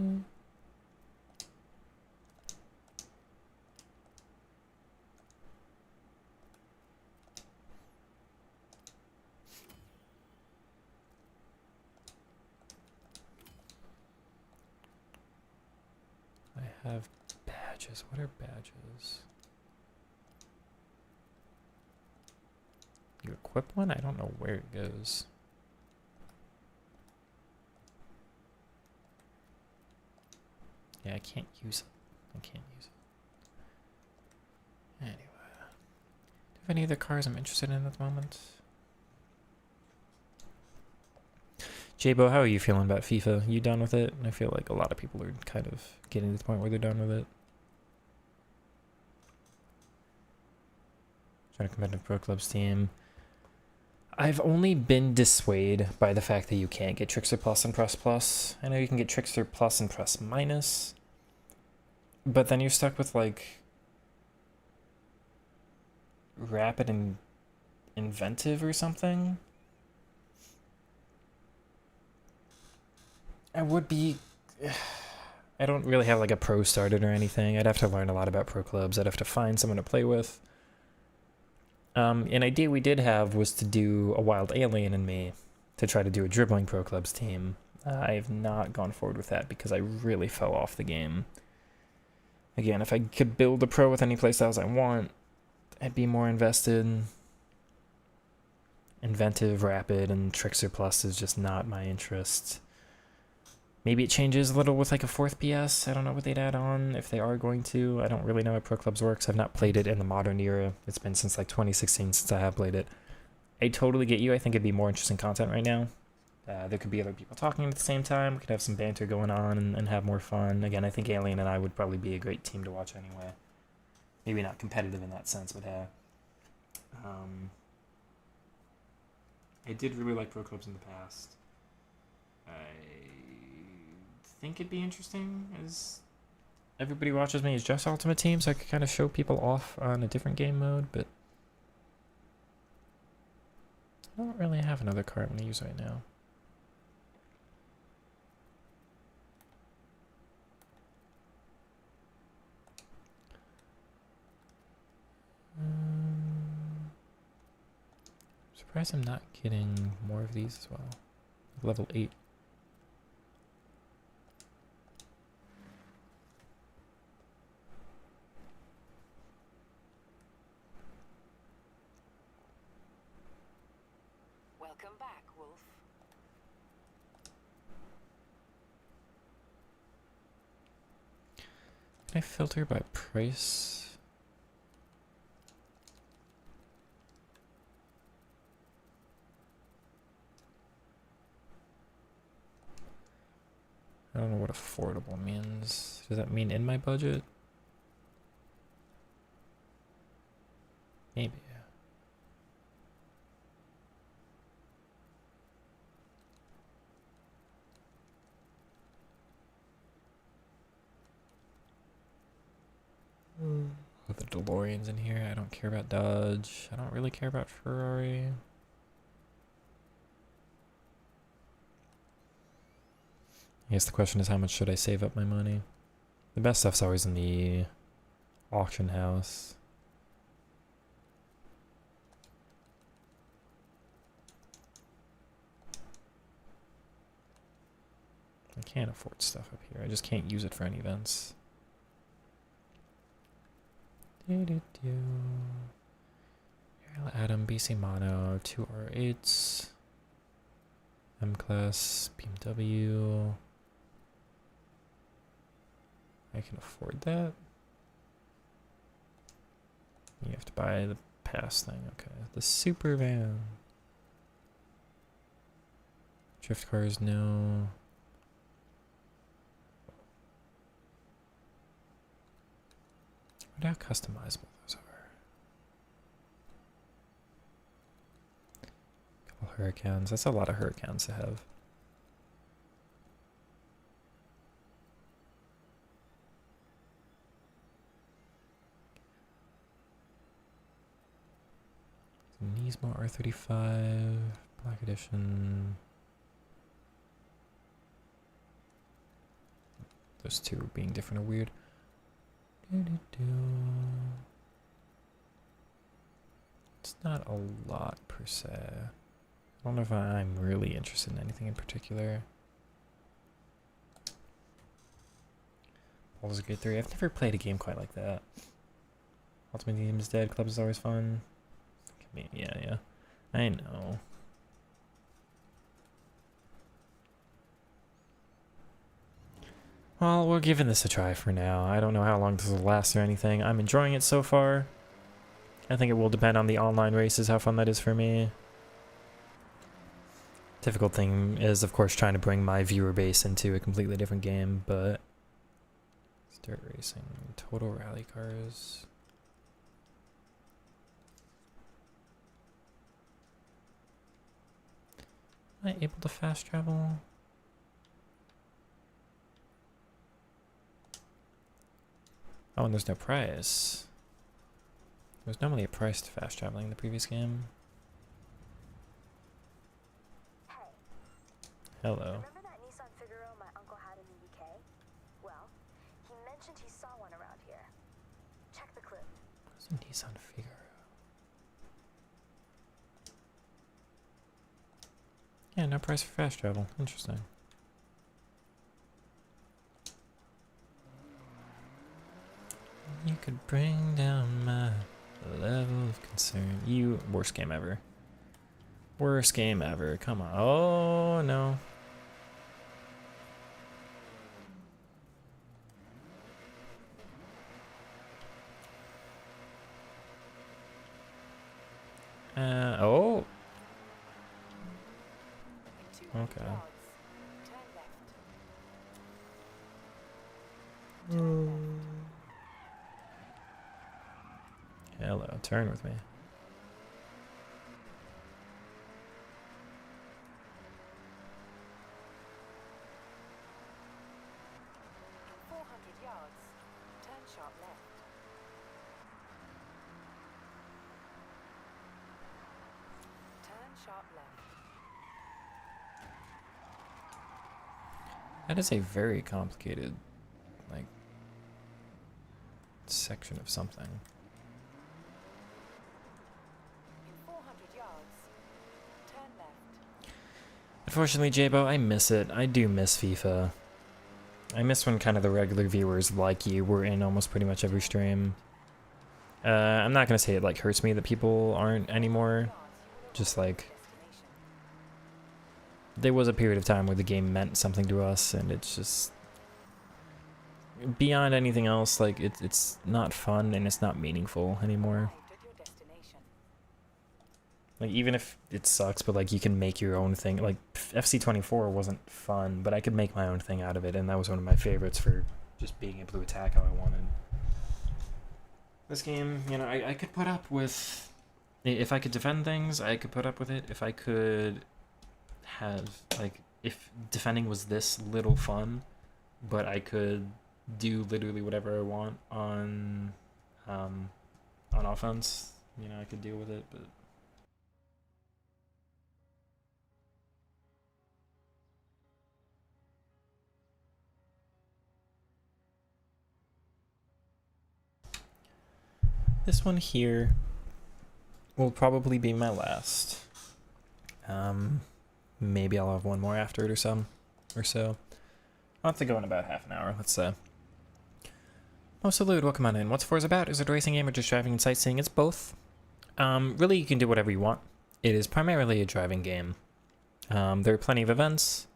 I have badges. What are badges? You equip one? I don't know where it goes. Yeah, I can't use it. I can't use it. Anyway. Do you have any other cars I'm interested in at the moment? Jabo, how are you feeling about FIFA? You done with it? I feel like a lot of people are kind of getting to the point where they're done with it. Trying to competitive pro clubs team. I've only been dissuaded by the fact that you can't get Trickster Plus and Press Plus. I know you can get Trickster Plus and Press Minus, but then you're stuck with like Rapid and Inventive or something. I would be... I don't really have like a pro started or anything. I'd have to learn a lot about pro clubs. I'd have to find someone to play with. An idea we did have was to do a Wild Alien and me to try to do a dribbling pro clubs team. I have not gone forward with that because I really fell off the game. Again, if I could build a pro with any playstyles I want, I'd be more invested. Inventive, Rapid, and Trickster Plus is just not my interest. Maybe it changes a little with like a 4th PS. I don't know what they'd add on if they are going to. I don't really know how Pro Clubs works. I've not played it in the modern era. It's been since like 2016 since I have played it. I totally get you. I think it'd be more interesting content right now. There could be other people talking at the same time. We could have some banter going on and have more fun. Again, I think Alien and I would probably be a great team to watch anyway. Maybe not competitive in that sense, but I did really like Pro Clubs in the past. I think it'd be interesting as everybody watches me as just Ultimate Team, so I could kind of show people off on a different game mode, but I don't really have another card I'm going to use right now. Surprised I'm not getting more of these as well. Level 8. Welcome back, Wolf. Can I filter by price? I don't know what affordable means. Does that mean in my budget? Maybe. Oh, the DeLorean's in here. I don't care about Dodge. I don't really care about Ferrari. I guess the question is, how much should I save up my money? The best stuff's always in the auction house. I can't afford stuff up here. I just can't use it for any events. Adam, BC Mono, 2 R8s, M-Class, BMW. I can afford that. You have to buy the pass thing. Okay, the super van. Drift cars, no. I wonder how customizable those are. Couple Hurricanes. That's a lot of Hurricanes to have. Nismo R35, Black Edition. Those two being different are weird. It's not a lot per se. I don't know if I'm really interested in anything in particular. Baldur's Gate 3. I've never played a game quite like that. Ultimate Team is dead. Club is always fun. Yeah. I know. Well, we're giving this a try for now. I don't know how long this will last or anything. I'm enjoying it so far. I think it will depend on the online races, how fun that is for me. Difficult thing is, of course, trying to bring my viewer base into a completely different game, but... Start racing. Total rally cars. Am I able to fast travel? Oh, and there's no price. There was normally a price to fast traveling in the previous game. Hey, Hello. remember that Nissan Figaro my uncle had in the UK? Well, he mentioned he saw one around here. Check the clip. What's a Nissan Figaro? Yeah, no price for fast travel. Interesting. You could bring down my level of concern. You, worst game ever. Worst game ever. Come on. Oh, no. Oh. Okay. Hello, turn with me. In 400 yards, turn sharp left. Turn sharp left. That is a very complicated, like, section of something. In 400 yards, turn left. Unfortunately, Jabo, I miss it. I do miss FIFA. I miss when kind of the regular viewers like you were in almost pretty much every stream. I'm not gonna say it like hurts me that people aren't anymore. Just like, there was a period of time where the game meant something to us, and it's just beyond anything else. Like it's not fun and it's not meaningful anymore. Like, even if it sucks, but like you can make your own thing. Like FC24 wasn't fun, but I could make my own thing out of it, and that was one of my favorites for just being able to attack how I wanted. This game, you know, I could put up with, if I could defend things, I could put up with it. If I could have, like, if defending was this little fun, but I could do literally whatever I want on offense, you know, I could deal with it, but this one here will probably be my last. Maybe I'll have one more after it or so. I'll have to go in about half an hour, let's say. Oh, salute, welcome on in. What's Forza about? Is it a racing game or just driving and sightseeing? It's both. Really, you can do whatever you want. It is primarily a driving game. There are plenty of events.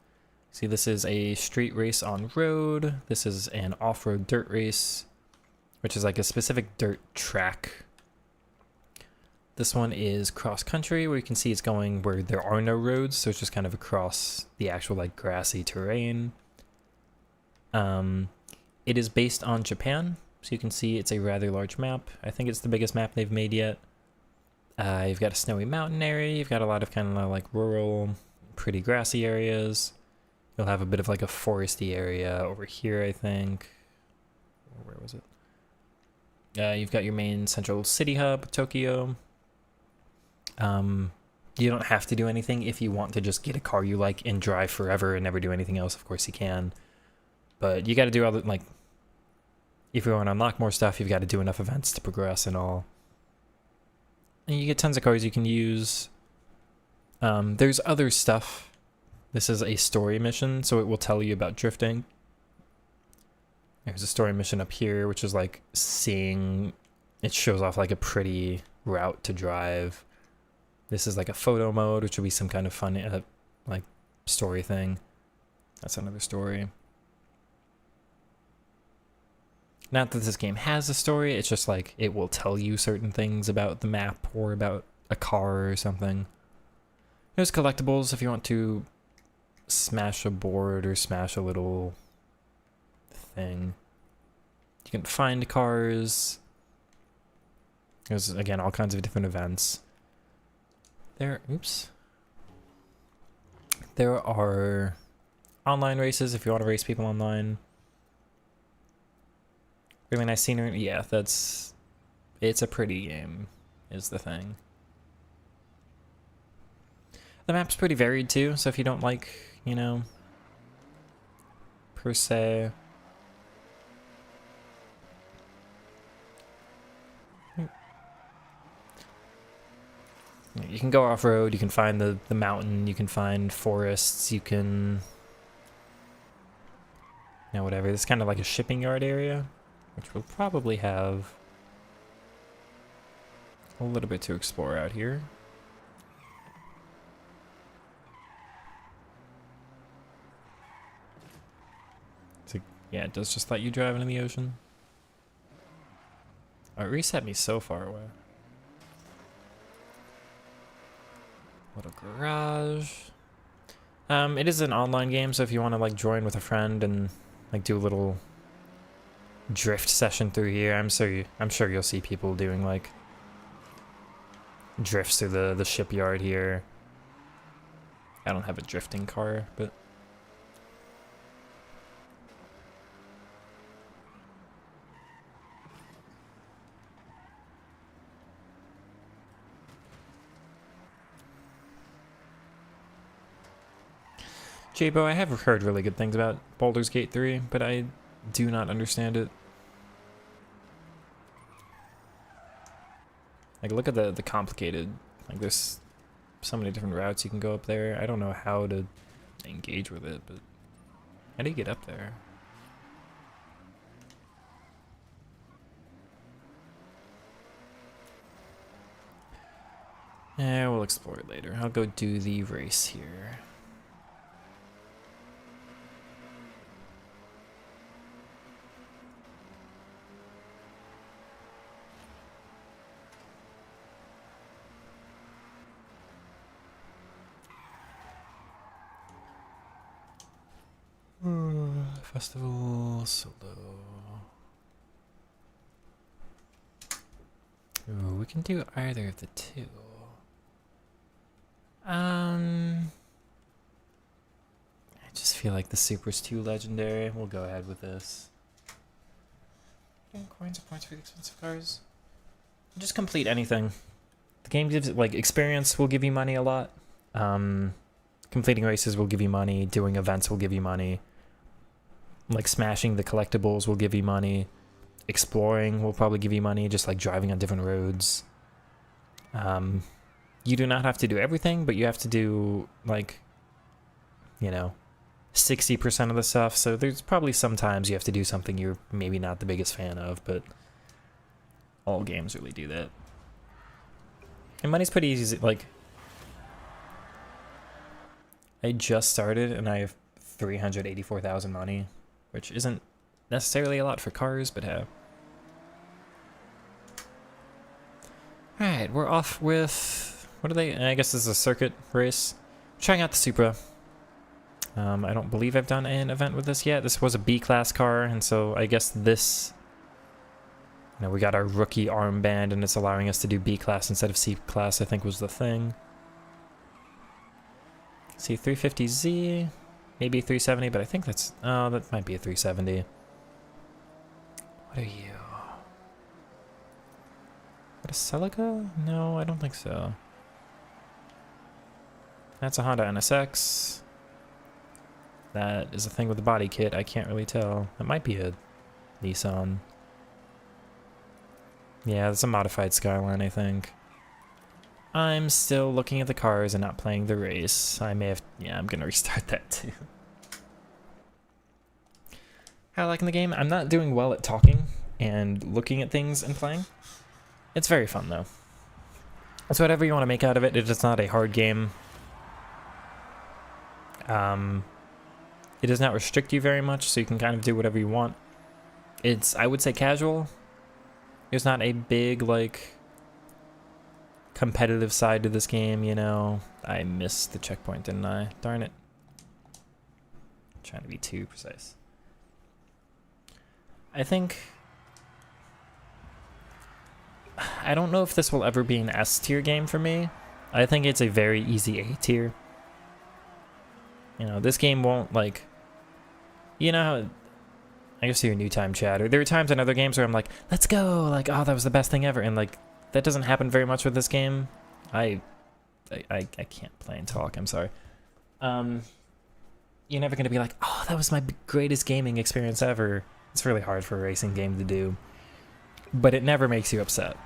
See, this is a street race on road. This is an off-road dirt race, which is like a specific dirt track. This one is cross-country, where you can see it's going where there are no roads, so it's just kind of across the actual like grassy terrain. It is based on Japan, so you can see it's a rather large map. I think it's the biggest map they've made yet. You've got a snowy mountain area, you've got a lot of kind of like rural, pretty grassy areas. You'll have a bit of like a foresty area over here, I think. Where was it? You've got your main central city hub, Tokyo. You don't have to do anything. If you want to just get a car you like and drive forever and never do anything else, of course you can. But you got to do all the, like, if you want to unlock more stuff, you've got to do enough events to progress and all. And you get tons of cars you can use. There's other stuff. This is a story mission, so it will tell you about drifting. There's a story mission up here, which is like seeing, it shows off like a pretty route to drive. This is like a photo mode, which would be some kind of fun, like, story thing. That's another story. Not that this game has a story, it's just like, it will tell you certain things about the map or about a car or something. There's collectibles if you want to smash a board or smash a little thing. You can find cars. There's, again, all kinds of different events. There are online races if you want to race people online. Really nice scenery. Yeah, it's a pretty game, is the thing. The map's pretty varied too, so if you don't like, you know, per se. You can go off-road, you can find the mountain, you can find forests, you can, you know, whatever. It's kind of like a shipping yard area, which will probably have a little bit to explore out here. So, yeah, it does just let you drive into the ocean. Oh, it reset me so far away. Little garage. It is an online game, so if you want to like join with a friend and like do a little drift session through here, I'm sure you'll see people doing like drifts through the shipyard here. I don't have a drifting car, but Jabo, I have heard really good things about Baldur's Gate 3, but I do not understand it. Like, look at the complicated, like, there's so many different routes you can go up there. I don't know how to engage with it, but how do you get up there? Yeah, we'll explore it later. I'll go do the race here. Festival solo. Ooh, we can do either of the two. I just feel like the Supra's too legendary. We'll go ahead with this. Coins or points for the expensive cars. Just complete anything. The game gives like experience will give you money a lot. Completing races will give you money. Doing events will give you money. Like smashing the collectibles will give you money. Exploring will probably give you money, just like driving on different roads. You do not have to do everything, but you have to do like, 60% of the stuff. So there's probably sometimes you have to do something you're maybe not the biggest fan of, but all games really do that. And money's pretty easy. Like, I just started and I have 384,000 money, which isn't necessarily a lot for cars, but hey. Alright, we're off with, what are they? I guess this is a circuit race. Trying out the Supra. I don't believe I've done an event with this yet. This was a B-class car, and so I guess this, we got our rookie armband, and it's allowing us to do B-class instead of C-class, I think was the thing. See, 350Z, maybe 370, but I think that's, oh, that might be a 370. What are you? What, a Celica? No, I don't think so. That's a Honda NSX. That is a thing with the body kit, I can't really tell. That might be a Nissan. Yeah, it's a modified Skyline, I think. I'm still looking at the cars and not playing the race. I may have, yeah, I'm gonna restart that too. How I like in the game? I'm not doing well at talking and looking at things and playing. It's very fun though. It's whatever you want to make out of it. It is not a hard game. It does not restrict you very much, so you can kind of do whatever you want. It's, I would say, casual. There's not a big, like, competitive side to this game, I missed the checkpoint, didn't I? Darn it. I'm trying to be too precise. I think, I don't know if this will ever be an S tier game for me. I think it's a very easy A tier. This game won't, like, how, I guess you're new time chatter. There are times in other games where I'm like, let's go, like, oh, that was the best thing ever, and like, that doesn't happen very much with this game. I can't play and talk, I'm sorry. You're never gonna be like, oh, that was my greatest gaming experience ever. It's really hard for a racing game to do. But it never makes you upset.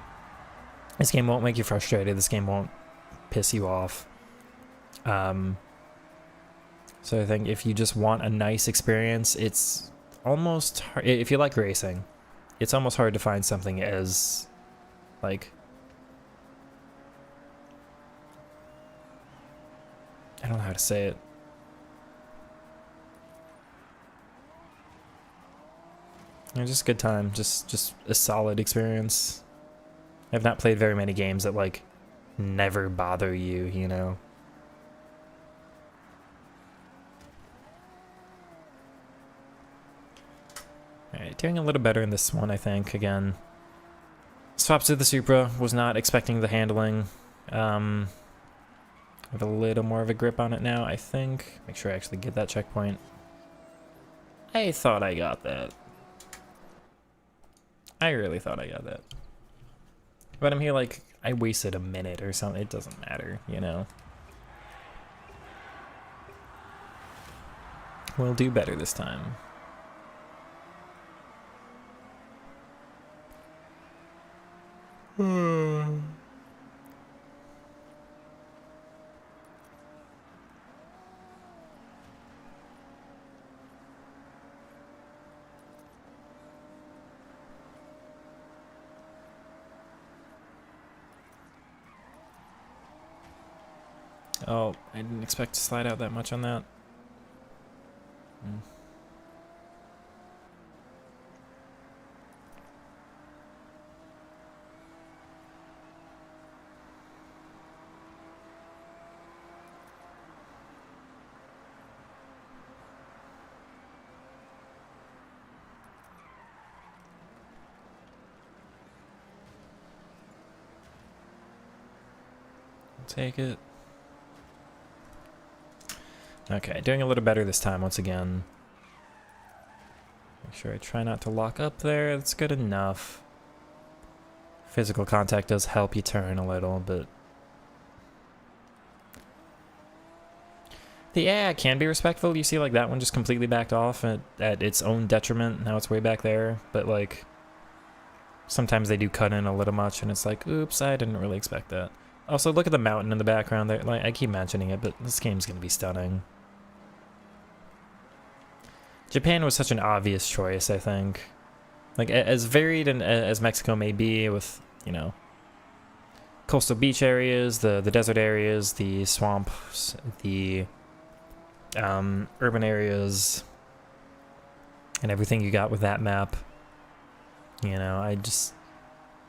This game won't make you frustrated, this game won't piss you off. So I think if you just want a nice experience, it's almost hard. If you like racing, it's almost hard to find something as, like, I don't know how to say it. Just a good time, just a solid experience. I've not played very many games that, like, never bother you, Alright, doing a little better in this one, I think, again. Swaps to the Supra, was not expecting the handling. I have a little more of a grip on it now, I think. Make sure I actually get that checkpoint. I thought I got that. I really thought I got that. But I'm here like, I wasted a minute or something, it doesn't matter, We'll do better this time. Oh, I didn't expect to slide out that much on that. Take it. Okay, doing a little better this time once again. Make sure I try not to lock up there. That's good enough. Physical contact does help you turn a little, but the AI can be respectful. You see, like, that one just completely backed off at its own detriment. Now it's way back there, but, like, sometimes they do cut in a little much, and it's like, oops, I didn't really expect that. Also, look at the mountain in the background there. Like, I keep mentioning it, but this game's gonna be stunning. Japan was such an obvious choice, I think. Like, as varied and as Mexico may be with, you know, coastal beach areas, the desert areas, the swamps, the urban areas, and everything you got with that map. You know, I just,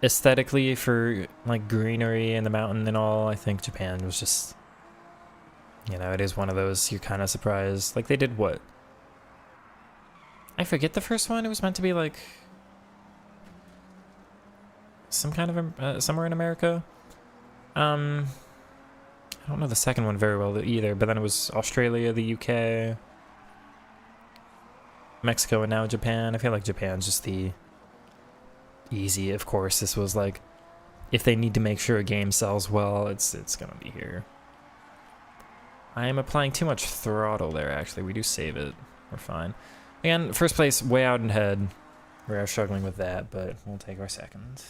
aesthetically for, like, greenery and the mountain and all, I think Japan was just, you know, it is one of those you're kind of surprised. Like, they did what? I forget the first one. It was meant to be, like, some kind of, somewhere in America. I don't know the second one very well either, but then it was Australia, the UK, Mexico, and now Japan. I feel like Japan's just the easy. Of course, this was like, if they need to make sure a game sells well, it's gonna be here. I am applying too much throttle there, actually. We do save it. We're fine. Again, first place, way out ahead. We are struggling with that, but we'll take our second.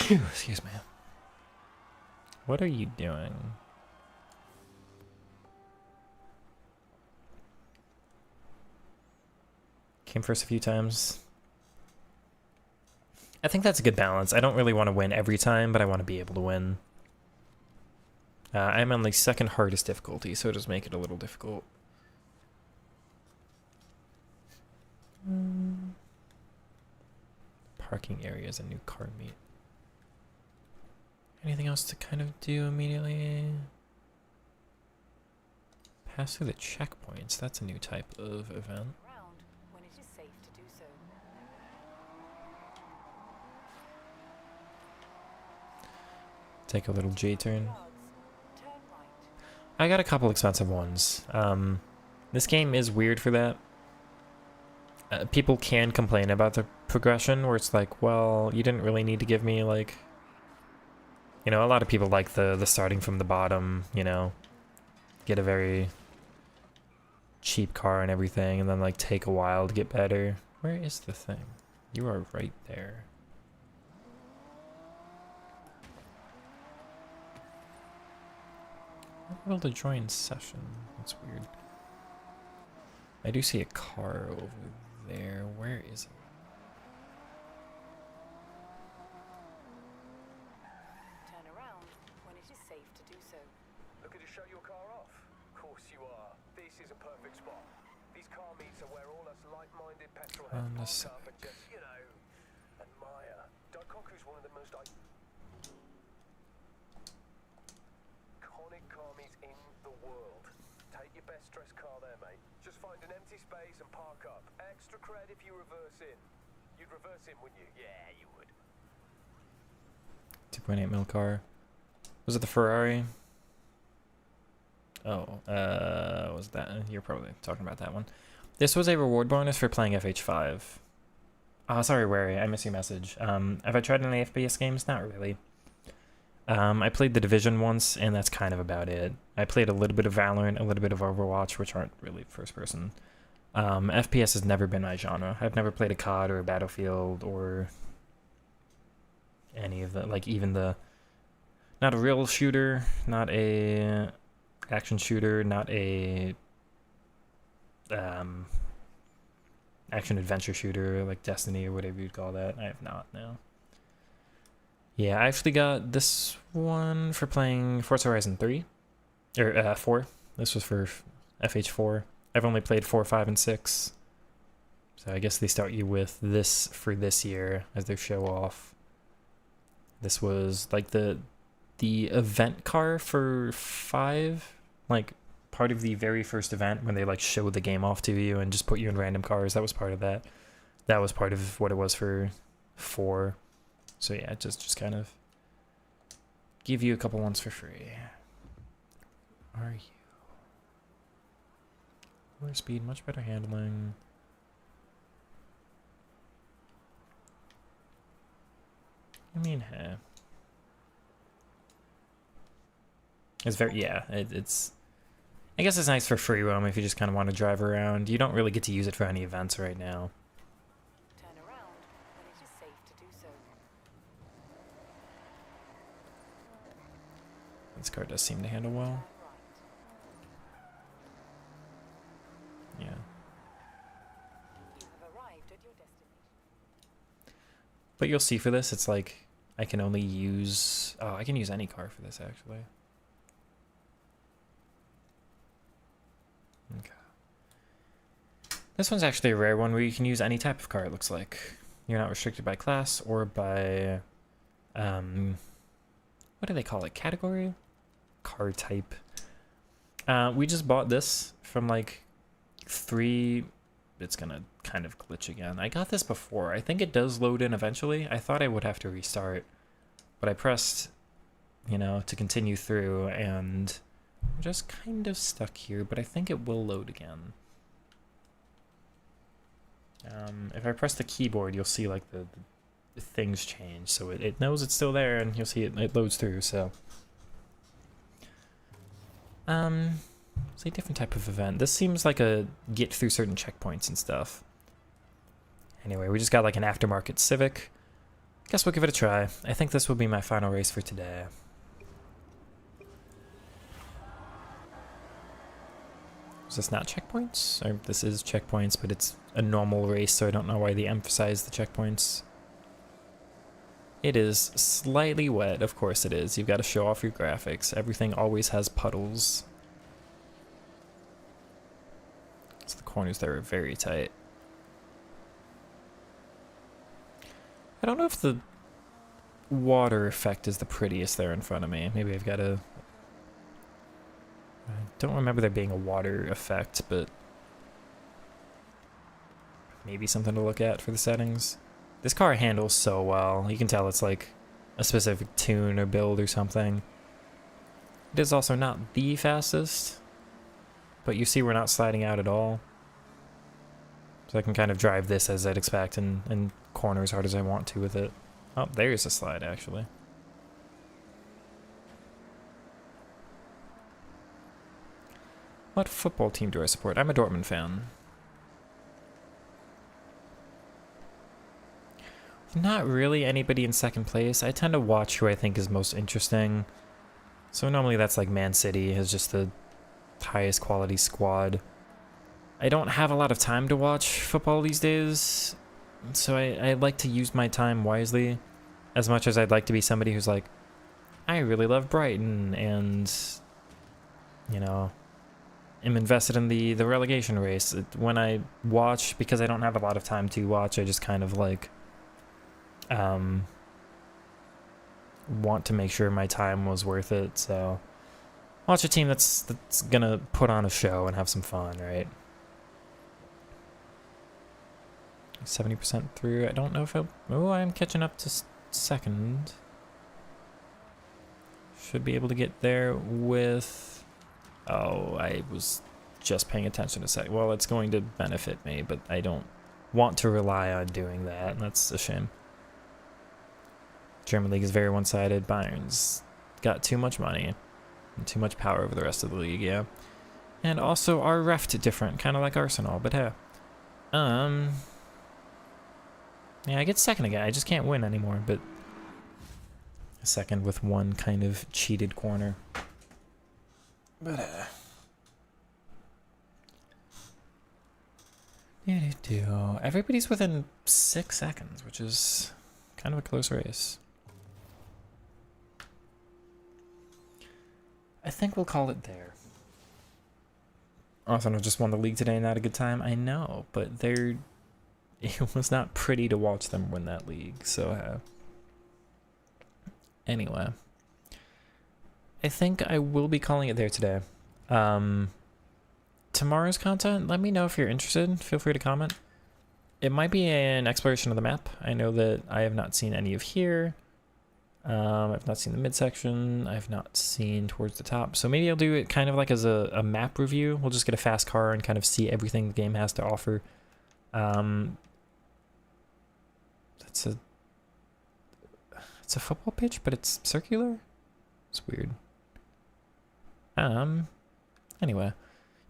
Excuse me. What are you doing? Came first a few times. I think that's a good balance. I don't really want to win every time, but I want to be able to win. I'm on the second hardest difficulty, so it does make it a little difficult. Parking area is a new car meet. Anything else to kind of do immediately? Pass through the checkpoints. That's a new type of event. Around when it is safe to do so. Take a little J-turn. Yards. Turn right. I got a couple expensive ones. This game is weird for that. People can complain about the progression, where it's like, well, you didn't really need to give me, like... You know, a lot of people like the starting from the bottom, you know, get a very cheap car and everything, and then, like, take a while to get better. Where is the thing? You are right there. I'm not able to join session. That's weird. I do see a car over there. Where is it? Turn around when it is safe to do so. Looking to show your car off? Of course you are. This is a perfect spot. These car meets are where all us like-minded petrol heads park up and just, you know, admire. Daikoku's one of the most iconic car meets in the world. Take your best dressed car there, mate. Just find an empty space and park up. Extra cred if you reverse in. You'd reverse in, wouldn't you? Yeah, you would. 2.8 mil car. Was it the Ferrari? Oh, was that? You're probably talking about that one. This was a reward bonus for playing FH6. Oh, sorry, Wary. I missed your message. Have I tried any FPS games? Not really. I played The Division once, and that's kind of about it. I played a little bit of Valorant, a little bit of Overwatch, which aren't really first person. FPS has never been my genre. I've never played a COD or a Battlefield or any of the, like, even the, not a real shooter, not a action shooter, not a action adventure shooter like Destiny or whatever you'd call that. I have not now. Yeah, I actually got this one for playing Forza Horizon 3 or 4. This was for FH4. I've only played 4, 5, and 6. So I guess they start you with this for this year as their show off. This was like the event car for 5, like part of the very first event when they like show the game off to you and just put you in random cars. That was part of that. That was part of what it was for 4. So yeah, just kind of give you a couple ones for free. Are you? Lower speed, much better handling. I mean, hey. It's very, yeah, it's, I guess it's nice for free roam if you just kind of want to drive around. You don't really get to use it for any events right now. Turn around when it is safe to do so. This car does seem to handle well. Turn right. Yeah. You have arrived at your destination. But you'll see for this, it's like, I can only use, oh, I can use any car for this, actually. Okay. This one's actually a rare one where you can use any type of car, it looks like. You're not restricted by class or by, what do they call it? Category? Car type. We just bought this from like 3... It's gonna kind of glitch again. I got this before. I think it does load in eventually. I thought I would have to restart, but I pressed, you know, to continue through, and I'm just kind of stuck here, but I think it will load again. If I press the keyboard, you'll see like the things change, so it knows it's still there, and you'll see it loads through, so. It's a different type of event. This seems like a get through certain checkpoints and stuff. Anyway, we just got like an aftermarket Civic. Guess we'll give it a try. I think this will be my final race for today. Is this not checkpoints? Or this is checkpoints, but it's a normal race, so I don't know why they emphasize the checkpoints. It is slightly wet, of course it is. You've got to show off your graphics. Everything always has puddles. So the corners there are very tight. I don't know if the water effect is the prettiest there in front of me. Maybe I've got to... I don't remember there being a water effect, but maybe something to look at for the settings. This car handles so well. You can tell it's like a specific tune or build or something. It is also not the fastest, but you see we're not sliding out at all. So I can kind of drive this as I'd expect and corner as hard as I want to with it. Oh, there's a slide actually. What football team do I support? I'm a Dortmund fan. Not really anybody in second place. I tend to watch who I think is most interesting. So normally that's like Man City is just the highest quality squad. I don't have a lot of time to watch football these days, so I like to use my time wisely, as much as I'd like to be somebody who's like, I really love Brighton, and, you know, am invested in the relegation race. When I watch, because I don't have a lot of time to watch, I just kind of like, want to make sure my time was worth it, so watch a team that's gonna put on a show and have some fun, right? 70% through. I don't know if I'm catching up to second. Should be able to get there with... Oh, I was just paying attention a sec. Well, it's going to benefit me, but I don't want to rely on doing that. That's a shame. German league is very one-sided. Bayern's got too much money and too much power over the rest of the league, yeah. And also our ref different, kind of like Arsenal, but hey. Yeah, I get second again. I just can't win anymore, but a second with one kind of cheated corner. But everybody's within 6 seconds, which is kind of a close race. I think we'll call it there. Arsenal just won the league today, not a good time. I know, but it was not pretty to watch them win that league, so anyway. I think I will be calling it there today. tomorrow's content, let me know if you're interested. Feel free to comment. It might be an exploration of the map. I know that I have not seen any of here. I've not seen the midsection. I've not seen towards the top. So maybe I'll do it kind of like as a map review. We'll just get a fast car and kind of see everything the game has to offer. It's a football pitch, but it's circular. It's weird. Anyway,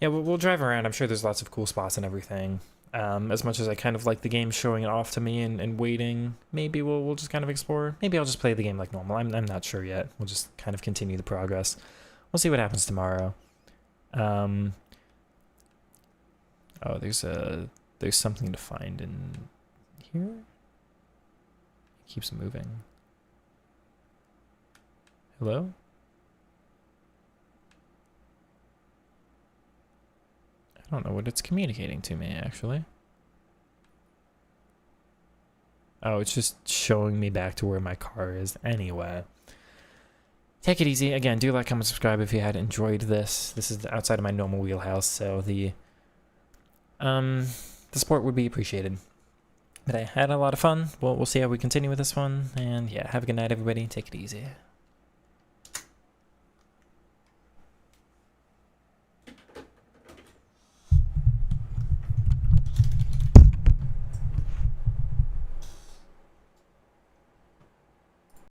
yeah, we'll drive around. I'm sure there's lots of cool spots and everything. As much as I kind of like the game showing it off to me and waiting, maybe we'll just kind of explore. Maybe I'll just play the game like normal. I'm not sure yet. We'll just kind of continue the progress. We'll see what happens tomorrow. Oh, there's something to find in here. It keeps moving. Hello? I don't know what it's communicating to me, actually. Oh, it's just showing me back to where my car is anyway. Take it easy. Again, do like, comment, subscribe if you had enjoyed this. This is outside of my normal wheelhouse, so the support would be appreciated. But I had a lot of fun. We'll see how we continue with this one. And yeah, have a good night, everybody. Take it easy.